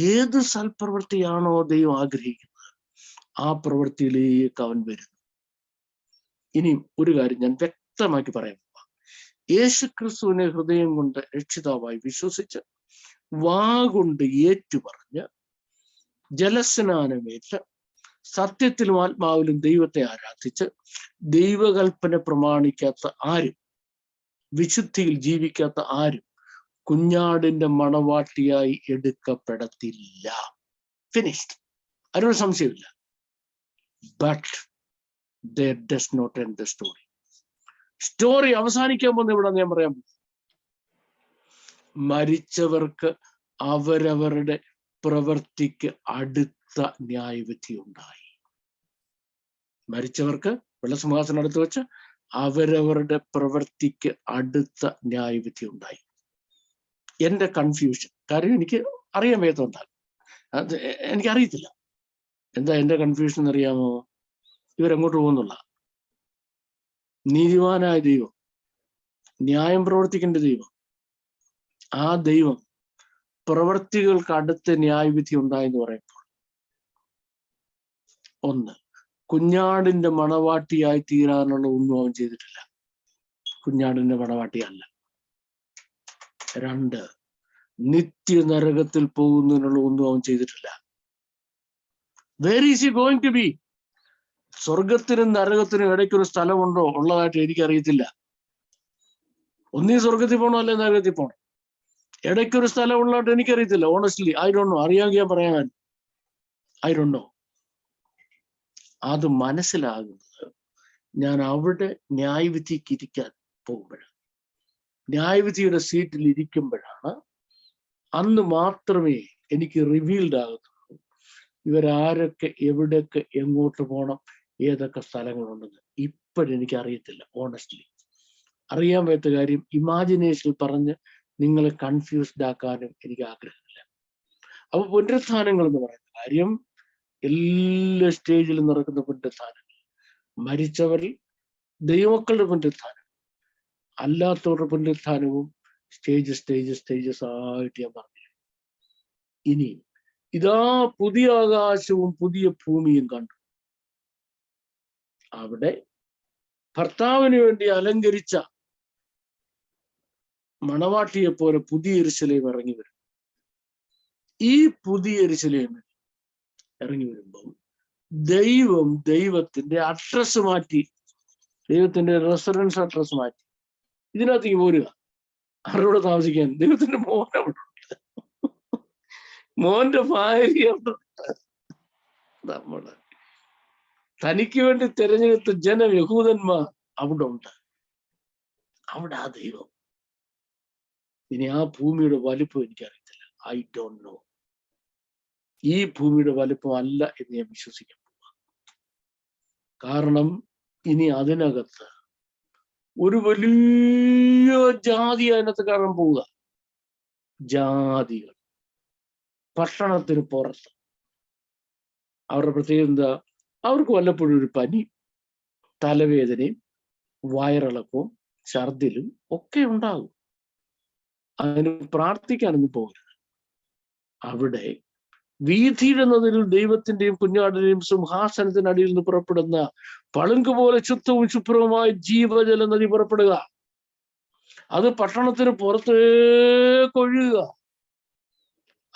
ഏത് സൽപ്രവൃത്തിയാണോ ദൈവം ആഗ്രഹിക്കുന്നത് ആ പ്രവൃത്തിയിലേക്ക് അവൻ വരുന്നു. ഇനി ഒരു കാര്യം ഞാൻ വ്യക്തമാക്കി പറയാൻ പോവാം. യേശുക്രിസ്തുവിനെ ഹൃദയം കൊണ്ട് രക്ഷിതാവായി വിശ്വസിച്ച് വാഗൊണ്ട് ഏറ്റുപറഞ്ഞ് ജലസ്നാനമേറ്റ് സത്യത്തിലും ആത്മാവിലും ദൈവത്തെ ആരാധിച്ച് ദൈവകൽപ്പന പ്രമാണിക്കാത്ത ആരും, വിശുദ്ധിയിൽ ജീവിക്കാത്ത ആരും കുഞ്ഞാടിന്റെ മണവാട്ടിയായി എടുക്കപ്പെടത്തില്ല. ഫിനിഷ്ഡ്. അതിനൊരു സംശയമില്ല. But there does not end the story. Story അവസാനിക്കാൻ പോകുന്ന ഇവിടെ ഞാൻ പറയാൻ പോകും. മരിച്ചവർക്ക് അവരവരുടെ പ്രവൃത്തിക്ക് അടുത്ത അടുത്ത ന്യായവിധി ഉണ്ടായി. മരിച്ചവർക്ക് വെള്ളസിംഹാസനം അടുത്ത് വെച്ച് അവരവരുടെ പ്രവൃത്തിക്ക് അടുത്ത ന്യായവിധി ഉണ്ടായി. എന്റെ കൺഫ്യൂഷൻ, കാര്യം എനിക്ക് അറിയാൻ വയ്യാത്തതുകൊണ്ടാണ്, അത് എനിക്കറിയത്തില്ല. എന്താ എന്റെ കൺഫ്യൂഷൻ എന്നറിയാമോ? ഇവരെങ്ങോട്ട് പോകുന്നുള്ള. നീതിമാനായ ദൈവം, ന്യായം പ്രവർത്തിക്കേണ്ട ദൈവം, ആ ദൈവം പ്രവൃത്തികൾക്ക് അടുത്ത ന്യായവിധി ഉണ്ടായെന്ന് പറയുമ്പോൾ, ഒന്ന്, കുഞ്ഞാടിന്റെ മണവാട്ടിയായി തീരാനുള്ള ഒന്നും അവൻ ചെയ്തിട്ടില്ല. കുഞ്ഞാടിന്റെ മണവാട്ടിയല്ല. രണ്ട്, നിത്യ നരകത്തിൽ പോകുന്നതിനുള്ള ഒന്നും അവൻ ചെയ്തിട്ടില്ല. Where is he going to be? സ്വർഗത്തിനും നരകത്തിനും ഇടയ്ക്കൊരു സ്ഥലമുണ്ടോ? ഉള്ളതായിട്ട് എനിക്കറിയത്തില്ല. ഒന്നീ സ്വർഗത്തിൽ പോകണോ അല്ലെ നരകത്തിൽ പോകണം. ഇടയ്ക്കൊരു സ്ഥലം ഉള്ളതായിട്ട് എനിക്കറിയത്തില്ല. Honestly I don't no. അറിയാമെങ്കിൽ ഞാൻ പറയാൻ, ഐ ഡോണ്ട് നോ. അത് മനസ്സിലാകുന്നത് ഞാൻ അവിടെ ന്യായവിധിക്ക് ഇരിക്കാൻ പോകുമ്പോഴാണ്, ന്യായവിധിയുടെ സീറ്റിൽ ഇരിക്കുമ്പോഴാണ്. അന്ന് മാത്രമേ എനിക്ക് റിവീൽഡ് ആകുന്നുള്ളൂ ഇവരാരൊക്കെ എവിടെയൊക്കെ എങ്ങോട്ട് പോകണം, ഏതൊക്കെ സ്ഥലങ്ങളുണ്ടെന്ന്. ഇപ്പോഴെനിക്ക് അറിയത്തില്ല. ഓണസ്റ്റ്ലി അറിയാൻ പറ്റാത്ത കാര്യം ഇമാജിനേഷനിൽ പറഞ്ഞ് നിങ്ങളെ കൺഫ്യൂസ്ഡ് ആക്കാനും എനിക്ക് ആഗ്രഹമില്ല. അപ്പൊ പുനരുത്ഥാനങ്ങൾ എന്ന് പറയുന്ന കാര്യം എല്ലാ സ്റ്റേജിലും നടക്കുന്ന പുനരുത്ഥാനങ്ങൾ, മരിച്ചവരിൽ ദൈവമക്കളുടെ പുനരുത്ഥാനം, അല്ലാത്തവരുടെ പുനരുത്ഥാനവും സ്റ്റേജസ് ആയിട്ട് ഞാൻ പറഞ്ഞു. ഇനി ഇതാ പുതിയ ആകാശവും പുതിയ ഭൂമിയും കണ്ടു. അവിടെ ഭർത്താവിന് വേണ്ടി അലങ്കരിച്ച മണവാട്ടിയെ പോലെ പുതിയ യെരൂശലേം ഇറങ്ങി വരും. ഈ പുതിയ യെരൂശലേമിൽ ഇറങ്ങി വരുമ്പോൾ ദൈവം ദൈവത്തിന്റെ അഡ്രസ് മാറ്റി, ദൈവത്തിന്റെ റെസിഡൻസ് അഡ്രസ് മാറ്റി ഇതിനകത്തേക്ക് പോരുക. ആരോട് താമസിക്കാൻ? ദൈവത്തിന്റെ മോൻ അവിടെ ഉണ്ട്, മോന്റെ ഭാര്യ അവിടെ ഉണ്ട്. നമ്മള് തനിക്ക് വേണ്ടി തിരഞ്ഞെടുത്ത ജനം യഹൂദന്മാർ അവിടെ ഉണ്ട്. അവിടെ ആ ദൈവം. ഇനി ആ ഭൂമിയുടെ വലിപ്പം എനിക്കറിയത്തില്ല. I don't no. ഈ ഭൂമിയുടെ വലിപ്പം അല്ല എന്ന് ഞാൻ വിശ്വസിക്കാൻ പോവാ. കാരണം ഇനി അതിനകത്ത് ഒരു വലിയ ജാതി അതിനകത്ത് കാണാൻ പോവുക. ജാതികൾ ഭക്ഷണത്തിന് പുറത്ത്. അവരുടെ പ്രത്യേകത എന്താ? അവർക്ക് വല്ലപ്പോഴും ഒരു പനി, തലവേദനയും വയറിളക്കവും ഛർദിലും ഒക്കെ ഉണ്ടാകും. അതിന് പ്രാർത്ഥിക്കാനൊന്നും പോകരുത്. അവിടെ വീഥിയുടെ നദിയിൽ ദൈവത്തിന്റെയും കുഞ്ഞാടിന്റെയും സിംഹാസനത്തിനടിയിൽ നിന്ന് പുറപ്പെടുന്ന പളുങ്ക് പോലെ ശുദ്ധവും ശുഭ്രവുമായ ജീവജല നദി പുറപ്പെടുക. അത് പട്ടണത്തിന് പുറത്തേക്കൊഴുകുക.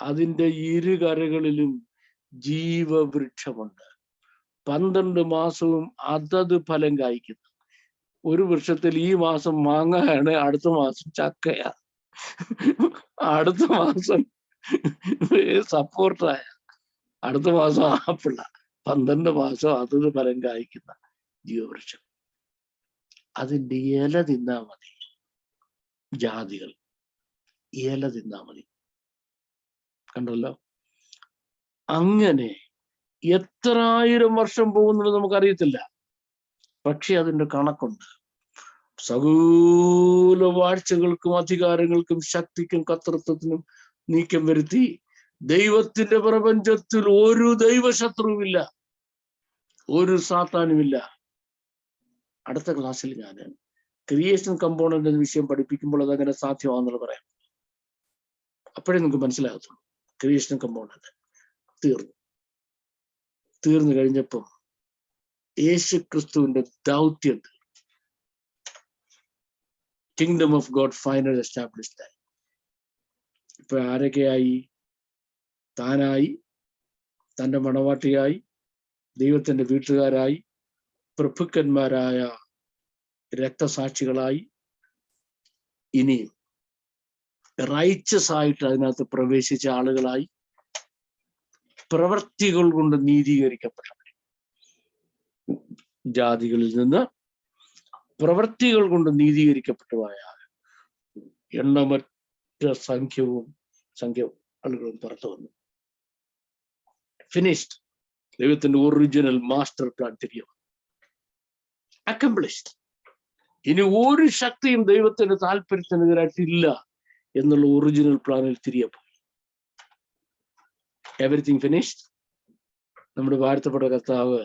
അതിൻ്റെ ഇരുകരകളിലും ജീവവൃക്ഷമുണ്ട്. 12 മാസവും അതത് ഫലം കായ്ക്കുന്നു. ഒരു വൃക്ഷത്തിൽ ഈ മാസം മാങ്ങയാണ്, അടുത്ത മാസം ചക്കയാ, അടുത്ത മാസം സപ്പോർട്ടായ, അടുത്ത മാസം ആപ്പിള. 12 മാസം അതത് ഫലം കായ്ക്കുന്ന ജീവവൃക്ഷം. അതിൻ്റെ ഇല തിന്നാ മതി. ജാതികൾ ഇല തിന്നാ മതി. കണ്ടല്ലോ. അങ്ങനെ എത്ര ആയിരം വർഷം പോകുന്നത് നമുക്കറിയത്തില്ല. പക്ഷെ അതിൻ്റെ കണക്കുണ്ട്. സകല വാഴ്ചകൾക്കും അധികാരങ്ങൾക്കും ശക്തിക്കും കർത്തൃത്വത്തിനും നീക്കം വരുത്തി ദൈവത്തിന്റെ പ്രപഞ്ചത്തിൽ ഒരു ദൈവശത്രുവില്ല, ഒരു സാത്താനുമില്ല. അടുത്ത ക്ലാസ്സിൽ ഞാൻ ക്രിയേഷൻ കമ്പോണന്റ് എന്ന വിഷയം പഠിപ്പിക്കുമ്പോൾ അതങ്ങനെ സാധ്യമാണെന്നുള്ളത് പറയാം. അപ്പോഴേ നമുക്ക് മനസ്സിലാകത്തുള്ളൂ. ക്രിയേഷൻ കമ്പോണന്റ് തീർന്നു കഴിഞ്ഞപ്പം യേശു ക്രിസ്തുവിന്റെ ദൗത്യം kingdom of God final established ആയി. ഇപ്പൊ ആരൊക്കെയായി? താനായി, തൻ്റെ മണവാട്ടിയായി, ദൈവത്തിന്റെ വീട്ടുകാരായി, പ്രഭുക്കന്മാരായ രക്തസാക്ഷികളായി, ഇനിയും റൈച്ചസ് ആയിട്ട് അതിനകത്ത് പ്രവേശിച്ച ആളുകളായി, പ്രവൃത്തികൾ കൊണ്ട് നീതീകരിക്കപ്പെട്ടവർ. ജാതികളിൽ നിന്ന് പ്രവൃത്തികൾ കൊണ്ട് നീതീകരിക്കപ്പെട്ടതായ എണ്ണമറ്റ സംഖ്യവും ആളുകളും പുറത്തു വന്നു. ഫിനിഷ്ഡ്. ദൈവത്തിന്റെ ഒറിജിനൽ മാസ്റ്റർ പ്ലാൻ തിരികെ അക്കംപ്ലിഷ്ഡ്. ഇനി ഒരു ശക്തിയും ദൈവത്തിന്റെ താല്പര്യത്തിനെതിരായിട്ടില്ല എന്നുള്ള ഒറിജിനൽ പ്ലാനിൽ തിരികെ പോയി. Everything finished. നമ്മുടെ വാഴ്ത്തപ്പെട്ട കർത്താവ്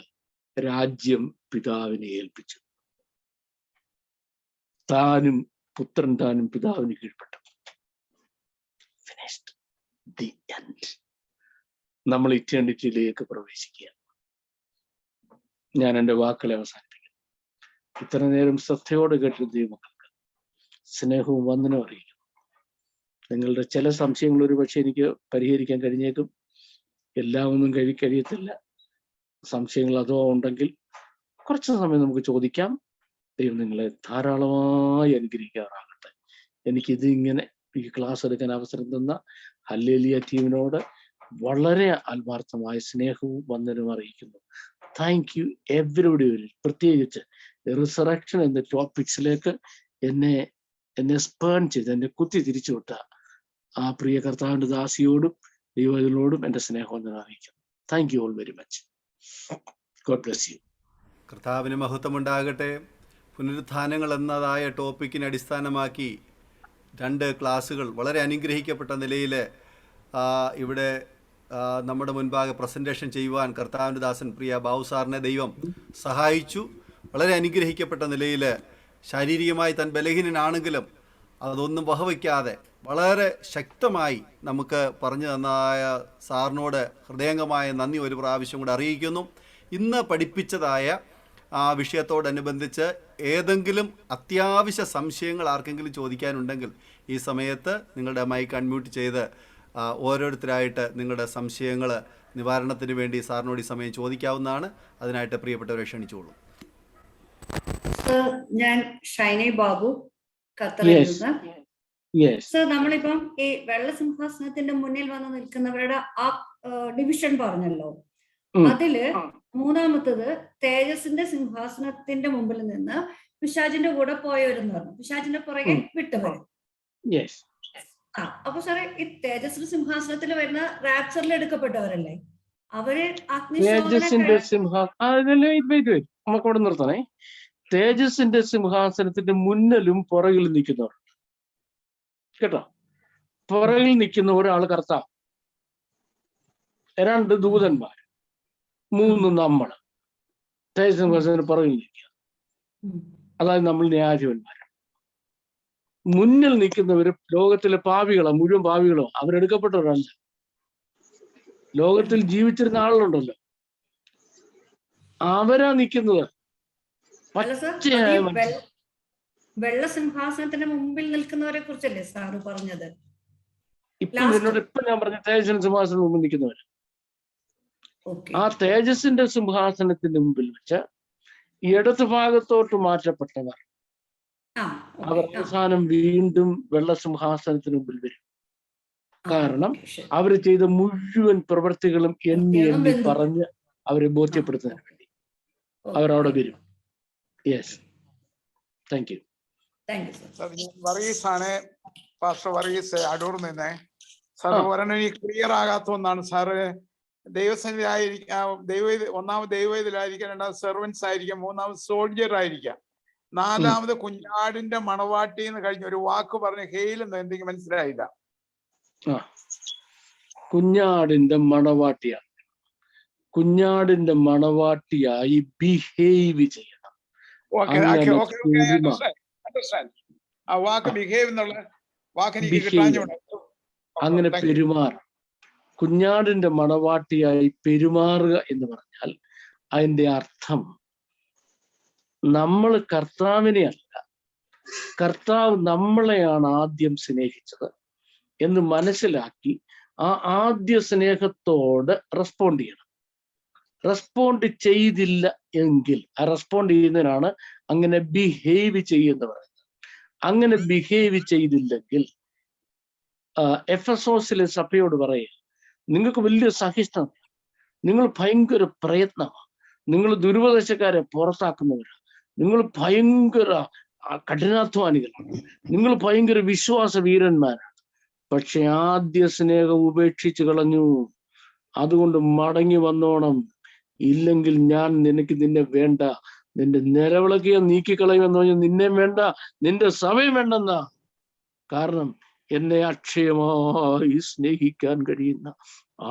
രാജ്യം പിതാവിനെ ഏൽപ്പിച്ചു. താനും പുത്രൻ താനും പിതാവിന് കീഴ്പ്പെട്ടു. ഫിനിഷ്ഡ്. The end. നമ്മൾ ഇറ്റേണിറ്റിയിലേക്ക് പ്രവേശിക്കുക. ഞാൻ എൻ്റെ വാക്കുകളെ അവസാനിപ്പിക്കുന്നു. ഇത്ര നേരം ശ്രദ്ധയോടെ കേട്ട ദൈവമക്കൾക്ക് സ്നേഹവും വന്ദനവും അറിയിക്കുന്നു. നിങ്ങളുടെ ചില സംശയങ്ങൾ ഒരു പക്ഷെ എനിക്ക് പരിഹരിക്കാൻ കഴിഞ്ഞേക്കും. എല്ലാം ഒന്നും കഴിയത്തില്ല. സംശയങ്ങൾ അതോ ഉണ്ടെങ്കിൽ കുറച്ച് സമയം നമുക്ക് ചോദിക്കാം. ദൈവം നിങ്ങളെ ധാരാളമായി അനുഗ്രഹിക്കാറാകട്ടെ. എനിക്കിത് ഇങ്ങനെ ഈ ക്ലാസ് എടുക്കാൻ അവസരം തന്ന ഹല്ലേലൂയ ടീമിനോട് വളരെ ആത്മാർത്ഥമായ സ്നേഹവും വന്ദനവും അറിയിക്കുന്നു. Thank you everybody. പ്രത്യേകിച്ച് റിസറക്ഷൻ എന്ന ടോപ്പിക്സിലേക്ക് എന്നെ സ്പേൺ ചെയ്ത് എന്നെ കുത്തി തിരിച്ചുവിട്ട ആ പ്രിയ കർത്താവിന്റെ ദാസിയോടും ദൈവത്തിനോടും എൻ്റെ സ്നേഹവന്ദനം അറിയിക്കുന്നു. Thank you all very much. God bless you.
കർത്താവിന് മഹത്വമുണ്ടാകട്ടെ. പുനരുത്ഥാനങ്ങൾ എന്നതായ ടോപ്പിക്കിനെ അടിസ്ഥാനമാക്കി 2 ക്ലാസ്സുകൾ വളരെ അനുഗ്രഹിക്കപ്പെട്ട നിലയിൽ ഇവിടെ നമ്മുടെ മുൻപാകെ പ്രസൻറ്റേഷൻ ചെയ്യുവാൻ കർത്താവിൻ്റെ ദാസൻ പ്രിയ ബാബു സാറിനെ ദൈവം സഹായിച്ചു. വളരെ അനുഗ്രഹിക്കപ്പെട്ട നിലയിൽ ശാരീരികമായി താൻ ബലഹീനനാണെങ്കിലും അതൊന്നും വകവയ്ക്കാതെ വളരെ ശക്തമായി നമുക്ക് പറഞ്ഞു തന്നതായ സാറിനോട് ഹൃദയംഗമായ നന്ദി ഒരു പ്രാവശ്യം കൂടെ അറിയിക്കുന്നു. ഇന്ന് പഠിപ്പിച്ചതായ ആ വിഷയത്തോടനുബന്ധിച്ച് ഏതെങ്കിലും അത്യാവശ്യ സംശയങ്ങൾ ആർക്കെങ്കിലും ചോദിക്കാനുണ്ടെങ്കിൽ ഈ സമയത്ത് നിങ്ങളുടെ മൈക്ക് അൺമ്യൂട്ട് ചെയ്ത് ഓരോരുത്തരായിട്ട് നിങ്ങളുടെ സംശയങ്ങൾ നിവാരണത്തിന് വേണ്ടി സാറിനോട് ഈ സമയം ചോദിക്കാവുന്നതാണ്. അതിനായിട്ട് പ്രിയപ്പെട്ടവരെ ക്ഷണിച്ചോളൂ.
ഞാൻ ഷൈനി ബാബു, ഖത്തറിൽ നിന്ന്. സർ, നമ്മളിപ്പം ഈ വെള്ള സിംഹാസനത്തിന്റെ മുന്നിൽ വന്ന് നിൽക്കുന്നവരുടെ ആ ഡിവിഷൻ പറഞ്ഞല്ലോ. അതില് 3-മത്തത് തേജസിന്റെ സിംഹാസനത്തിന്റെ മുമ്പിൽ നിന്ന് പിശാചിന്റെ കൂടെ പോയവരെന്ന് പറഞ്ഞു. പിശാചിന്റെ പുറകെ വിട്ടവർ. അപ്പൊ സാറേ, ഈ തേജസ്സിന്റെ സിംഹാസനത്തിൽ വരുന്ന റാപ്ചറിൽ എടുക്കപ്പെട്ടവരല്ലേ അവര്?
നമുക്കവിടെ നിർത്തണേ. തേജസ്സിന്റെ സിംഹാസനത്തിന്റെ മുന്നിലും പുറകിൽ നിൽക്കുന്നവർ കേട്ടോ. പുറകിൽ നിൽക്കുന്ന ഒരാൾ കർത്താവ്, 2 ദൂതന്മാർ, 3 നമ്മള് തേജസ്സിംഹാസനത്തിന് പുറകിൽ നിൽക്കുക. അതായത് നമ്മൾ ന്യായാധിപന്മാർ. മുന്നിൽ നിൽക്കുന്നവര് ലോകത്തിലെ പാപികളോ, മുഴുവൻ പാപികളോ, അവരെടുക്കപ്പെട്ടവരല്ല. ലോകത്തിൽ ജീവിച്ചിരുന്ന ആളുകളുണ്ടല്ലോ, അവരാ നിൽക്കുന്നത്.
വെള്ള സിംഹാസനത്തിന്റെ മുമ്പിൽ നിൽക്കുന്നവരെ കുറിച്ചല്ലേ സാറ് പറഞ്ഞത്?
ഇപ്പൊ ഞാൻ പറഞ്ഞ തേജസ്സിന്റെ സിംഹാസനത്തിന് മുമ്പിൽ നിൽക്കുന്നവര്. ആ തേജസ്സിന്റെ സിംഹാസനത്തിന്റെ മുമ്പിൽ വെച്ച് ഇടത് ഭാഗത്തോട്ട് മാറ്റപ്പെട്ടവർ അവർ അവസാനം വീണ്ടും വെള്ള സിംഹാസനത്തിന് മുമ്പിൽ വരും. കാരണം അവര് ചെയ്ത മുഴുവൻ പ്രവൃത്തികളും എണ്ണി പറഞ്ഞ് അവരെ ബോധ്യപ്പെടുത്തുന്നതിന് വേണ്ടി അവരവിടെ വരും. Yes, thank you.
വർഗീസ് ആണ്, പാസ്റ്റർ വർഗീസ് അടൂർ നിന്ന്. സാർ ഒരെണ്ണം ഈ ക്ലിയർ ആകാത്ത ഒന്നാണ് സാറ്. ദൈവസന്നിധി ഒന്നാമത് ദൈവത്തിലായിരിക്കാം, 2ാമത് സെർവൻസ് ആയിരിക്കാം, 3ാമത് സോൾജിയർ ആയിരിക്കാം, 4ാമത് കുഞ്ഞാടിന്റെ മണവാട്ടി എന്ന് കഴിഞ്ഞ ഒരു വാക്ക് പറഞ്ഞ് ഹെയിലെന്ന് എന്തെങ്കിലും മനസ്സിലായില്ല.
കുഞ്ഞാടിന്റെ മണവാട്ടിയാണ്. കുഞ്ഞാടിന്റെ മണവാട്ടിയായി ബിഹേവ് ചെയ്യണം.
ആ വാക്ക് ബിഹേവ് എന്നുള്ള വാക്ക്
അങ്ങനെ പെരുമാറും. കുഞ്ഞാടിന്റെ മണവാട്ടിയായി പെരുമാറുക എന്ന് പറഞ്ഞാൽ അതിന്റെ അർത്ഥം നമ്മൾ കർത്താവിനെ അല്ല, കർത്താവ് നമ്മളെയാണ് ആദ്യം സ്നേഹിച്ചത് എന്ന് മനസ്സിലാക്കി ആ ആദ്യ സ്നേഹത്തോട് റെസ്പോണ്ട് ചെയ്യണം. റെസ്പോണ്ട് ചെയ്തില്ല എങ്കിൽ, ആ റെസ്പോണ്ട് ചെയ്യുന്നതിനാണ് അങ്ങനെ ബിഹേവ് ചെയ്യുന്ന പറയുന്നത്. അങ്ങനെ ബിഹേവ് ചെയ്തില്ലെങ്കിൽ എഫെസോസിലെ സഭയോട് പറയുക, നിങ്ങൾക്ക് വലിയ സഹിഷ്ണുത, നിങ്ങൾ ഭയങ്കര പ്രയത്നമാണ്, നിങ്ങൾ ദുരുപദേശക്കാരെ പുറത്താക്കുന്നവരാണ്, നിങ്ങൾ ഭയങ്കര കഠിനാധ്വാനികളാണ്, നിങ്ങൾ ഭയങ്കര വിശ്വാസ വീരന്മാരാണ്, പക്ഷെ ആദ്യ സ്നേഹം ഉപേക്ഷിച്ച് കളഞ്ഞു. അതുകൊണ്ട് മടങ്ങി വന്നോണം, ഇല്ലെങ്കിൽ ഞാൻ നിന്നെ വേണ്ട, നിന്റെ നിലവിളക്കിയെ നീക്കിക്കളയുമെന്ന് പറഞ്ഞ് നിന്നെ വേണ്ട, നിന്റെ സമയം വേണ്ടെന്നാ. കാരണം എന്നെ അക്ഷയമായി സ്നേഹിക്കാൻ കഴിയുന്ന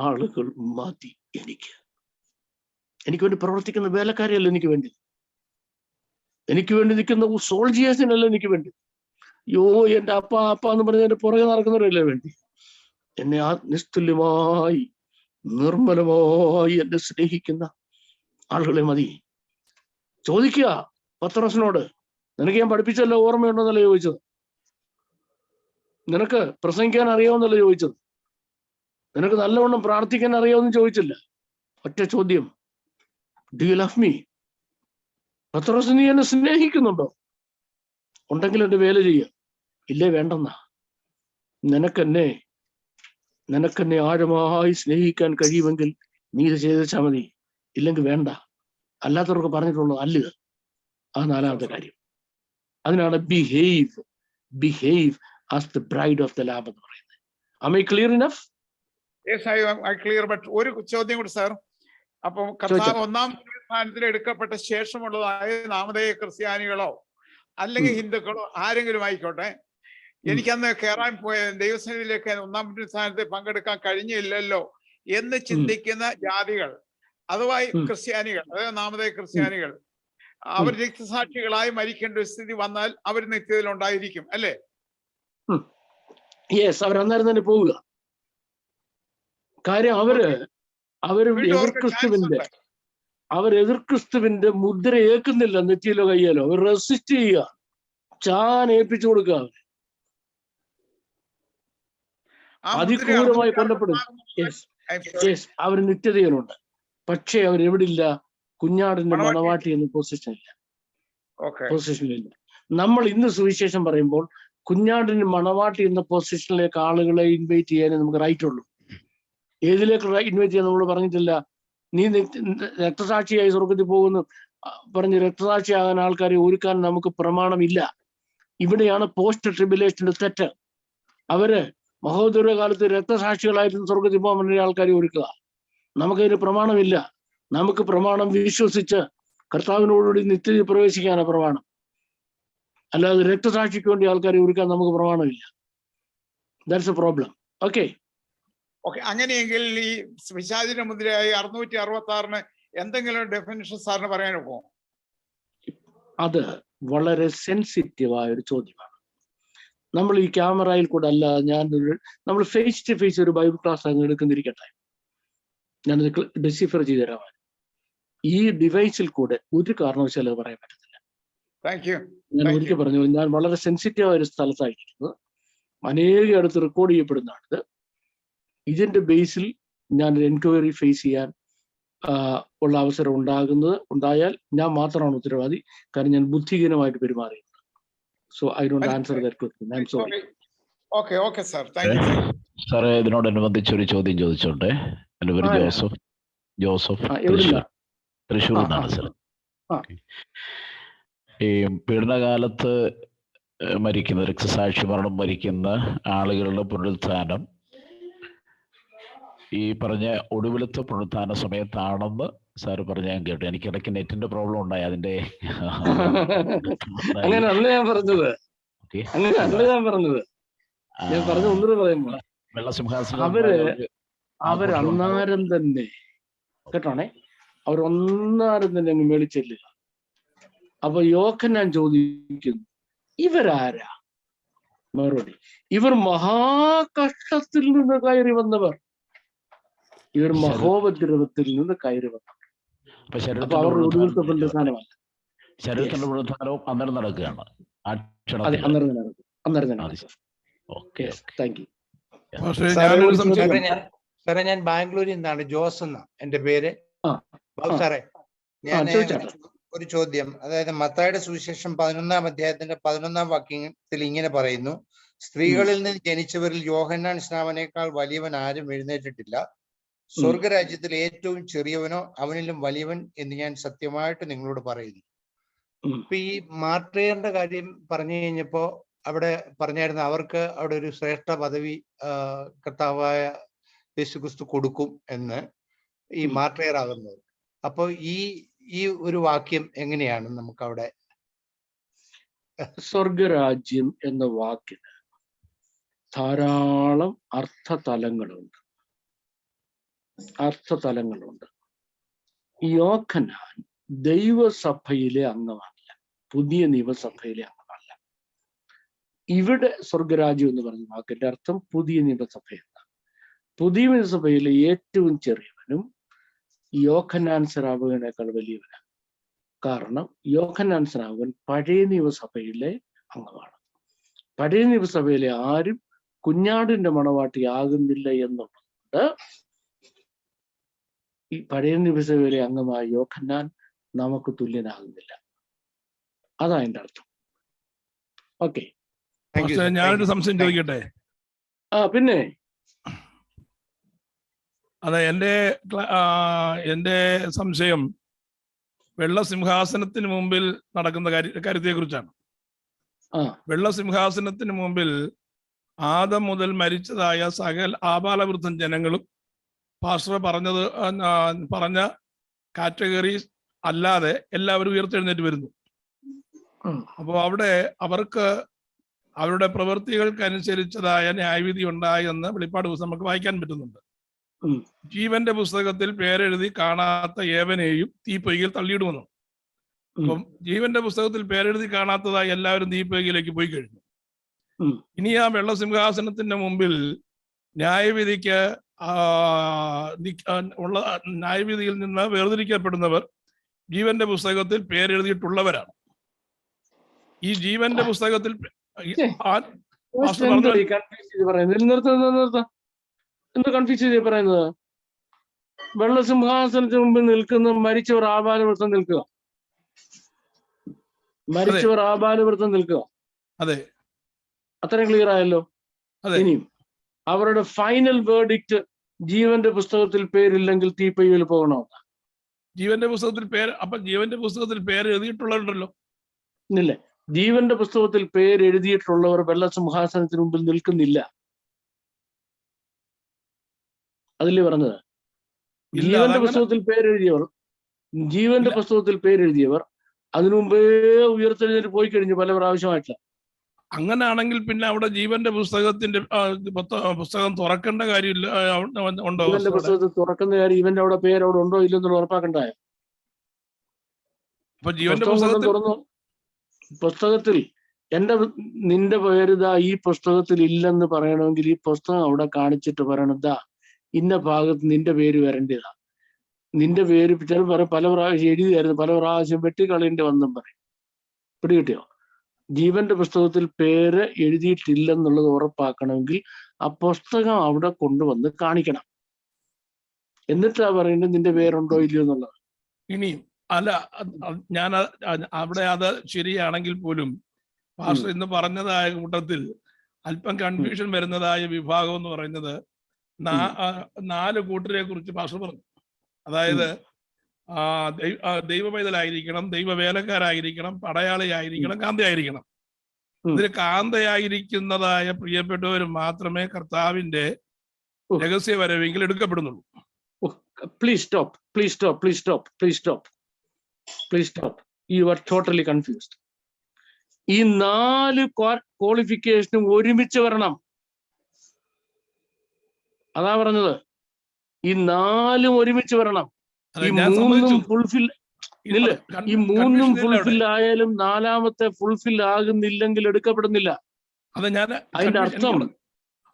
ആളുകൾ മതി എനിക്ക് വേണ്ടി പ്രവർത്തിക്കുന്ന വേലക്കാരെയല്ല എനിക്ക് വേണ്ടി നിൽക്കുന്ന സോൾജിയേഴ്സിനല്ല എനിക്ക് വേണ്ടി. എന്റെ അപ്പ എന്ന് പറഞ്ഞ എന്റെ പുറകെ നടക്കുന്നവരല്ലേ വേണ്ടി. എന്നെ നിസ്തുല്യമായി നിർമ്മലമായി എന്നെ സ്നേഹിക്കുന്ന ആളുകളെ മതി. ചോദിക്കുക പത്രോസിനോട്, നിനക്ക് ഞാൻ പഠിപ്പിച്ചല്ലോ, ഓർമ്മയുണ്ടോന്നല്ല ചോദിച്ചത്. നിനക്ക് പ്രസംഗിക്കാൻ അറിയാമെന്നല്ല ചോദിച്ചത്. നിനക്ക് നല്ലവണ്ണം പ്രാർത്ഥിക്കാൻ അറിയാമെന്ന് ചോദിച്ചില്ല. ഒറ്റ ചോദ്യം, ഡു യു ലവ് മീ? പത്രോസ്, നീ എന്നെ സ്നേഹിക്കുന്നുണ്ടോ? ഉണ്ടെങ്കിൽ എന്റെ വേല ചെയ്യുക, ഇല്ലേ വേണ്ടെന്നാ. നിനക്കെന്നെ ആഴമായി സ്നേഹിക്കാൻ കഴിയുമെങ്കിൽ നീ ഇത് ചെയ്താൽ മതി, ഇല്ലെങ്കിൽ വേണ്ട. അല്ലാത്തവർക്ക് പറഞ്ഞിട്ടുള്ളൂ അല്ലുക. ആ 4ാമത്തെ കാര്യം. അതിനാണ് behave as the bride of the lamb എന്ന് പറയുന്നത്. Am I clear enough?
Yes, I clear. But ഒരു ചോദ്യം കൂടി സാർ. അപ്പം കർത്താവ് 1-ാം സ്ഥാനത്തിൽ എടുക്കപ്പെട്ട ശേഷമുള്ളതായ നാമധേയ ക്രിസ്ത്യാനികളോ അല്ലെങ്കിൽ ഹിന്ദുക്കളോ ആരെങ്കിലും ആയിക്കോട്ടെ, എനിക്കന്ന് കയറാൻ പോയ ദൈവസേനയിലേക്ക് 1-ാം സ്ഥാനത്ത് പങ്കെടുക്കാൻ കഴിഞ്ഞില്ലല്ലോ എന്ന് ചിന്തിക്കുന്ന ജാതികൾ അഥവാ ക്രിസ്ത്യാനികൾ, അതായത് നാമധേയ ക്രിസ്ത്യാനികൾ, അവർ രക്തസാക്ഷികളായി മരിക്കേണ്ട ഒരു സ്ഥിതി വന്നാൽ അവർ നിത്യതയിൽ ഉണ്ടായിരിക്കും അല്ലേ?
യെസ്, അവർ അന്നേരം തന്നെ പോവുക. കാര്യം അവര് എതിർ ക്രിസ്തുവിന്റെ മുദ്ര ഏൽക്കുന്നില്ല, നെറ്റിയിലോ കയ്യാലോ. അവർ റെസിസ്റ്റ് ചെയ്യുക, ഏൽപ്പിച്ചു കൊടുക്കുക. അതിക്രൂരമായി കൊല്ലപ്പെടും. അവർ നിത്യതയിലുണ്ട്. പക്ഷേ അവരെവിടില്ല? കുഞ്ഞാടിന്റെ മണവാട്ടി എന്ന പൊസിഷനിലില്ല. നമ്മൾ ഇന്ന് സുവിശേഷം പറയുമ്പോൾ കുഞ്ഞാടിന് മണവാട്ടി എന്ന പൊസിഷനിലേക്ക് ആളുകളെ ഇൻവൈറ്റ് ചെയ്യാനേ നമുക്ക് റൈറ്റ് ഉള്ളൂ. ഏതിലേക്ക് ഇൻവൈറ്റ് ചെയ്യാൻ നമ്മൾ പറഞ്ഞിട്ടില്ല. നീ രക്തസാക്ഷിയായി സ്വർഗത്തിൽ പോകുന്നു പറഞ്ഞ് രക്തസാക്ഷിയാകാൻ ആൾക്കാരെ ഒരുക്കാൻ നമുക്ക് പ്രമാണമില്ല. ഇവിടെയാണ് പോസ്റ്റ് ട്രിബുലേഷന്റെ തെറ്റ്. അവര് മഹോദരകാലത്ത് രക്തസാക്ഷികളായിട്ട് സ്വർഗത്തിൽ പോകാൻ വേണ്ടി ആൾക്കാരെ ഒരുക്കുക. നമുക്കതിന് പ്രമാണമില്ല. നമുക്ക് പ്രമാണം വിശ്വസിച്ച് കർത്താവിനോടുകൂടി നിത്യതയിൽ പ്രവേശിക്കാനാണ് പ്രമാണം. അല്ലാതെ രക്തസാക്ഷിക്ക് വേണ്ടി ആൾക്കാരെ ഒരുക്കാൻ നമുക്ക് പ്രമാണമില്ല. That's a problem. ഓക്കെ,
അങ്ങനെയെങ്കിൽ ഈ പിശാചിന്റെ മുദ്രയായി 666 എന്തെങ്കിലും ഡെഫിനിഷൻ സാറിന് പറയാനൊക്കെ?
അത് വളരെ സെൻസിറ്റീവായ ഒരു ചോദ്യമാണ്. നമ്മൾ ഈ ക്യാമറയിൽ കൂടെ അല്ല, നമ്മൾ ഫേസ് ടു ഫേസ് ഒരു ബൈബിൾ ക്ലാസ് അങ്ങ് എടുക്കുന്നിരിക്കട്ടെ, ഞാനത് ഡിസിഫർ ചെയ്ത് തരാം. ഈ ഡിവൈസിൽ കൂടെ ഒരു കാരണവശാലും അത് പറയാൻ പറ്റത്തില്ല. ഞാൻ ഒരിക്കൽ പറഞ്ഞു, ഞാൻ വളരെ സെൻസിറ്റീവായ ഒരു സ്ഥലത്തായിരിക്കുന്നത്, അനേകയിടത്ത് റെക്കോർഡ് ചെയ്യപ്പെടുന്നതാണിത്. ഇതിന്റെ ബേസിൽ ഞാൻ എൻക്വയറി ഫേസ് ചെയ്യാൻ ഉള്ള അവസരം ഉണ്ടായാൽ ഞാൻ മാത്രമാണ് ഉത്തരവാദി. കാരണം ഞാൻ ബുദ്ധിഹീനമായിട്ട് പെരുമാറിയിട്ടുണ്ട്. So I don't answer that question. I am sorry.
Okay sir, thank you.
സാറേ, ഇതിനോടനുബന്ധിച്ച് ഒരു ചോദ്യം ചോദിച്ചോട്ടെ. എൻ്റെ പേര് ജോസഫ് തൃശ്ശൂർ നിന്നാണ് സാർ. ഈ പീഡനകാലത്ത് മരിക്കുന്ന രക്തസാക്ഷി മരണം മരിക്കുന്ന ആളുകളുടെ പുനരുത്ഥാനം ഈ പറഞ്ഞ ഒടുവിലത്തെ പുനരുത്ഥാന സമയത്താണെന്ന് സാറ് പറഞ്ഞ ഞാൻ കേട്ടു. എനിക്ക് ഇടയ്ക്ക് നെറ്റിന്റെ പ്രോബ്ലം ഉണ്ടായി. അതിന്റെ
അങ്ങനെയല്ല ഞാൻ പറഞ്ഞത്.
വെള്ളസിംഹാസനം
അവര് അന്നാരം തന്നെ കേട്ടോണേ, അവരൊന്നാരം തന്നെ അങ്ങ് മേളിച്ചെല്ലുക. അപ്പൊ യോഹന്നാൻ ചോദിക്കുന്നു, ഇവരാരാ? മറുപടി, ഇവർ മഹാകഷ്ടത്തിൽ നിന്ന് കയറി വന്നവർ, ഇവർ മഹോപദ്രവത്തിൽ നിന്ന് കയറി വന്നവർ. അപ്പൊ അവർ ഒടുവിലത്തെ പുനരുത്ഥാനമല്ല,
ശരീരത്തിന്റെ പുനരുത്ഥാനവും അന്നേരം നടക്കുകയാണ്.
സാറേ, ഞാൻ ബാംഗ്ലൂരിൽ നിന്നാണ്. ജോസ് എന്ന എന്റെ പേര്. ബാബു സാറേ, ഞാൻ ഒരു ചോദ്യം. അതായത് മത്തായിയുടെ സുവിശേഷം 11-ാം അധ്യായത്തിന്റെ 11-ാം വാക്യത്തിൽ ഇങ്ങനെ പറയുന്നു, സ്ത്രീകളിൽ നിന്ന് ജനിച്ചവരിൽ യോഹന്നാൻ സ്നാപകനേക്കാൾ വലിയവൻ ആരും എഴുന്നേറ്റിട്ടില്ല. സ്വർഗരാജ്യത്തിൽ ഏറ്റവും ചെറിയവനോ അവനിലും വലിയവൻ എന്ന് ഞാൻ സത്യമായിട്ട് നിങ്ങളോട് പറയുന്നു. ഇപ്പൊ ഈ മാർട്ടിയറിന്റെ കാര്യം പറഞ്ഞു കഴിഞ്ഞപ്പോ അവിടെ പറഞ്ഞായിരുന്നു അവർക്ക് അവിടെ ഒരു ശ്രേഷ്ഠ പദവി കർത്താവായ യേശുക്രിസ്തു കൊടുക്കും എന്ന് ഈ മാർട്ടയറാകുന്നത്. അപ്പോൾ ഈ ഒരു വാക്യം എങ്ങനെയാണ് നമുക്ക് അവിടെ?
സ്വർഗരാജ്യം എന്ന വാക്കിന് ധാരാളം അർത്ഥതലങ്ങളുണ്ട്. യോഹന്നാൻ ദൈവസഭയിലെ അംഗമല്ല, പുതിയ നിയമസഭയിലെ അംഗമല്ല. ഇവിടെ സ്വർഗരാജ്യം എന്ന് പറഞ്ഞ വാക്കിന്റെ അർത്ഥം പുതിയ നിയമസഭ എന്നാണ്. പുതിയ നിയമസഭയിലെ ഏറ്റവും ചെറിയവനും യോഹന്നാൻ സ്നാപകനേക്കാൾ വലിയവനാണ്. കാരണം യോഹന്നാൻ സ്നാപകൻ പഴയ നിയമസഭയിലെ അംഗമാണ്. പഴയ നിയമസഭയിലെ ആരും കുഞ്ഞാടിന്റെ മണവാട്ടിയാകുന്നില്ല എന്നുള്ളത് ഈ പഴയ നിയമസഭയിലെ അംഗമായ യോഹന്നാൻ നമുക്ക് തുല്യനാകുന്നില്ല. അതാ എന്റെ അർത്ഥം. ഓക്കെ,
ഞാനൊരു സംശയം ചോദിക്കട്ടെ?
പിന്നെ
അതെ, എൻ്റെ സംശയം വെള്ളസിംഹാസനത്തിന് മുമ്പിൽ നടക്കുന്ന കാര്യത്തെ കുറിച്ചാണ്. വെള്ളസിംഹാസനത്തിന് മുമ്പിൽ ആദം മുതൽ മരിച്ചതായ സകല ആബാലവൃദ്ധം ജനങ്ങളും പാസ്റ്റർ പറഞ്ഞ കാറ്റഗറീസ് അല്ലാതെ എല്ലാവരും ഉയർത്തെഴുന്നേറ്റ് വരുന്നു. അപ്പോൾ അവിടെ അവർക്ക് അവരുടെ പ്രവൃത്തികൾക്കനുസരിച്ചതായ ന്യായവിധി ഉണ്ടായി എന്ന് വെളിപ്പാട് പുസ്തകം നമുക്ക് വായിക്കാൻ പറ്റുന്നുണ്ട്. ജീവന്റെ പുസ്തകത്തിൽ പേരെഴുതി കാണാത്ത ഏവനെയും തീപ്പൊയ്കയിൽ തള്ളിയിടുമെന്നു. അപ്പം ജീവന്റെ പുസ്തകത്തിൽ പേരെഴുതി കാണാത്തതായി എല്ലാവരും തീപ്പൊയ്കയിലേക്ക് പോയി കഴിഞ്ഞു. ഇനി ആ വെള്ളസിംഹാസനത്തിന്റെ മുമ്പിൽ ന്യായവിധിക്ക് ഉള്ള ന്യായവിധിയിൽ നിന്ന് വേർതിരിക്കപ്പെടുന്നവർ ജീവന്റെ പുസ്തകത്തിൽ പേരെഴുതിയിട്ടുള്ളവരാണ്. ഈ ജീവന്റെ പുസ്തകത്തിൽ
എന്ത് കൺഫ്യൂസ് ചെയ്ത് പറയുന്നത്? വെള്ളസിംഹാസനത്തിന് മുമ്പിൽ നിൽക്കുന്ന മരിച്ചവർ ആബാലവൃത്തം നിൽക്കുക, മരിച്ചവർ ആബാലവൃത്തം നിൽക്കുക.
അതെ,
അത്രയും ക്ലിയർ ആയല്ലോ. ഇനിയും അവരുടെ ഫൈനൽ വേർഡിക്റ്റ് ജീവന്റെ പുസ്തകത്തിൽ പേരില്ലെങ്കിൽ തീപ്പൊയ്കയിൽ പോകണോ?
ജീവന്റെ പുസ്തകത്തിൽ ജീവന്റെ പുസ്തകത്തിൽ പേര് എഴുതിയിട്ടുള്ളവരുണ്ടല്ലോ.
ഇല്ലേ, ജീവന്റെ പുസ്തകത്തിൽ പേര് എഴുതിയിട്ടുള്ളവർ വെള്ളസിംഹാസനത്തിന് മുമ്പിൽ നിൽക്കുന്നില്ല. അതില്ലേ പറഞ്ഞത്? ജീവന്റെ പുസ്തകത്തിൽ പേരെഴുതിയവർ അതിനു മുമ്പേ ഉയർത്തെഴുന്നേറ്റ് പോയി കഴിഞ്ഞു പല പ്രാവശ്യമായിട്ട്.
അങ്ങനാണെങ്കിൽ പിന്നെ അവിടെ ജീവന്റെ പുസ്തകത്തിന്റെ പുസ്തകം തുറക്കേണ്ട കാര്യമില്ല. ഉണ്ടോ?
ജീവന്റെ പുസ്തകത്തിൽ തുറക്കുന്ന കാര്യം ഇവന്റെ അവിടെ പേര് അവിടെ ഉണ്ടോ ഇല്ലെന്നുള്ള ഉറപ്പാക്കണ്ടായ.
അപ്പൊ ജീവന്റെ പുസ്തകം
തുറന്നു പുസ്തകത്തിൽ നിന്റെ പേരിതാ ഈ പുസ്തകത്തിൽ ഇല്ലെന്ന് പറയണമെങ്കിൽ ഈ പുസ്തകം അവിടെ കാണിച്ചിട്ട് പറയണതാ ഇന്ന ഭാഗത്ത് നിന്റെ പേര് വരേണ്ടതാ. നിന്റെ പേര് ചിലപ്പോൾ പറയും പല പ്രാവശ്യം എഴുതിയായിരുന്നു, പല പ്രാവശ്യം വെട്ടിക്കളയേണ്ടി വന്നും പറയും. പിടികിട്ടിയോ? ജീവന്റെ പുസ്തകത്തിൽ പേര് എഴുതിയിട്ടില്ലെന്നുള്ളത് ഉറപ്പാക്കണമെങ്കിൽ ആ പുസ്തകം അവിടെ കൊണ്ടുവന്ന് കാണിക്കണം. എന്നിട്ടാ പറയുന്നത് നിന്റെ പേരുണ്ടോ ഇല്ലയോ എന്നുള്ളത്.
ഇനിയും അല്ല, ഞാൻ അവിടെ അത് ശരിയാണെങ്കിൽ പോലും പാസ്റ്റർ ഇന്ന് പറഞ്ഞതായ കൂട്ടത്തിൽ അല്പം കൺഫ്യൂഷൻ വരുന്നതായ വിഭാഗം എന്ന് പറയുന്നത് 4 കൂട്ടരെ കുറിച്ച് പാസ്റ്റർ പറഞ്ഞു. അതായത് ദൈവപൈതലായിരിക്കണം, ദൈവവേലക്കാരായിരിക്കണം, പടയാളിയായിരിക്കണം, കാന്തയായിരിക്കണം. ഇതിൽ കാന്തയായിരിക്കുന്നതായ പ്രിയപ്പെട്ടവർ മാത്രമേ കർത്താവിന്റെ രഹസ്യ വരവെങ്കിൽ എടുക്കപ്പെടുന്നുള്ളൂ.
Please stop. You are totally confused. ഈ 4 ക്വാളിഫിക്കേഷനും ഒരുമിച്ച് വരണം. അതാ പറഞ്ഞത്, ഈ 4 ഒരുമിച്ച് വരണം. ഈ 3 ഫുൾഫിൽ ആയാലും 4ാമത്തെ ഫുൾഫിൽ ആകുന്നില്ലെങ്കിൽ എടുക്കപ്പെടുന്നില്ല.
അത് ഞാൻ
അതിന്റെ അർത്ഥം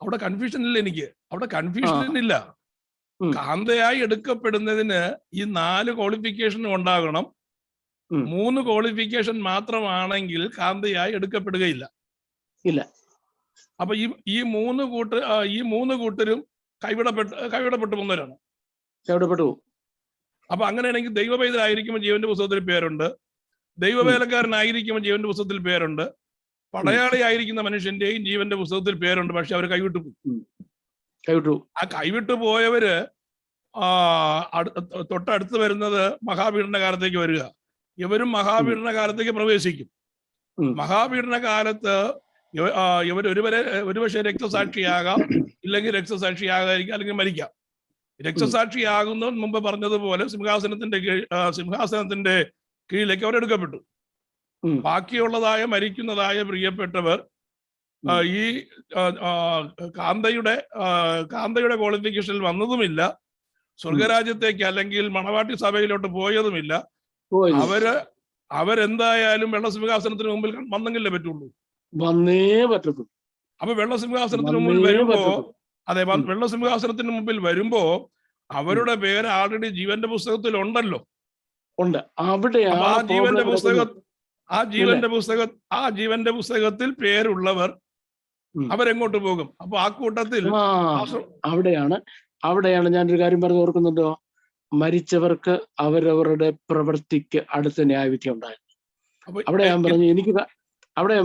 അവിടെ കൺഫ്യൂഷൻ ഇല്ല. എനിക്ക് അവിടെ കൺഫ്യൂഷൻ ഇല്ല. കാന്തയായി എടുക്കപ്പെടുന്നതിന് ഈ 4 ക്വാളിഫിക്കേഷൻ ഉണ്ടാകണം. 3 ക്വാളിഫിക്കേഷൻ മാത്രമാണെങ്കിൽ കാന്തയായി എടുക്കപ്പെടുകയില്ല.
ഇല്ല.
അപ്പൊ ഈ 3 കൂട്ടരും കൈവിടപ്പെട്ടു പോകുന്നവരാണ്. അപ്പൊ അങ്ങനെയാണെങ്കിൽ ദൈവപൈതലായിരിക്കുമ്പോൾ ജീവന്റെ പുസ്തകത്തിൽ പേരുണ്ട്, ദൈവവേലക്കാരനായിരിക്കുമ്പോൾ ജീവന്റെ പുസ്തകത്തിൽ പേരുണ്ട്, പടയാളി ആയിരിക്കുന്ന മനുഷ്യന്റെയും ജീവന്റെ പുസ്തകത്തിൽ പേരുണ്ട്. പക്ഷെ അവർ കൈവിട്ടു പോകും. ആ കൈവിട്ടു പോയവര് തൊട്ടടുത്ത് വരുന്നത് മഹാപീഡന കാലത്തേക്ക് വരിക. ഇവരും മഹാപീഡന കാലത്തേക്ക് പ്രവേശിക്കും. മഹാപീഡന കാലത്ത് ഇവർ ഒരുപക്ഷെ രക്തസാക്ഷിയാകാം, ഇല്ലെങ്കിൽ രക്തസാക്ഷിയാകാതിരിക്കാം, അല്ലെങ്കിൽ മരിക്കാം. രക്തസാക്ഷിയാകുന്നതിന് മുമ്പ് പറഞ്ഞതുപോലെ സിംഹാസനത്തിന്റെ കീഴിലേക്ക് അവരെടുക്കപ്പെട്ടു. ബാക്കിയുള്ളതായ മരിക്കുന്നതായ പ്രിയപ്പെട്ടവർ ഈ കാന്തയുടെ ക്വാളിഫിക്കേഷനിൽ വന്നതുമില്ല, സ്വർഗരാജ്യത്തേക്ക് അല്ലെങ്കിൽ മണവാട്ടി സഭയിലോട്ട് പോയതുമില്ല. അവരെന്തായാലും വെള്ളസിംഹാസനത്തിന് മുമ്പിൽ വന്നെങ്കിലേ പറ്റുള്ളൂ,
വന്നേ പറ്റൂ.
അപ്പൊ വെള്ളസിംഹാസനത്തിന് മുമ്പിൽ വരുമ്പോ, അതെ, വെള്ളസിംഹാസനത്തിന് മുമ്പിൽ വരുമ്പോ അവരുടെ പേര് ആൾറെഡി ജീവന്റെ പുസ്തകത്തിൽ ഉണ്ടല്ലോ.
ഉണ്ട്. അവിടെ ആ ജീവന്റെ പുസ്തകത്തിൽ പേരുള്ളവർ അവരെങ്ങോട്ട് പോകും? അപ്പൊ ആ കൂട്ടത്തിൽ അവിടെയാണ് ഞാനൊരു കാര്യം പറഞ്ഞ് ഓർക്കുന്നുണ്ടോ? മരിച്ചവർക്ക് അവരവരുടെ പ്രവൃത്തിക്ക് അടുത്ത ന്യായവിധി ഉണ്ടായിരുന്നു. അവിടെ ഞാൻ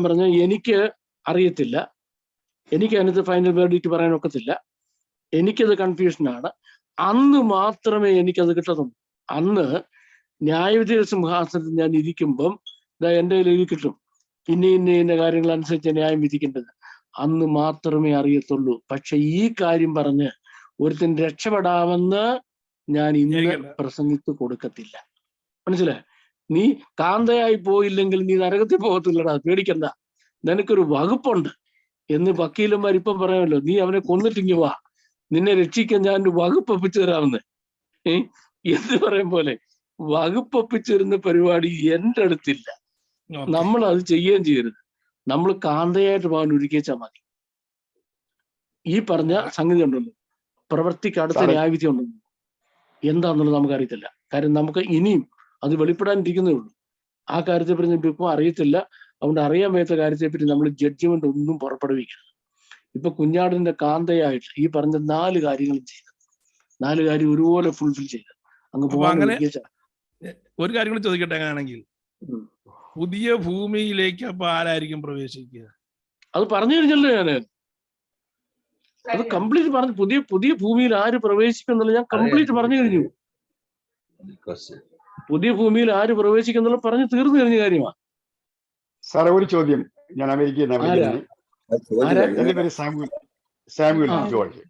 പറഞ്ഞു എനിക്ക് അറിയത്തില്ല, എനിക്ക് അതിനകത്ത് ഫൈനൽ വേർഡിക്റ്റ് പറയാൻ ഒക്കത്തില്ല, എനിക്കത് കൺഫ്യൂഷനാണ്. അന്ന് മാത്രമേ എനിക്കത് കിട്ടത്തുള്ളൂ. അന്ന് ന്യായവിധി സിംഹാസനത്തിൽ ഞാൻ ഇരിക്കുമ്പം എൻ്റെ കയ്യിൽ കിട്ടും, ഇന്ന കാര്യങ്ങൾ അനുസരിച്ച് ന്യായം വിധിക്കേണ്ടത്. അന്ന് മാത്രമേ അറിയത്തുള്ളൂ. പക്ഷെ ഈ കാര്യം പറഞ്ഞ് ഒരുത്തൻ രക്ഷപ്പെടാമെന്ന് ഞാൻ ഇന്ന് പ്രസംഗിച്ച് കൊടുക്കത്തില്ല. മനസ്സിലായി? നീ കാന്തയായി പോയില്ലെങ്കിൽ നീ നരകത്തിൽ പോകത്തില്ലടാ, പേടിക്കണ്ട, നിനക്കൊരു വകുപ്പുണ്ട് എന്ന് വക്കീലന്മാർ ഇപ്പം പറയാമല്ലോ. നീ അവനെ കൊന്നിട്ടിങ്ങി വാ, നിന്നെ രക്ഷിക്കാൻ ഞാൻ ഒരു വകുപ്പ് ഒപ്പിച്ചു തരാമെന്ന് എന്ന് പറയും പോലെ വകുപ്പൊപ്പിച്ചു തരുന്ന പരിപാടി എൻ്റെ അടുത്തില്ല. നമ്മൾ അത് ചെയ്യുകയും ചെയ്യരുത്. നമ്മൾ കാന്തയായിട്ട് പോകാൻ ഒരുക്കിച്ചാൽ മതി. ഈ പറഞ്ഞ സംഗതി ഉണ്ടല്ലോ, പ്രവൃത്തിക്ക് അടുത്ത ന്യായവിധി ഉണ്ടല്ലോ, എന്താണെന്നുള്ളത് നമുക്കറിയത്തില്ല. കാര്യം നമുക്ക് ഇനിയും അത് വെളിപ്പെടാനിരിക്കുന്നേ ഉള്ളൂ. ആ കാര്യത്തെ പറ്റി ഇപ്പം അറിയത്തില്ല. അതുകൊണ്ട് അറിയാൻ വയ്യാത്ത കാര്യത്തെ പറ്റി നമ്മൾ ജഡ്ജ്മെന്റ് ഒന്നും പുറപ്പെടുവിക്കരുത്. ഇപ്പൊ കുഞ്ഞാടിന്റെ കാന്തയായിട്ട് ഈ പറഞ്ഞ 4 കാര്യങ്ങളും ചെയ്ത്, 4 കാര്യം ഒരുപോലെ ഫുൾഫിൽ ചെയ്ത് അങ്ങ് പോകാൻ.
ഒരു കാര്യം കൂടി ചോദിക്കട്ടെ, ആണെങ്കിൽ പുതിയ ഭൂമിയിലേക്ക് അപ്പൊ ആരായിരിക്കും പ്രവേശിക്കുക?
അത് പറഞ്ഞു കഴിഞ്ഞല്ലോ ഞാന്. അത് കംപ്ലീറ്റ് പറഞ്ഞു. പുതിയ ഭൂമിയിൽ ആര് പ്രവേശിക്കുന്നുള്ളത് ഞാൻ കംപ്ലീറ്റ് പറഞ്ഞു കഴിഞ്ഞു. പുതിയ ഭൂമിയിൽ ആര് പ്രവേശിക്കുന്നുള്ള പറഞ്ഞു തീർന്നു കഴിഞ്ഞ കാര്യമാണ്.
സാറേ, ഒരു ചോദ്യം. ഞാൻ അമേരിക്കയിൽ എന്റെ പേര് സാമുവൽ ജോർജ്.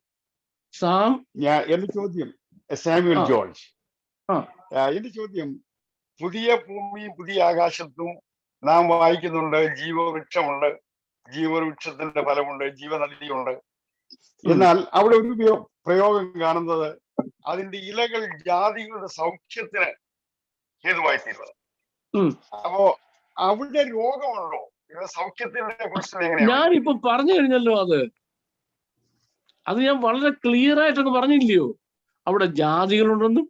എന്റെ ചോദ്യം സാമുവൽ ജോർജ്. എന്റെ ചോദ്യം, പുതിയ ഭൂമിയും പുതിയ ആകാശത്തും നാം വായിക്കുന്നുണ്ട്, ജീവവൃക്ഷമുണ്ട്, ജീവവൃക്ഷത്തിന്റെ ഫലമുണ്ട്, ജീവനദിയുണ്ട്. എന്നാൽ അവിടെ ഒരു പ്രയോഗം കാണുന്നത് അതിന്റെ ഇലകൾ ജാതികളുടെ സൗഖ്യത്തിന് ഹേതുവായിത്തീരുന്നത്. അപ്പോ അവിടെ രോഗമുണ്ടോ? സൗഖ്യത്തിന്റെ കുറിച്ച്
ഞാനിപ്പോ പറഞ്ഞു കഴിഞ്ഞല്ലോ. അത് ഞാൻ വളരെ ക്ലിയർ ആയിട്ടൊക്കെ പറഞ്ഞില്ലയോ? അവിടെ ജാതികളുണ്ടെന്നും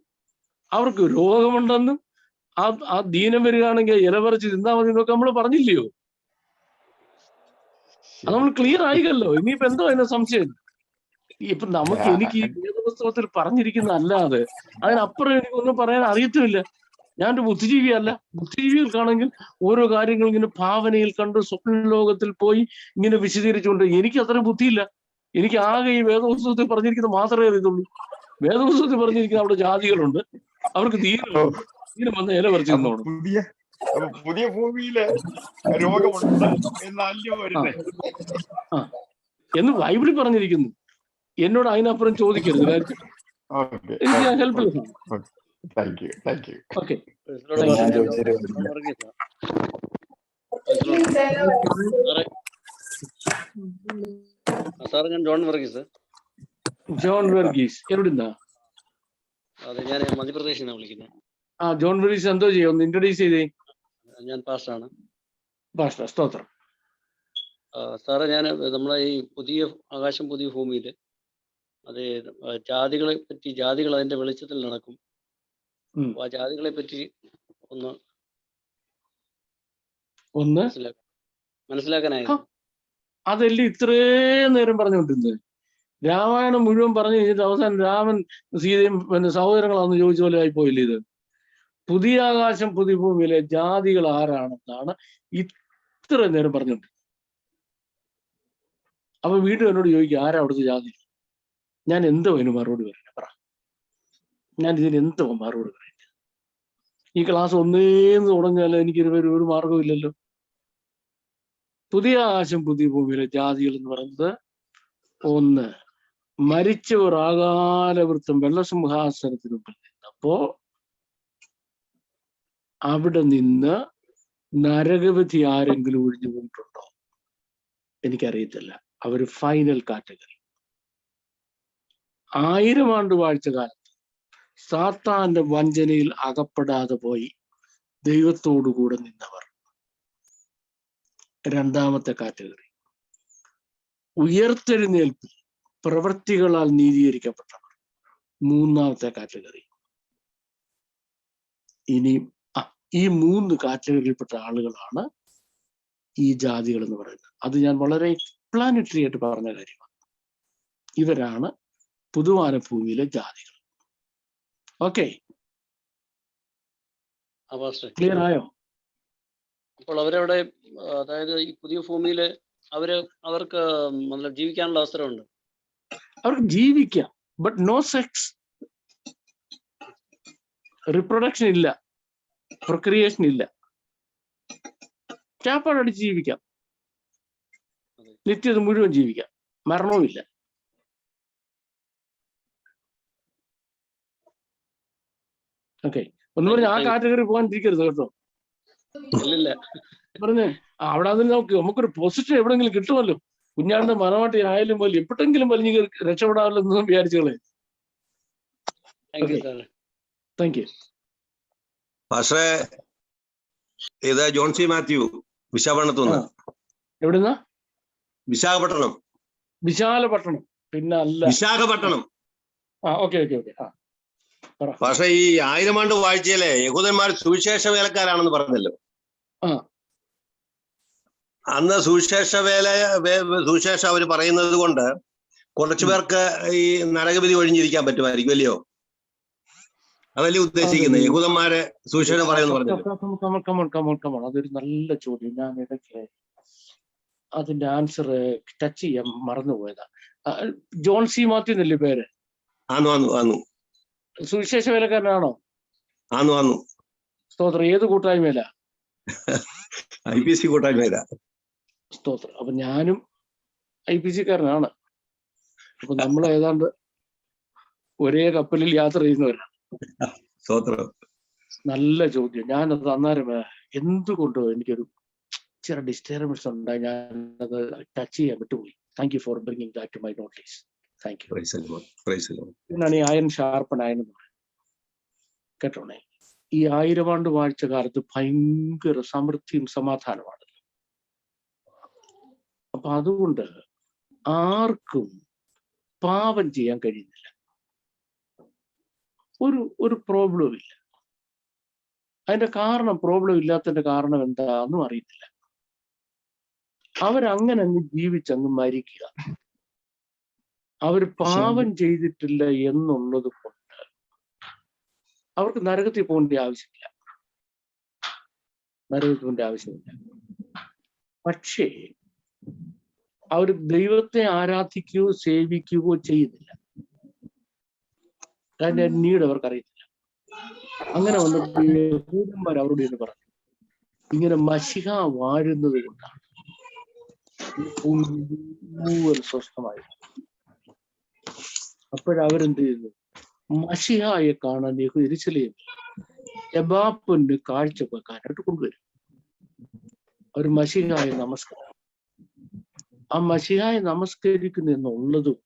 അവർക്ക് രോഗമുണ്ടെന്നും ആ ദീനം വരികയാണെങ്കിൽ ഇല പറിച്ച് തിന്നാ മതി എന്നൊക്കെ നമ്മൾ പറഞ്ഞില്ലയോ? അത് നമ്മൾ ക്ലിയർ ആയില്ലല്ലോ. ഇനിയിപ്പോ എന്തോ അതിന്റെ സംശയം? ഇപ്പൊ എനിക്ക് ഈ വേദപുസ്തകത്തിൽ പറഞ്ഞിരിക്കുന്ന അല്ലാതെ അതിനപ്പുറം എനിക്കൊന്നും പറയാൻ അറിയത്തുമില്ല. ഞാനൊരു ബുദ്ധിജീവിയല്ല. ബുദ്ധിജീവികൾക്കാണെങ്കിൽ ഓരോ കാര്യങ്ങൾ ഇങ്ങനെ ഭാവനയിൽ കണ്ട് സ്വപ്ന ലോകത്തിൽ പോയി ഇങ്ങനെ വിശദീകരിച്ചുകൊണ്ട്, എനിക്ക് അത്ര ബുദ്ധിയില്ല. എനിക്ക് ആകെ ഈ വേദപുസ്തകത്തിൽ പറഞ്ഞിരിക്കുന്നത് മാത്രമേ അറിയത്തുള്ളൂ. വേദപുസ്തകത്തിൽ പറഞ്ഞിരിക്കുന്ന അവിടെ ജാതികളുണ്ട്, അവർക്ക് തീരം വന്ന് ഇല പറിച്ചു തന്നോളൂ.
പുതിയ ഭൂമിയിലെ രോഗമുണ്ട് എന്നല്ലോ
എന്ന് ബൈബിളിൽ പറഞ്ഞിരിക്കുന്നു. എന്നോട് അതിനപ്പുറം ചോദിക്കരുത്. എനിക്ക് ഞാൻ ഹെൽപ്ലെസ് ആണ്. ഓക്കെ,
സാർ, ഞാൻ ജോൺ വർഗീസ്.
ജോൺ വർഗീസ് എവിടുന്നാ?
അതെ, ഞാൻ മധ്യപ്രദേശിൽ നിന്നാണ് വിളിക്കുന്നത്.
ജോൺ വർഗീസ് എന്തോ ചെയ്യും? ഒന്ന് ഇൻട്രൊഡ്യൂസ് ചെയ്തേ.
ഞാൻ പാസ്റ്ററാണ്.
പാസ്റ്റർ, സ്തോത്രം.
സാറേ, ഞാൻ നമ്മളെ ഈ പുതിയ ആകാശം പുതിയ ഭൂമിയിൽ അത് ജാതികളെ പറ്റി, ജാതികൾ അതിന്റെ വെളിച്ചത്തിൽ നടക്കും. ആ ജാതികളെ പറ്റി ഒന്ന് മനസ്സിലാക്കാനായിരുന്നു.
അതല്ലേ ഇത്രയും നേരം പറഞ്ഞുകൊണ്ടിരുന്നത്? രാമായണം മുഴുവൻ പറഞ്ഞു കഴിഞ്ഞിട്ട് അവസാനം രാമൻ സീതയും പിന്നെ സഹോദരങ്ങളാണെന്ന് ചോദിച്ച പോലെ ആയിപ്പോയില്ലേ ഇത്? പുതിയ ആകാശം പുതിയ ഭൂമിയിലെ ജാതികൾ ആരാണെന്നാണ് ഇത്ര നേരം പറഞ്ഞുകൊണ്ടിരുന്നത്. അപ്പൊ വീണ്ടും എന്നോട് ചോദിക്കുക ആരാ അവിടുത്തെ ജാതി? ഞാൻ എന്തോ അതിന് മറുപടി പറയണേ? പറ, ഞാൻ ഇതിന് എന്തോ മറുപടി പറയണ്ടേ? ഈ ക്ലാസ് ഒന്നേന്ന് തുടങ്ങിയാലോ എനിക്കൊരു മാർഗവും ഇല്ലല്ലോ. പുതിയ ആകാശം പുതിയ ഭൂമിയിലെ ജാതികൾ എന്ന് പറയുന്നത്, ഒന്ന്, മരിച്ചവർ ആകാലവൃത്തം വെള്ളസിംഹാസനത്തിന് മുമ്പിൽ നിന്നപ്പോ അവിടെ നിന്ന് നരകവിധി ആരെങ്കിലും ഒഴിഞ്ഞു പോയിട്ടുണ്ടോ? എനിക്കറിയത്തില്ല. അവര് ഫൈനൽ കാറ്റഗറി. 1000 ആണ്ട് വാഴ്ച കാലത്ത് സാത്താന്റെ വഞ്ചനയിൽ അകപ്പെടാതെ പോയി ദൈവത്തോടുകൂടെ നിന്നവർ, രണ്ടാമത്തെ കാറ്റഗറി. ഉയർത്തെഴുന്നേൽപ്പിൽ പ്രവൃത്തികളാൽ നീതീകരിക്കപ്പെട്ടവർ, മൂന്നാമത്തെ കാറ്റഗറി. ഇനി ഈ 3 കാറ്റഗറിയിൽപ്പെട്ട ആളുകളാണ് ഈ ജാതികൾ എന്ന് പറയുന്നത്. അത് ഞാൻ വളരെ എക്സ്പ്ലാനറ്ററി ആയിട്ട് പറഞ്ഞ കാര്യമാണ്. ഇവരാണ് പുതുവാന ഭൂമിയിലെ ജാതികൾ. ഓക്കെ, ക്ലിയർ ആയോ?
അപ്പോൾ അവരവിടെ, അതായത് ഈ പുതിയ ഭൂമിയില് അവർക്ക് ജീവിക്കാനുള്ള അവസരമുണ്ട്.
അവർക്ക് ജീവിക്കാം, ബട്ട് നോ സെക്സ്, റിപ്രൊഡക്ഷൻ ഇല്ല, പ്രൊക്രിയേഷൻ ഇല്ല. ചാപ്പാടടിച്ച് ജീവിക്കാം, നിത്യത മുഴുവൻ ജീവിക്കാം, മരണവും ഇല്ല. ഓക്കെ, ഒന്ന് പറഞ്ഞ ആ കാറ്റഗറി പോകാൻ ഇരിക്കരുത് കേട്ടോ. പറഞ്ഞേ അവിടെ അതിന് നമുക്കൊരു പൊസിഷൻ എവിടെങ്കിലും കിട്ടുമല്ലോ. കുഞ്ഞാണ്ട് മരമാട്ടി ആയാലും പോലെ എപ്പോഴെങ്കിലും വലിഞ്ഞ് രക്ഷപ്പെടാമല്ലോ എന്ന് വിചാരിച്ചോളെ. Thank you.
പക്ഷേ ഇത് ജോൺ സി മാത്യു, വിശാഖപട്ടണത്തുനിന്ന്.
എവിടുന്ന?
വിശാഖപട്ടണം.
വിശാലപട്ടണം. പിന്നെ അല്ല,
വിശാഖപട്ടണം.
Okay okay okay.
പക്ഷെ ഈ 1000 ആണ്ട് വാഴ്ചയിലെ യഹൂദന്മാർ സുവിശേഷ വേലക്കാരാണെന്ന് പറഞ്ഞല്ലോ. അന്ന് സുവിശേഷം അവര് പറയുന്നത് കൊണ്ട് കുറച്ചു പേർക്ക് ഈ നരകവിധി ഒഴിഞ്ഞിരിക്കാൻ പറ്റുമായിരിക്കും, അല്ലയോ? അതല്ലേ ഉദ്ദേശിക്കുന്നത്, യഹൂദന്മാരെ സുവിശേഷം പറയുമെന്ന് പറഞ്ഞല്ലോ.
അതൊരു നല്ല ചോദ്യം. ഞാൻ ഇടയ്ക്ക് അതിന്റെ ആൻസർ ടച്ച് ചെയ്യാൻ മറന്നുപോയതാ. ജോൺ സി മാത്യു എന്നല്ലേ പേര്? സുവിശേഷ വേലക്കാരനാണോ? സ്തോത്രം. ഏത് കൂട്ടായ്മയില?
IPC കൂട്ടായ്മയില.
സ്തോത്രം. അപ്പൊ ഞാനും IPC കാരനാണ്. അപ്പൊ നമ്മൾ ഏതാണ്ട് ഒരേ കപ്പലിൽ യാത്ര ചെയ്യുന്നവരാണ്. നല്ല ചോദ്യം. ഞാനത് അന്നേരം എന്തുകൊണ്ടോ എനിക്കൊരു ചെറിയ ഡിസ്റ്റർബൻസ് ഉണ്ടായി, ഞാനത് ടച്ച് ചെയ്യാൻ വിട്ടുപോയി. Thank you for bringing that to my notice. Thank you. എന്നാണ് ഈ അയൺ ഷാർപ്പൻ അയൺ എന്ന് പറയുന്നത്. കേട്ടോണേ, ഈ 1000 ആണ്ട് വാഴ്ച കാലത്ത് ഭയങ്കര സമൃദ്ധിയും സമാധാനമാണ്. അപ്പൊ അതുകൊണ്ട് ആർക്കും പാപം ചെയ്യാൻ കഴിയുന്നില്ല, ഒരു പ്രോബ്ലവും ഇല്ല. അതിന്റെ കാരണം, പ്രോബ്ലം ഇല്ലാത്തതിന്റെ കാരണം എന്താന്നും അറിയത്തില്ല. അവരങ്ങനെ അങ്ങ് ജീവിച്ചങ്ങ് മരിക്കുക. അവർ പാപം ചെയ്തിട്ടില്ല എന്നുള്ളത് കൊണ്ട് അവർക്ക് നരകത്തിൽ പോകേണ്ട ആവശ്യമില്ല. പക്ഷേ അവർ ദൈവത്തെ ആരാധിക്കുകയോ സേവിക്കുകയോ ചെയ്യുന്നില്ല. അതിന്റെ നീഡ് അവർക്ക് അറിയത്തില്ല. അങ്ങനെ വന്നപ്പോൾ യഹൂദന്മാർ അവരോട് എന്ന് പറഞ്ഞു, ഇങ്ങനെ മശിഹ വാഴുന്നത് കൊണ്ടാണ് സ്വസ്ഥമായി. അപ്പോഴവരെന്ത് ചെയ്യുന്നു? മശിഹായെ കാണാൻ യെരൂശലേമിൽ എബാപ്പൊന്ന് കാഴ്ച വെക്കാനായിട്ട് കൊണ്ടുവരും. അവർ മശിഹായെ നമസ്കാരം, ആ മശിഹായെ നമസ്കരിക്കുന്നു എന്നുള്ളത് കൊണ്ട്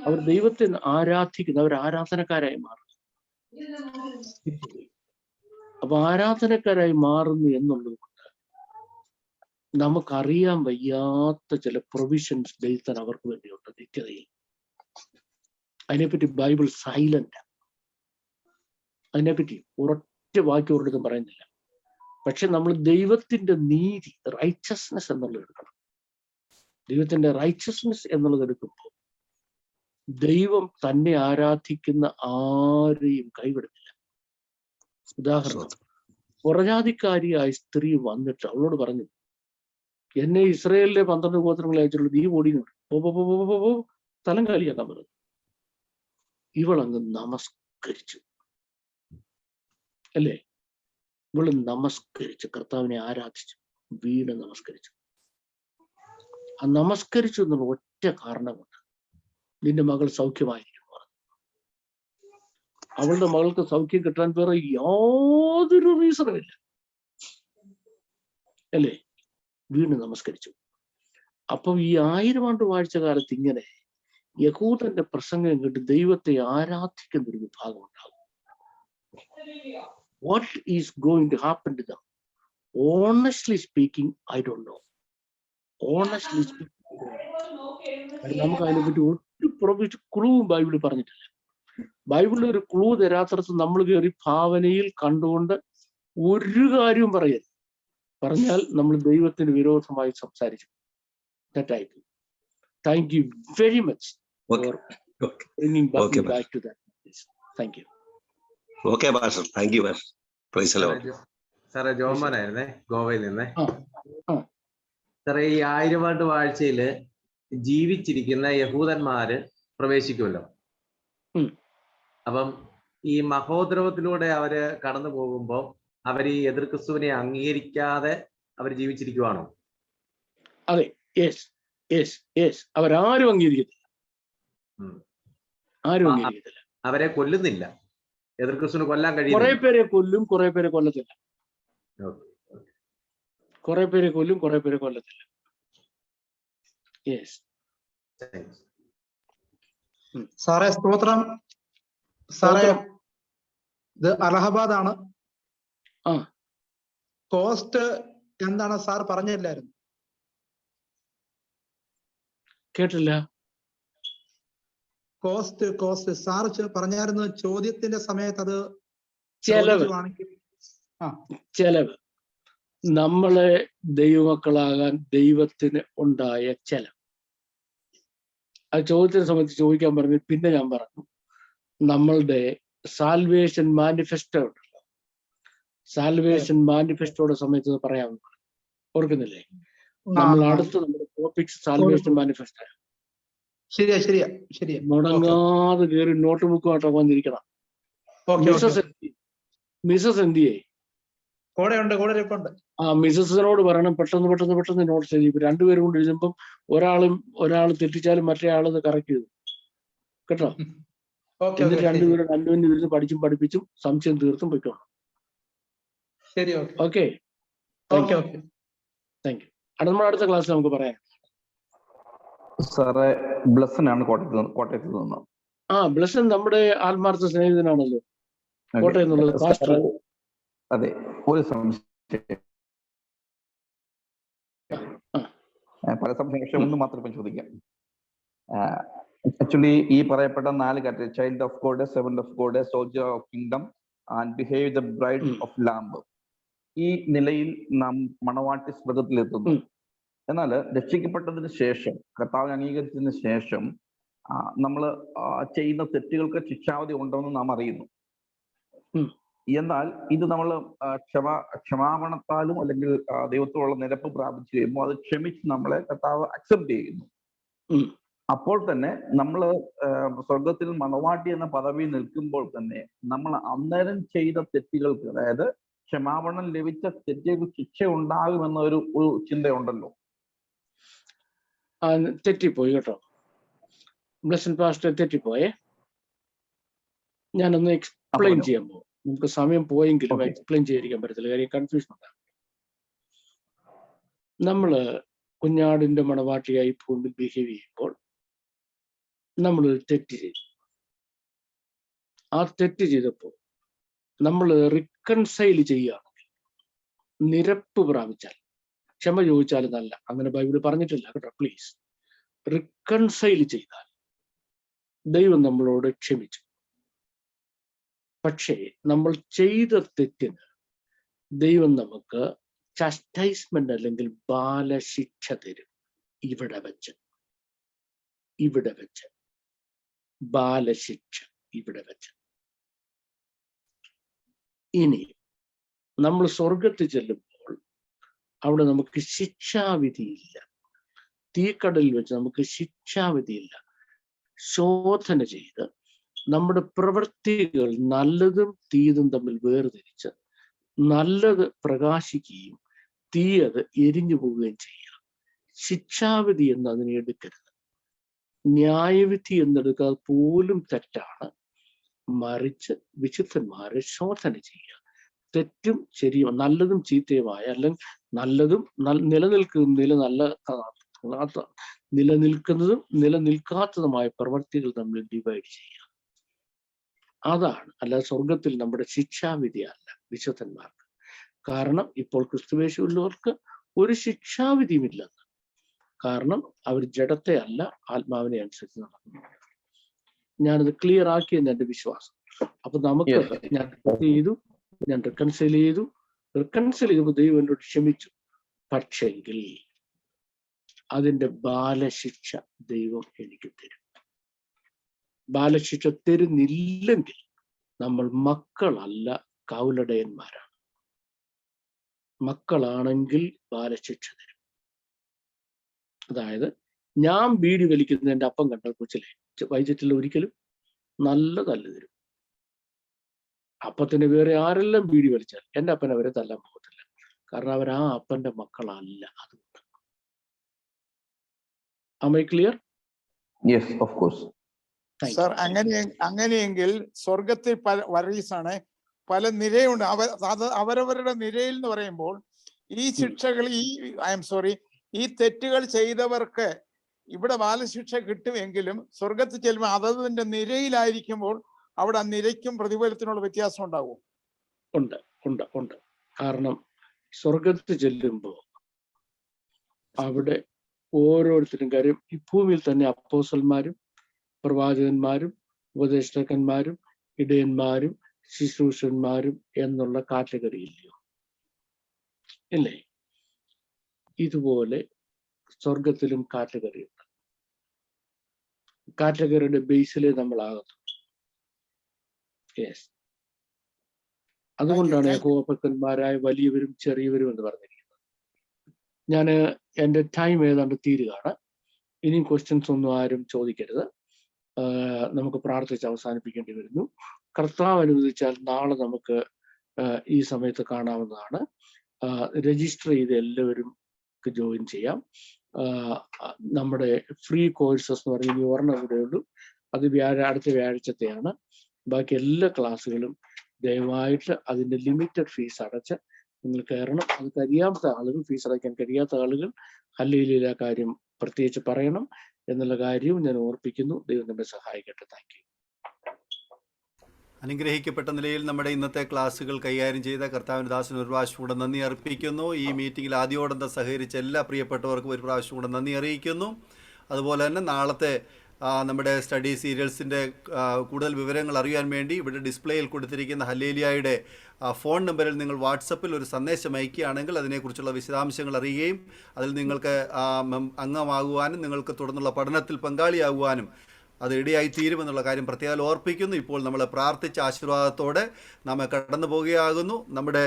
അവർ ദൈവത്തെ ആരാധിക്കുന്ന, അവർ ആരാധനക്കാരായി മാറുന്നു. അപ്പൊ ആരാധനക്കാരായി മാറുന്നു എന്നുള്ളത് കൊണ്ട് നമുക്കറിയാൻ വയ്യാത്ത ചില പ്രൊവിഷൻസ് ദൈവത്തിന് അവർക്ക് വേണ്ടിയുണ്ട് നിത്യതയിൽ. അതിനെപ്പറ്റി ബൈബിൾ സൈലന്റ്. അതിനെപ്പറ്റി ഒരൊറ്റ വാക്യം ഒരിടത്തും പറയുന്നില്ല. പക്ഷെ നമ്മൾ ദൈവത്തിന്റെ നീതി, റൈച്ചസ്നെസ് എന്നുള്ളത് എടുക്കണം. ദൈവത്തിന്റെ റൈച്ചസ്നെസ് എന്നുള്ളത് എടുക്കുമ്പോൾ ദൈവം തന്നെ ആരാധിക്കുന്ന ആരെയും കൈവിടുന്നില്ല. ഉദാഹരണം, പുറജാതിക്കാരിയായ സ്ത്രീ വന്നിട്ട് അവളോട് പറഞ്ഞു, എന്നെ ഇസ്രായേലിലെ 12 ഗോത്രങ്ങളെ അയച്ചുള്ളൂ, നീ ഓടിക്കുന്നു, സ്ഥലം കാലിയാക്കാൻ പറഞ്ഞു. ഇവളങ്ങ് നമസ്കരിച്ചു, അല്ലേ? ഇവള് നമസ്കരിച്ച് കർത്താവിനെ ആരാധിച്ചു. വീണ് നമസ്കരിച്ചു. ആ നമസ്കരിച്ചു എന്നുള്ള ഒറ്റ കാരണം കൊണ്ട് നിന്റെ മകൾ സൗഖ്യമായിരിക്കും. അവളുടെ മകൾക്ക് സൗഖ്യം കിട്ടാൻ വേറെ യാതൊരു റീസണും ഇല്ല, അല്ലേ? വീണ് നമസ്കരിച്ചു. അപ്പം ഈ 1000 ആണ്ട് വാഴ്ച കാലത്ത് ഇങ്ങനെ യഹൂദന്റെ പ്രസംഗം കേട്ട് ദൈവത്തെ ആരാധിക്കുന്ന ഒരു വിഭാഗം ഉണ്ടാകും. What is going to happen to them? Honestly speaking, I don't know. Honestly speaking, നമുക്ക് അതിനെപ്പറ്റി ഒരു ക്ലൂവും ബൈബിളിൽ പറഞ്ഞിട്ടില്ല. ബൈബിളിൽ ഒരു ക്ലൂ തരാത്തടത്ത് നമ്മൾ കയറി ഭാവനയിൽ കണ്ടുകൊണ്ട് ഒരു കാര്യവും പറയരുത്. പറഞ്ഞാൽ നമ്മൾ ദൈവത്തിന് വിരോധമായി സംസാരിച്ചു. തെറ്റായിപ്പോയി. Thank you very much for bringing back to that. Thank you.
Okay pastor, thank you pastor. Praise the Lord.
സാറേ ജോമനായിരുന്നേ, ഗോവയിൽ നിന്നേ. സാറേ, ഈ 1000 ആണ്ട് വാഴ്ചയില് ജീവിച്ചിരിക്കുന്ന യഹൂദന്മാര് പ്രവേശിക്കുമല്ലോ. അപ്പം ഈ മഹോദ്രവത്തിലൂടെ അവര് കടന്നു പോകുമ്പോൾ അവർ ഈ എതിർ ക്രിസ്തുവിനെ അംഗീകരിക്കാതെ അവർ ജീവിച്ചിരിക്കുവാണോ?
അതെ, യെസ് യെസ് യെസ്. അവരാരും അംഗീകരിക്കത്തില്ല, ആരും അംഗീകരിക്കത്തില്ല.
അവരെ കൊല്ലുന്നില്ല, എതിർ ക്രിസ്തുവിന് കൊല്ലാൻ കഴിയും.
കുറെ പേരെ കൊല്ലും, കുറെ പേരെ കൊല്ലത്തില്ല. കുറെ പേരെ കൊല്ലും, കുറെ പേരെ കൊല്ലത്തില്ല. യെസ്.
സാറേ സ്തോത്രം. സാറേ ഇത് അലഹബാദ് ആണ്. കോസ്റ്റ് എന്താണ് സാർ പറഞ്ഞില്ലായിരുന്നു?
കേട്ടില്ല.
കോസ്റ്റ് സാർ പറഞ്ഞായിരുന്നു ചോദ്യത്തിന്റെ സമയത്ത്. അത്
ചെലവ്. നമ്മളെ ദൈവമക്കളാകാൻ ദൈവത്തിന് ഉണ്ടായ ചെലവ്. ആ ചോദ്യത്തിന് സമയത്ത് ചോദിക്കാൻ പറഞ്ഞു. പിന്നെ ഞാൻ പറഞ്ഞു, നമ്മളുടെ സാൽവേഷൻ മാനിഫെസ്റ്റോ ഉണ്ടല്ലോ, സാൽവേഷൻ മാനിഫെസ്റ്റോയുടെ സമയത്ത് പറയാവുന്ന, ഓർക്കുന്നില്ലേ? നമ്മൾ അടുത്ത് നമ്മുടെ ടോപ്പിക്സ് സാൽവേഷൻ മാനിഫെസ്റ്റോ.
ശരിയാ.
മുടങ്ങാതെ കയറി നോട്ട് ബുക്കുമായിട്ടോ വന്നിരിക്കണം. മിസസ് എന്തിയെ? മിസസിനോട് പറയണം പെട്ടെന്ന് നോട്ട്സ് എഴുതി. രണ്ടുപേരും കൊണ്ട് എഴുതുമ്പം ഒരാൾ തെറ്റിച്ചാലും മറ്റേ ആളത് കറക്റ്റ് ചെയ്തു, കേട്ടോ? എന്നിട്ട് രണ്ടുപേരും ഇരുന്ന് പഠിപ്പിച്ചും സംശയം തീർത്തും പൊയ്ക്കോണം. Okay, thank you. നമ്മുടെ അടുത്ത ക്ലാസ്സിൽ നമുക്ക് പറയാം.
സാറേ, ബ്ലസ്സനാണ് കോട്ടയത്ത് നിന്ന്.
ബ്ലസ്സൻ നമ്മുടെ ആത്മാർത്ഥ സ്നേഹിതനാണല്ലോ, കോട്ടയം എന്നുള്ളത്. പാസ്റ്റർ,
അതെ. ഒരു സംശയം, പല സംശയം ഒന്ന് മാത്രം ചോദിക്കാം. ആക്ച്വലി ഈ പറയപ്പെട്ട 4 category, child of God, servant of God, soldier of kingdom and behave the bride of lamb, ഈ നിലയിൽ നാം മണവാട്ടി സ്വർഗത്തിലെത്തുന്നു. എന്നാൽ രക്ഷിക്കപ്പെട്ടതിന് ശേഷം, കർത്താവിനെ അംഗീകരിച്ചതിന് ശേഷം നമ്മൾ ചെയ്യുന്ന തെറ്റുകൾക്ക് ശിക്ഷാവധി ഉണ്ടെന്ന് നാം അറിയുന്നു. എന്നാൽ ഇത് നമ്മൾ ക്ഷമാപണത്താലും അല്ലെങ്കിൽ ദൈവത്തോടുള്ള നിരപ്പ് പ്രാപിച്ചു കഴിയുമ്പോൾ അത് ക്ഷമിച്ച് നമ്മളെ കർത്താവ് അക്സെപ്റ്റ് ചെയ്യുന്നു. അപ്പോൾ തന്നെ നമ്മൾ സ്വർഗത്തിൽ മണവാട്ടി എന്ന പദവി നിൽക്കുമ്പോൾ തന്നെ നമ്മൾ അന്നേരം ചെയ്ത തെറ്റുകൾക്ക്, അതായത് ക്ഷമാപണം ലഭിച്ച തെറ്റുകൾക്ക് ശിക്ഷ ഉണ്ടാകുമെന്ന ഒരു ചിന്തയുണ്ടല്ലോ.
തെറ്റിപ്പോയി കേട്ടോ, ബ്ലെസ്സൻ പാസ്റ്റർ, തെറ്റിപ്പോയേ. ഞാനൊന്ന് എക്സ്പ്ലെയിൻ ചെയ്യാൻ പോകും. നമുക്ക് സമയം പോയെങ്കിലും എക്സ്പ്ലെയിൻ ചെയ്തിരിക്കാൻ പറ്റത്തില്ല, കാര്യം കൺഫ്യൂഷൻ ഉണ്ടാകും. നമ്മള് കുഞ്ഞാടിന്റെ മണവാട്ടിയായി ഭൂമിയിൽ ബിഹേവ് ചെയ്യുമ്പോൾ നമ്മളൊരു തെറ്റ് ചെയ്തു. ആ തെറ്റ് ചെയ്തപ്പോൾ നമ്മൾ റിക്കൺസൈൽ ചെയ്യുകയാണെങ്കിൽ, നിരപ്പ് പ്രാപിച്ചാൽ, ക്ഷമ ചോദിച്ചാൽ നല്ല, അങ്ങനെ ബൈബിൾ പറഞ്ഞിട്ടില്ല കേട്ടോ, പ്ലീസ്. റിക്കൺസൈൽ ചെയ്താൽ ദൈവം നമ്മളോട് ക്ഷമിച്ചു. പക്ഷേ നമ്മൾ ചെയ്ത തെറ്റിന് ദൈവം നമുക്ക് ചസ്റ്റൈസ്മെന്റ് അല്ലെങ്കിൽ ബാലശിക്ഷ തരും. ഇവിടെ വെച്ച് ബാലശിക്ഷ ഇവിടെ വെച്ച്. ഇനി നമ്മൾ സ്വർഗത്തിൽ ചെല്ലുമ്പോൾ അവിടെ നമുക്ക് ശിക്ഷാവിധിയില്ല. തീക്കടലിൽ വെച്ച് നമുക്ക് ശിക്ഷാവിധിയില്ല. ശോധന ചെയ്ത് നമ്മുടെ പ്രവൃത്തികൾ നല്ലതും തീയതും തമ്മിൽ വേർതിരിച്ച് നല്ലത് പ്രകാശിക്കുകയും തീ അത് എരിഞ്ഞു പോവുകയും ചെയ്യുക. ശിക്ഷാവിധി എന്ന് അതിനെ എടുക്കരുത്. ന്യായവിധി എന്നെടുക്കുക പോലും തെറ്റാണ്. മറിച്ച് വിശുദ്ധന്മാരെ ശോധന ചെയ്യുക. തെറ്റും ശരിയും നല്ലതും ചീത്തയുമായ, അല്ലെങ്കിൽ നല്ലതും നിലനിൽക്കുന്നതും നിലനിൽക്കാത്തതുമായ പ്രവർത്തികൾ നമ്മൾ ഡിവൈഡ് ചെയ്യുക. അതാണ്. അല്ലാതെ സ്വർഗത്തിൽ നമ്മുടെ ശിക്ഷാവിധി അല്ല വിശുദ്ധന്മാർക്ക്. കാരണം ഇപ്പോൾ ക്രിസ്തുവേശുള്ളവർക്ക് ഒരു ശിക്ഷാവിധിയുമില്ലെന്ന്. കാരണം അവർ ജഡത്തെ അല്ല ആത്മാവിനെ അനുസരിച്ച് നടക്കുന്നു. ഞാനത് ക്ലിയർ ആക്കിയെന്ന് എൻ്റെ വിശ്വാസം. അപ്പൊ നമുക്ക് ഞാൻ റിക്കൺസൈൽ ചെയ്തപ്പോൾ ദൈവം എന്നോട് ക്ഷമിച്ചു. പക്ഷെങ്കിൽ അതിന്റെ ബാലശിക്ഷ ദൈവം എനിക്ക് തരും. ബാലശിക്ഷ തരുന്നില്ലെങ്കിൽ നമ്മൾ മക്കളല്ല, കൗലടയന്മാരാണ്. മക്കളാണെങ്കിൽ ബാലശിക്ഷ തരും. അതായത് ഞാൻ ബീഡി വലിക്കുന്ന എൻ്റെ അപ്പം കണ്ടാൽ കൊച്ചിലെ വൈദ്യത്തിൽ ഒരിക്കലും നല്ല തല്ല് തരും. അപ്പത്തിന് വേറെ ആരെല്ലാം ബീഡി വലിച്ചാൽ എൻ്റെ അപ്പൻ അവരെ തല്ലാൻ പോകത്തില്ല. കാരണം അവർ ആ അപ്പന്റെ മക്കളല്ല. അതുകൊണ്ട് Am I clear?
Yes, of course.
Sir, അങ്ങനെയെങ്കിൽ സ്വർഗത്തിൽ പല വരീസാണ്, പല നിരയുണ്ട്. അവരവരുടെ നിരയിൽ എന്ന് പറയുമ്പോൾ ഈ ശിക്ഷകൾ, ഈ തെറ്റുകൾ ചെയ്തവർക്ക് ഇവിടെ ബാലശിക്ഷ കിട്ടുമെങ്കിലും സ്വർഗത്തിൽ ചെല്ലുമ്പോൾ അതതിന്റെ നിരയിലായിരിക്കുമ്പോൾ അവിടെ ആ നിരയ്ക്കും പ്രതിഫലത്തിനുള്ള വ്യത്യാസം ഉണ്ടാവും.
ഉണ്ട്. കാരണം സ്വർഗത്തിൽ ചെല്ലുമ്പോൾ അവിടെ ഓരോരുത്തരും കാര്യം ഈ ഭൂമിയിൽ തന്നെ അപ്പോസ്തലന്മാരും പ്രവാചകന്മാരും ഉപദേഷ്ടാക്കന്മാരും ഇടയന്മാരും ശുശ്രൂഷന്മാരും എന്നുള്ള കാറ്റഗറി ഇല്ലയോ? ഇല്ലേ? ഇതുപോലെ സ്വർഗത്തിലും കാറ്റഗറി ഉണ്ട്. കാറ്റഗറിയുടെ ബേസിലേ നമ്മളാകത്തുള്ളൂ. യെസ്. അതുകൊണ്ടാണ് യഹോവഭക്തന്മാരായ വലിയവരും ചെറിയവരും എന്ന് പറഞ്ഞിരിക്കുന്നത്. ഞാൻ എൻ്റെ ടൈം ഏതാണ്ട് തീരുകയാണ്. ഇനിയും ക്വസ്റ്റ്യൻസ് ഒന്നും ആരും ചോദിക്കരുത്. നമുക്ക് പ്രാർത്ഥിച്ച് അവസാനിപ്പിക്കേണ്ടി വരുന്നു. കർത്താവ് അനുവദിച്ചാൽ നാളെ നമുക്ക് ഈ സമയത്ത് കാണാവുന്നതാണ്. രജിസ്റ്റർ ചെയ്ത് എല്ലാവരും ജോയിൻ ചെയ്യാം. നമ്മുടെ ഫ്രീ കോഴ്സസ് എന്ന് പറഞ്ഞാൽ ഇനി ഒരെണ്ണം കൂടെ ഉള്ളൂ. അത് അടുത്ത വ്യാഴാഴ്ചത്തെയാണ്. ബാക്കി എല്ലാ ക്ലാസ്സുകളും ദയവായിട്ട് അതിൻ്റെ ലിമിറ്റഡ് ഫീസ് അടച്ച് നിങ്ങൾ കയറണം. അത് കഴിയാത്ത ആളുകൾ, ഫീസ് അടയ്ക്കാൻ കഴിയാത്ത ആളുകൾ ഹല്ലേലൂയ കാര്യം പ്രത്യേകിച്ച് പറയണം എന്നുള്ള കാര്യവും ഞാൻ ഓർപ്പിക്കുന്നു. ദൈവം നമ്മെ സഹായിക്കട്ടെ. Thank you.
അനുഗ്രഹിക്കപ്പെട്ട നിലയിൽ നമ്മുടെ ഇന്നത്തെ ക്ലാസ്സുകൾ കൈകാര്യം ചെയ്ത കർത്താവിന് ദാസന് ഒരു പ്രാവശ്യം കൂടെ നന്ദി അർപ്പിക്കുന്നു. ഈ മീറ്റിംഗിൽ ആദ്യോടന്തം സഹകരിച്ച എല്ലാ പ്രിയപ്പെട്ടവർക്കും ഒരു പ്രാവശ്യം കൂടെ നന്ദി അറിയിക്കുന്നു. അതുപോലെ തന്നെ നാളത്തെ നമ്മുടെ സ്റ്റഡി സീരിയൽസിൻ്റെ കൂടുതൽ വിവരങ്ങൾ അറിയാൻ വേണ്ടി ഇവിടെ ഡിസ്പ്ലേയിൽ കൊടുത്തിരിക്കുന്ന ഹല്ലേലൂയയുടെ ഫോൺ നമ്പറിൽ നിങ്ങൾ വാട്സപ്പിൽ ഒരു സന്ദേശം അയക്കുകയാണെങ്കിൽ അതിനെക്കുറിച്ചുള്ള വിശദാംശങ്ങൾ അറിയുകയും അതിൽ നിങ്ങൾക്ക് അംഗമാകുവാനും നിങ്ങൾക്ക് തുടർന്നുള്ള പഠനത്തിൽ പങ്കാളിയാകുവാനും അത് ഇടയായി തീരുമെന്നുള്ള കാര്യം പ്രത്യേകം ഓർപ്പിക്കുന്നു. ഇപ്പോൾ നമ്മൾ പ്രാർത്ഥിച്ച ആശീർവാദത്തോടെ നാം കടന്നു പോവുകയാകുന്നു. നമ്മുടെ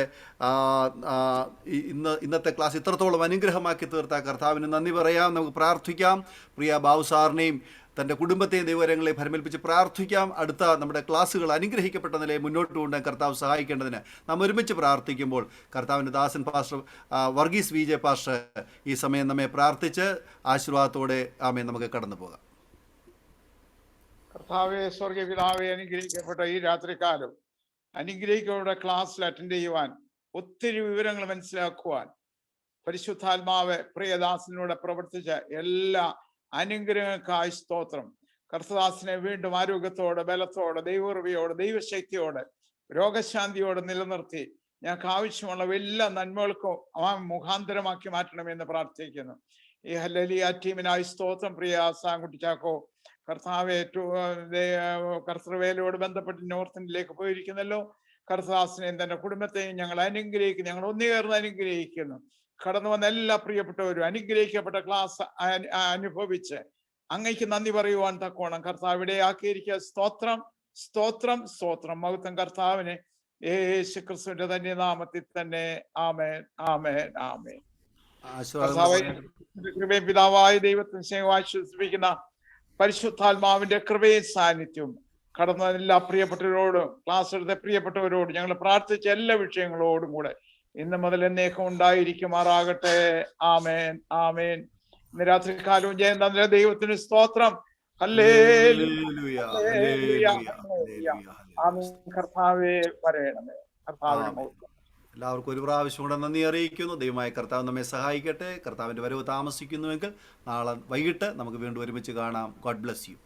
ഇന്നത്തെ ക്ലാസ് ഇത്രത്തോളം അനുഗ്രഹമാക്കി തീർത്ത കർത്താവിന് നന്ദി പറയാം. നമുക്ക് പ്രാർത്ഥിക്കാം. പ്രിയ ബാബു സാറിനെയും തൻ്റെ കുടുംബത്തെയും ദൈവകരങ്ങളെ ഫലമേൽപ്പിച്ച് പ്രാർത്ഥിക്കാം. അടുത്ത നമ്മുടെ ക്ലാസ്സുകൾ അനുഗ്രഹിക്കപ്പെട്ട നിലയിൽ മുന്നോട്ട് കൊണ്ടുപോകാൻ കർത്താവ് സഹായിക്കേണ്ടതിന് നാം ഒരുമിച്ച് പ്രാർത്ഥിക്കുമ്പോൾ കർത്താവിൻ്റെ ദാസൻ pastor Varghese V J pastor ഈ സമയം നമ്മെ പ്രാർത്ഥിച്ച് ആശീർവാദത്തോടെ ആമേ നമുക്ക് കടന്നു പോകാം.
കർത്താവെ, സ്വർഗീയ പിതാവെ, അനുഗ്രഹിക്കപ്പെട്ട ഈ രാത്രികാലം അനുഗ്രഹിക്കപ്പെട്ട ക്ലാസ്സിൽ അറ്റൻഡ് ചെയ്യുവാൻ, ഒത്തിരി വിവരങ്ങൾ മനസ്സിലാക്കുവാൻ പരിശുദ്ധാത്മാവ് പ്രിയദാസനോട് പ്രവർത്തിച്ച എല്ലാ അനുഗ്രഹങ്ങൾക്കായി സ്തോത്രം. കർത്തദാസിനെ വീണ്ടും ആരോഗ്യത്തോടെ, ബലത്തോടെ, ദൈവകൃപയോടെ, ദൈവശക്തിയോടെ, രോഗശാന്തിയോടെ നിലനിർത്തി ഞങ്ങൾക്ക് ആവശ്യമുള്ള എല്ലാ നന്മകൾക്കും മുഖാന്തരമാക്കി മാറ്റണമെന്ന് പ്രാർത്ഥിക്കുന്നു. ഈ ഹല്ലേലൂയ ടീമിനായി സ്തോത്രം. പ്രിയ സാങ്കുട്ടി ചാക്കോ, കർത്താവ് കർത്തൃവേലയോട് ബന്ധപ്പെട്ട് നോർത്ത് ഇന്ത്യയിലേക്ക് പോയിരിക്കുന്നല്ലോ. കർത്തദാസിനെയും തന്റെ കുടുംബത്തെയും ഞങ്ങൾ അനുഗ്രഹിക്കുന്നു. ഞങ്ങൾ ഒന്നുചേർന്ന് അനുഗ്രഹിക്കുന്നു. കടന്നു വന്ന എല്ലാ പ്രിയപ്പെട്ടവരും അനുഗ്രഹിക്കപ്പെട്ട ക്ലാസ് അനുഭവിച്ച് അങ്ങയ്ക്ക് നന്ദി പറയുവാൻ തക്കോണം കർത്താവ് ഇവിടെ ആക്കിയിരിക്കുക. സ്തോത്രം, സ്തോത്രം, സ്തോത്രം. മഹത്വം കർത്താവിന് യേശു ക്രിസ്തുവിന്റെ തന്നെ നാമത്തിൽ തന്നെ. ആമേൻ, ആമേൻ, ആമേൻ. കൃപയും പിതാവായ ദൈവത്തിന് സ്നേഹം ആശ്വസിപ്പിക്കുന്ന പരിശുദ്ധാത്മാവിന്റെ കൃപയും സാന്നിധ്യവും കടന്ന എല്ലാ പ്രിയപ്പെട്ടവരോടും ക്ലാസ് എടുത്ത പ്രിയപ്പെട്ടവരോടും ഞങ്ങൾ പ്രാർത്ഥിച്ച എല്ലാ വിഷയങ്ങളോടും കൂടെ ഇന്ന് മുതൽ എന്നേക്കും ഉണ്ടായിരിക്കുമാറാകട്ടെ. ആമേൻ ആമേൻ. ഇന്ന് രാത്രി കാലവും ജയം തന്ന ദൈവത്തിന് സ്തോത്രം. Hallelujah, hallelujah, hallelujah. ആമേൻ. കർത്താവേ വരേണമേ. കർത്താവിന് മഹത്വം.
എല്ലാവർക്കും ഒരു പ്രാവശ്യം കൂടെ നന്ദി അറിയിക്കുന്നു. ദൈവമായ കർത്താവ് നമ്മെ സഹായിക്കട്ടെ. കർത്താവിൻ്റെ വരവ് താമസിക്കുന്നുവെങ്കിൽ നാളെ വൈകിട്ട് നമുക്ക് വീണ്ടും ഒരുമിച്ച് കാണാം. God bless you.